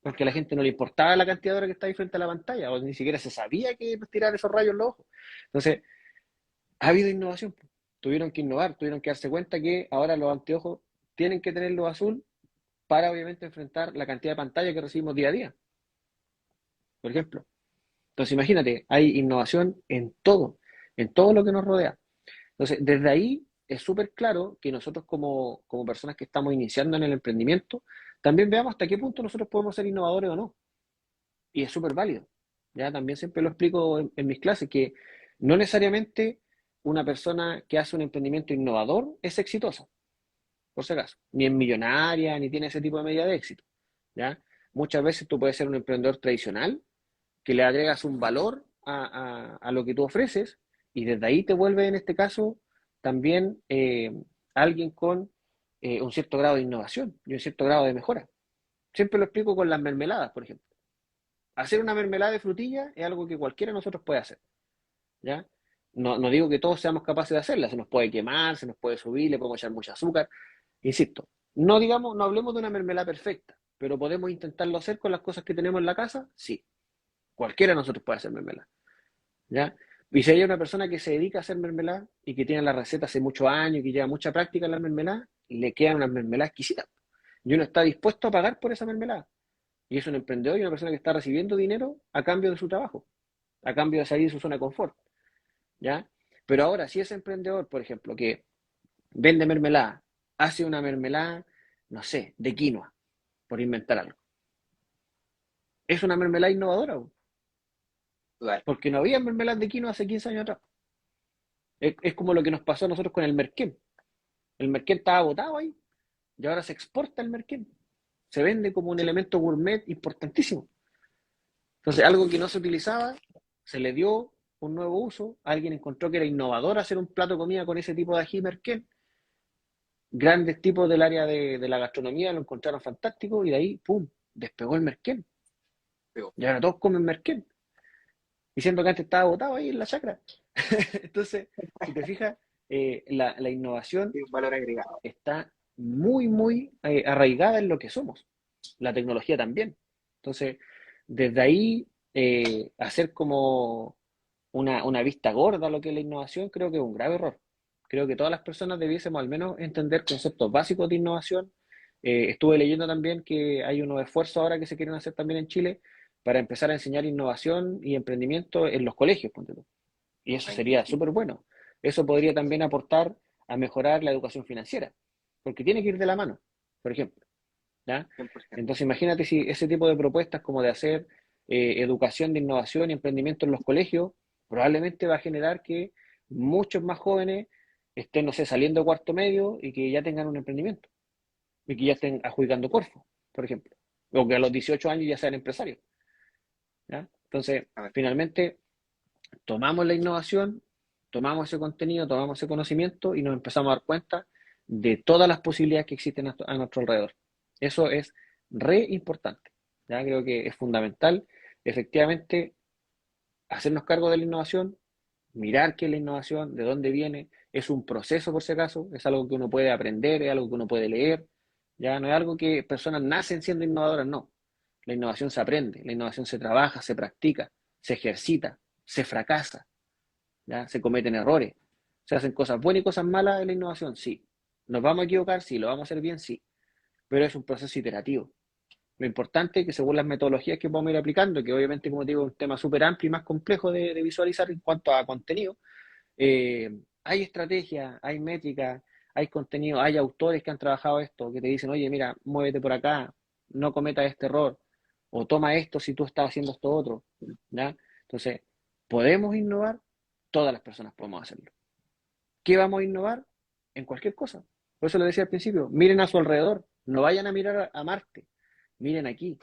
[SPEAKER 2] Porque a la gente no le importaba la cantidad de horas que está ahí frente a la pantalla, o ni siquiera se sabía que tirar esos rayos en los ojos. Entonces, ha habido innovación. Tuvieron que innovar, tuvieron que darse cuenta que ahora los anteojos tienen que tener luz azul para obviamente enfrentar la cantidad de pantalla que recibimos día a día, por ejemplo. Entonces, imagínate, hay innovación en todo lo que nos rodea. Entonces, desde ahí es súper claro que nosotros como personas que estamos iniciando en el emprendimiento, también veamos hasta qué punto nosotros podemos ser innovadores o no. Y es súper válido. Ya también siempre lo explico en mis clases, que no necesariamente una persona que hace un emprendimiento innovador es exitosa, por si acaso, ni es millonaria, ni tiene ese tipo de medida de éxito. ¿Ya? Muchas veces tú puedes ser un emprendedor tradicional, que le agregas un valor a lo que tú ofreces, y desde ahí te vuelve, en este caso, también alguien con un cierto grado de innovación y un cierto grado de mejora. Siempre lo explico con las mermeladas, por ejemplo. Hacer una mermelada de frutilla es algo que cualquiera de nosotros puede hacer, ¿ya? No, no digo que todos seamos capaces de hacerla, se nos puede quemar, se nos puede subir, le podemos echar mucho azúcar, insisto. No digamos, no hablemos de una mermelada perfecta, pero podemos intentarlo hacer con las cosas que tenemos en la casa, sí. Cualquiera de nosotros puede hacer mermelada, ¿ya? Y si hay una persona que se dedica a hacer mermelada y que tiene la receta hace muchos años y que lleva mucha práctica en la mermelada, le quedan unas mermeladas exquisitas. Y uno está dispuesto a pagar por esa mermelada. Y es un emprendedor y una persona que está recibiendo dinero a cambio de su trabajo, a cambio de salir de su zona de confort, ¿ya? Pero ahora, si ese emprendedor, por ejemplo, que vende mermelada, hace una mermelada, no sé, de quinoa, por inventar algo, es una mermelada innovadora,
[SPEAKER 1] Total.
[SPEAKER 2] porque no había mermelada de quinoa hace 15 años atrás. Es como lo que nos pasó a nosotros con el merquén. El merquén estaba botado ahí y ahora se exporta el merquén. Se vende como un
[SPEAKER 1] Sí,
[SPEAKER 2] elemento gourmet importantísimo. Entonces, algo que no se utilizaba, se le dio un nuevo uso, alguien encontró que era innovador hacer un plato de comida con ese tipo de ají merquén, grandes tipos del área de la gastronomía lo encontraron fantástico y de ahí, ¡pum!, despegó el merquén.
[SPEAKER 1] pero
[SPEAKER 2] Y ahora todos comen merquén, diciendo que antes estaba botado ahí en la chacra. Entonces, si te fijas, la innovación
[SPEAKER 1] tiene un valor agregado.
[SPEAKER 2] está muy, muy arraigada en lo que somos. La tecnología también. Entonces, desde ahí, hacer como una vista gorda a lo que es la innovación, creo que es un grave error. Creo que todas las personas debiésemos al menos entender conceptos básicos de innovación. Estuve leyendo también que hay unos esfuerzos ahora que se quieren hacer también en Chile para empezar a enseñar innovación y emprendimiento en los colegios, ponte tú. Y eso sería
[SPEAKER 1] Magnífico,
[SPEAKER 2] súper bueno. Eso podría también aportar a mejorar la educación financiera, porque tiene que ir de la mano, por ejemplo. ¿Ya?
[SPEAKER 1] 100%.
[SPEAKER 2] Entonces imagínate si ese tipo de propuestas como de hacer educación de innovación y emprendimiento en los colegios, probablemente va a generar que muchos más jóvenes estén, no sé, saliendo de cuarto medio y que ya tengan un emprendimiento y que ya estén adjudicando Corfo, por ejemplo, o que a los 18 años ya sean empresarios. ¿Ya? Entonces, finalmente, tomamos la innovación, tomamos ese contenido, tomamos ese conocimiento y nos empezamos a dar cuenta de todas las posibilidades que existen a nuestro alrededor. Eso es re importante. ¿Ya? Creo que es fundamental, efectivamente, hacernos cargo de la innovación, mirar qué es la innovación, de dónde viene, es un proceso por si acaso, es algo que uno puede aprender, es algo que uno puede leer, ya no es algo que personas nacen siendo innovadoras, no. La innovación se aprende, la innovación se trabaja, se practica, se ejercita, se fracasa, ¿ya? Se cometen errores, se hacen cosas buenas y cosas malas en la innovación, sí. ¿Nos vamos a equivocar? Sí. ¿Lo vamos a hacer bien? Sí. Pero es un proceso iterativo. Lo importante es que según las metodologías que vamos a ir aplicando, que obviamente, como te digo, es un tema súper amplio y más complejo de visualizar en cuanto a contenido, hay estrategias, hay métricas, hay contenido, hay autores que han trabajado esto, que te dicen, oye, mira, muévete por acá, no cometas este error, o toma esto si tú estás haciendo esto otro, ¿ya? Entonces, ¿podemos innovar? Todas las personas podemos hacerlo. ¿Qué vamos a innovar? En cualquier cosa. Por eso lo decía al principio, miren a su alrededor, no vayan a mirar a Marte, miren aquí.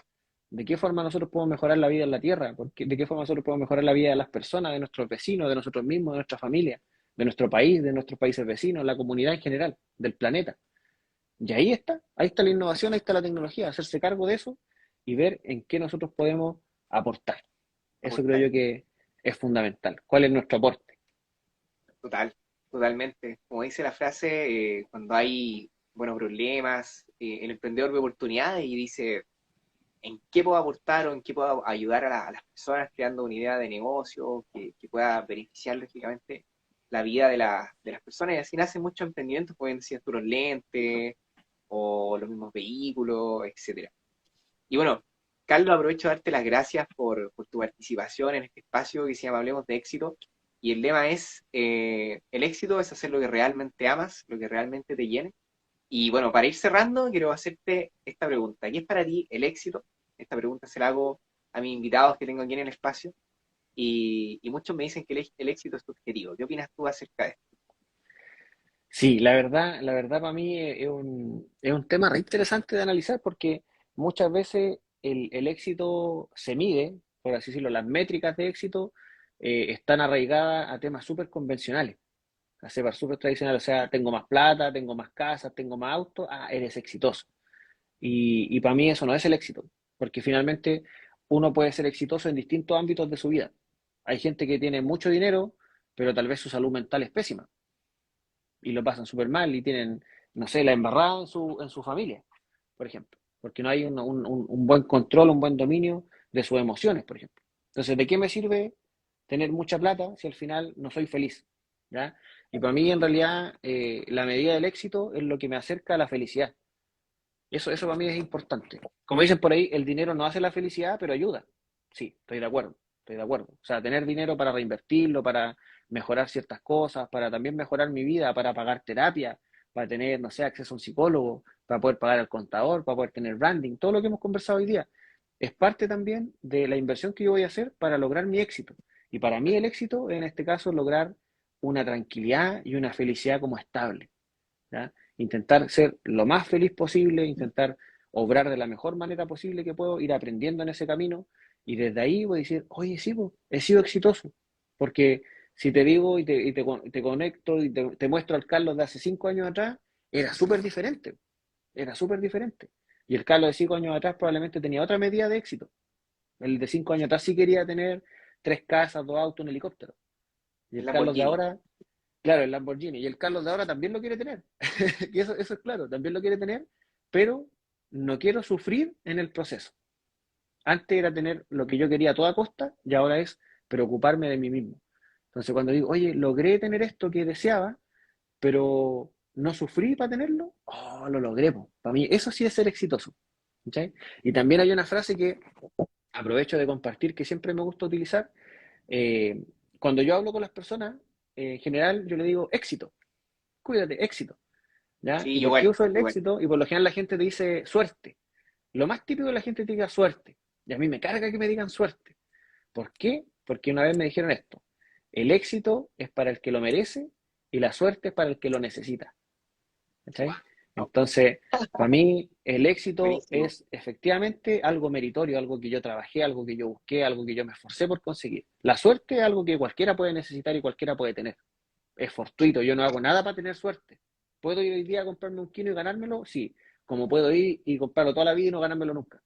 [SPEAKER 2] ¿De qué forma nosotros podemos mejorar la vida en la Tierra? ¿De qué forma nosotros podemos mejorar la vida de las personas, de nuestros vecinos, de nosotros mismos, de nuestra familia, de nuestro país, de nuestros países vecinos, la comunidad en general, del planeta? Y ahí está la innovación, ahí está la tecnología, hacerse cargo de eso y ver en qué nosotros podemos aportar. Eso creo
[SPEAKER 1] Aportar.
[SPEAKER 2] yo que es fundamental. ¿Cuál es nuestro aporte?
[SPEAKER 1] Total, totalmente. Como dice la frase, cuando hay buenos problemas, el emprendedor ve oportunidades y dice en qué puedo aportar o en qué puedo ayudar a las personas creando una idea de negocio que pueda beneficiar lógicamente la vida de las personas. Y así nacen muchos emprendimientos, pueden ser los lentes o los mismos vehículos, etcétera. Y bueno, Carlos, aprovecho de darte las gracias por tu participación en este espacio que se llama Hablemos de Éxito. Y el lema es, el éxito es hacer lo que realmente amas, lo que realmente te llene. Y bueno, para ir cerrando, quiero hacerte esta pregunta. ¿Qué es para ti el éxito? Esta pregunta se la hago a mis invitados que tengo aquí en el espacio. Y muchos me dicen que el éxito es subjetivo. ¿Qué opinas tú acerca de esto?
[SPEAKER 2] Sí, la verdad para mí es un tema re interesante de analizar porque muchas veces el éxito se mide, por así decirlo, las métricas de éxito están arraigadas a temas súper convencionales, a temas súper tradicionales, o sea, tengo más plata, tengo más casas, tengo más autos, eres exitoso. Y para mí eso no es el éxito, porque finalmente uno puede ser exitoso en distintos ámbitos de su vida. Hay gente que tiene mucho dinero, pero tal vez su salud mental es pésima y lo pasan súper mal y tienen, no sé, la embarrada en su familia, por ejemplo, porque no hay un buen control, un buen dominio de sus emociones, por ejemplo. Entonces, ¿de qué me sirve tener mucha plata si al final no soy feliz? ¿Ya? Y para mí, en realidad, la medida del éxito es lo que me acerca a la felicidad. Eso para mí es importante. Como dicen por ahí, el dinero no hace la felicidad, pero ayuda. Sí, estoy de acuerdo, estoy de acuerdo. O sea, tener dinero para reinvertirlo, para mejorar ciertas cosas, para también mejorar mi vida, para pagar terapia, para tener, no sé, acceso a un psicólogo, para poder pagar al contador, para poder tener branding, todo lo que hemos conversado hoy día, es parte también de la inversión que yo voy a hacer para lograr mi éxito. Y para mí el éxito, en este caso, es lograr una tranquilidad y una felicidad como estable. ¿Ya? Intentar ser lo más feliz posible, intentar obrar de la mejor manera posible que puedo, ir aprendiendo en ese camino y desde ahí voy a decir, oye, sí, po, he sido exitoso. Porque si te digo y te conecto y te muestro al Carlos de hace 5 años atrás, era súper diferente, era súper diferente. Y el Carlos de 5 años atrás probablemente tenía otra medida de éxito. El de 5 años atrás sí quería tener 3 casas, 2 autos, un helicóptero. Y
[SPEAKER 1] El
[SPEAKER 2] el Carlos de
[SPEAKER 1] Lamborghini.
[SPEAKER 2] ahora Claro, el Lamborghini. Y el Carlos de ahora también lo quiere tener. Y eso es claro, también lo quiere tener, pero no quiero sufrir en el proceso. Antes era tener lo que yo quería a toda costa y ahora es preocuparme de mí mismo. Entonces cuando digo, oye, logré tener esto que deseaba, pero no sufrí para tenerlo, oh, lo logré. Po. Para mí eso sí es ser exitoso. ¿Cachai? Y también hay una frase que aprovecho de compartir que siempre me gusta utilizar. eh, Cuando yo hablo con las personas, en general yo le digo éxito, cuídate, éxito. ¿Ya?
[SPEAKER 1] Sí,
[SPEAKER 2] ¿Y por qué
[SPEAKER 1] igual,
[SPEAKER 2] uso el
[SPEAKER 1] igual.
[SPEAKER 2] éxito? Y por lo general la gente te dice suerte. Lo más típico es la gente te diga suerte. Y a mí me carga que me digan suerte. ¿Por qué? Porque una vez me dijeron esto. El éxito es para el que lo merece y la suerte es para el que lo necesita. ¿Cachai?
[SPEAKER 1] Wow,
[SPEAKER 2] Entonces, para mí el éxito
[SPEAKER 1] buenísimo.
[SPEAKER 2] es efectivamente algo meritorio, algo que yo trabajé, algo que yo busqué, algo que yo me esforcé por conseguir. La suerte es algo que cualquiera puede necesitar y cualquiera puede tener. Es fortuito, yo no hago nada para tener suerte. ¿Puedo ir hoy día a comprarme un kilo y ganármelo? Sí. Como puedo ir y comprarlo toda la vida y no ganármelo nunca.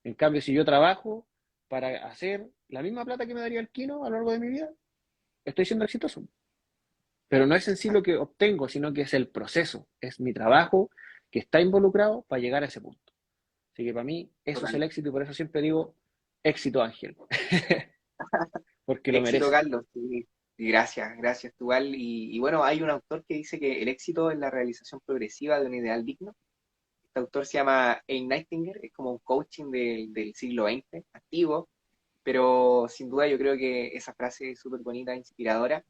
[SPEAKER 2] En cambio, si yo trabajo para hacer la misma plata que me daría el kilo a lo largo de mi vida, estoy siendo exitoso. Pero no es en sí lo que obtengo, sino que es el proceso, es mi trabajo que está involucrado para llegar a ese punto. Así que para mí eso es
[SPEAKER 1] Total.
[SPEAKER 2] el éxito y por eso siempre digo éxito Ángel, porque lo
[SPEAKER 1] Éxito,
[SPEAKER 2] merece.
[SPEAKER 1] Carlos. Sí, sí, gracias, gracias, tú igual. Y bueno, hay un autor que dice que el éxito es la realización progresiva de un ideal digno. Este autor se llama Earl Nightingale, es como un coaching del siglo XX, activo, pero sin duda yo creo que esa frase es súper bonita, inspiradora.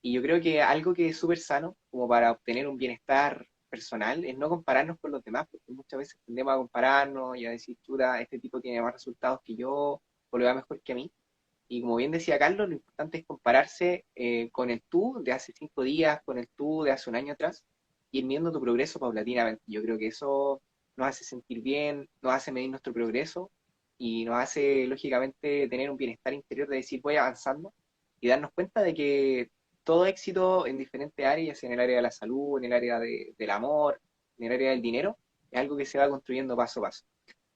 [SPEAKER 1] Y yo creo que algo que es súper sano, como para obtener un bienestar personal, es no compararnos con los demás, porque muchas veces tendemos a compararnos y a decir, chuta, este tipo tiene más resultados que yo, o le va mejor que a mí. Y como bien decía Carlos, lo importante es compararse con el tú de hace 5 días, con el tú de hace un año atrás, y ir viendo tu progreso paulatinamente. Yo creo que eso nos hace sentir bien, nos hace medir nuestro progreso y nos hace, lógicamente, tener un bienestar interior de decir voy avanzando y darnos cuenta de que todo éxito en diferentes áreas, ya sea en el área de la salud, en el área del amor, en el área del dinero, es algo que se va construyendo paso a paso.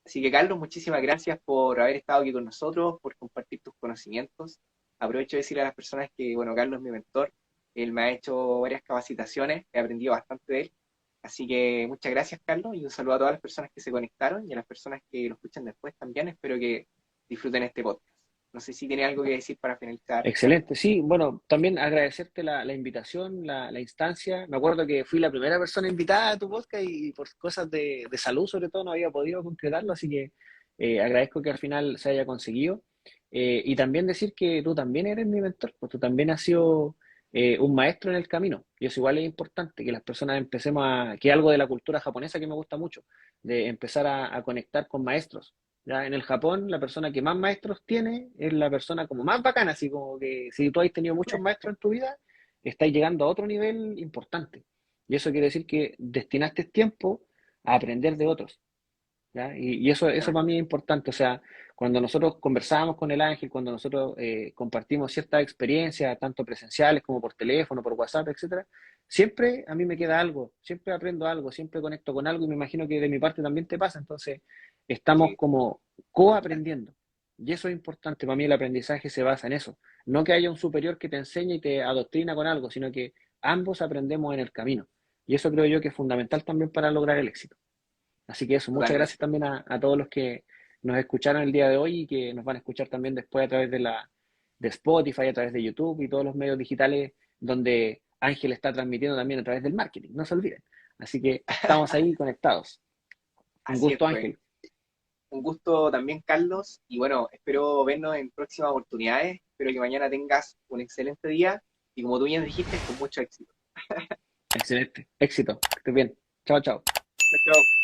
[SPEAKER 1] Así que Carlos, muchísimas gracias por haber estado aquí con nosotros, por compartir tus conocimientos. Aprovecho de decir a las personas que, bueno, Carlos es mi mentor, él me ha hecho varias capacitaciones, he aprendido bastante de él. Así que muchas gracias, Carlos, y un saludo a todas las personas que se conectaron y a las personas que lo escuchan después también. Espero que disfruten este podcast. No sé si tiene algo que decir para finalizar, Carlos.
[SPEAKER 2] Excelente, sí, bueno, también agradecerte la invitación, la instancia. Me acuerdo que fui la primera persona invitada a tu podcast y por cosas de salud sobre todo no había podido concretarlo, así que agradezco que al final se haya conseguido. Y también decir que tú también eres mi mentor, pues tú también has sido un maestro en el camino. Y eso igual es importante, que las personas empecemos que es algo de la cultura japonesa que me gusta mucho, de empezar a conectar con maestros. Ya en el Japón, la persona que más maestros tiene es la persona como más bacana, así como que si tú has tenido muchos maestros en tu vida, estás llegando a otro nivel importante. Y eso quiere decir que destinaste tiempo a aprender de otros. ¿Ya? Y eso para mí es importante. O sea, cuando nosotros conversamos con el Ángel, cuando nosotros compartimos ciertas experiencias, tanto presenciales como por teléfono, por WhatsApp, etcétera, siempre a mí me queda algo, siempre aprendo algo, siempre conecto con algo y me imagino que de mi parte también te pasa. Entonces, estamos
[SPEAKER 1] Sí,
[SPEAKER 2] como co-aprendiendo. Y eso es importante. Para mí el aprendizaje se basa en eso. No que haya un superior que te enseñe y te adoctrina con algo, sino que ambos aprendemos en el camino. Y eso creo yo que es fundamental también para lograr el éxito. Así que eso, muchas gracias
[SPEAKER 1] totalmente.
[SPEAKER 2] también a todos los que nos escucharon el día de hoy y que nos van a escuchar también después a través de Spotify, a través de YouTube y todos los medios digitales donde Ángel está transmitiendo también a través del marketing, no se olviden. Así que estamos ahí conectados. Un
[SPEAKER 1] Así es,
[SPEAKER 2] gusto,
[SPEAKER 1] pues.
[SPEAKER 2] Ángel.
[SPEAKER 1] Un gusto también, Carlos, y bueno, espero vernos en próximas oportunidades. Espero que mañana tengas un excelente día y como tú bien dijiste, con mucho éxito.
[SPEAKER 2] Excelente. Éxito. Que estés bien. Chao, chao.
[SPEAKER 1] Chao, chao.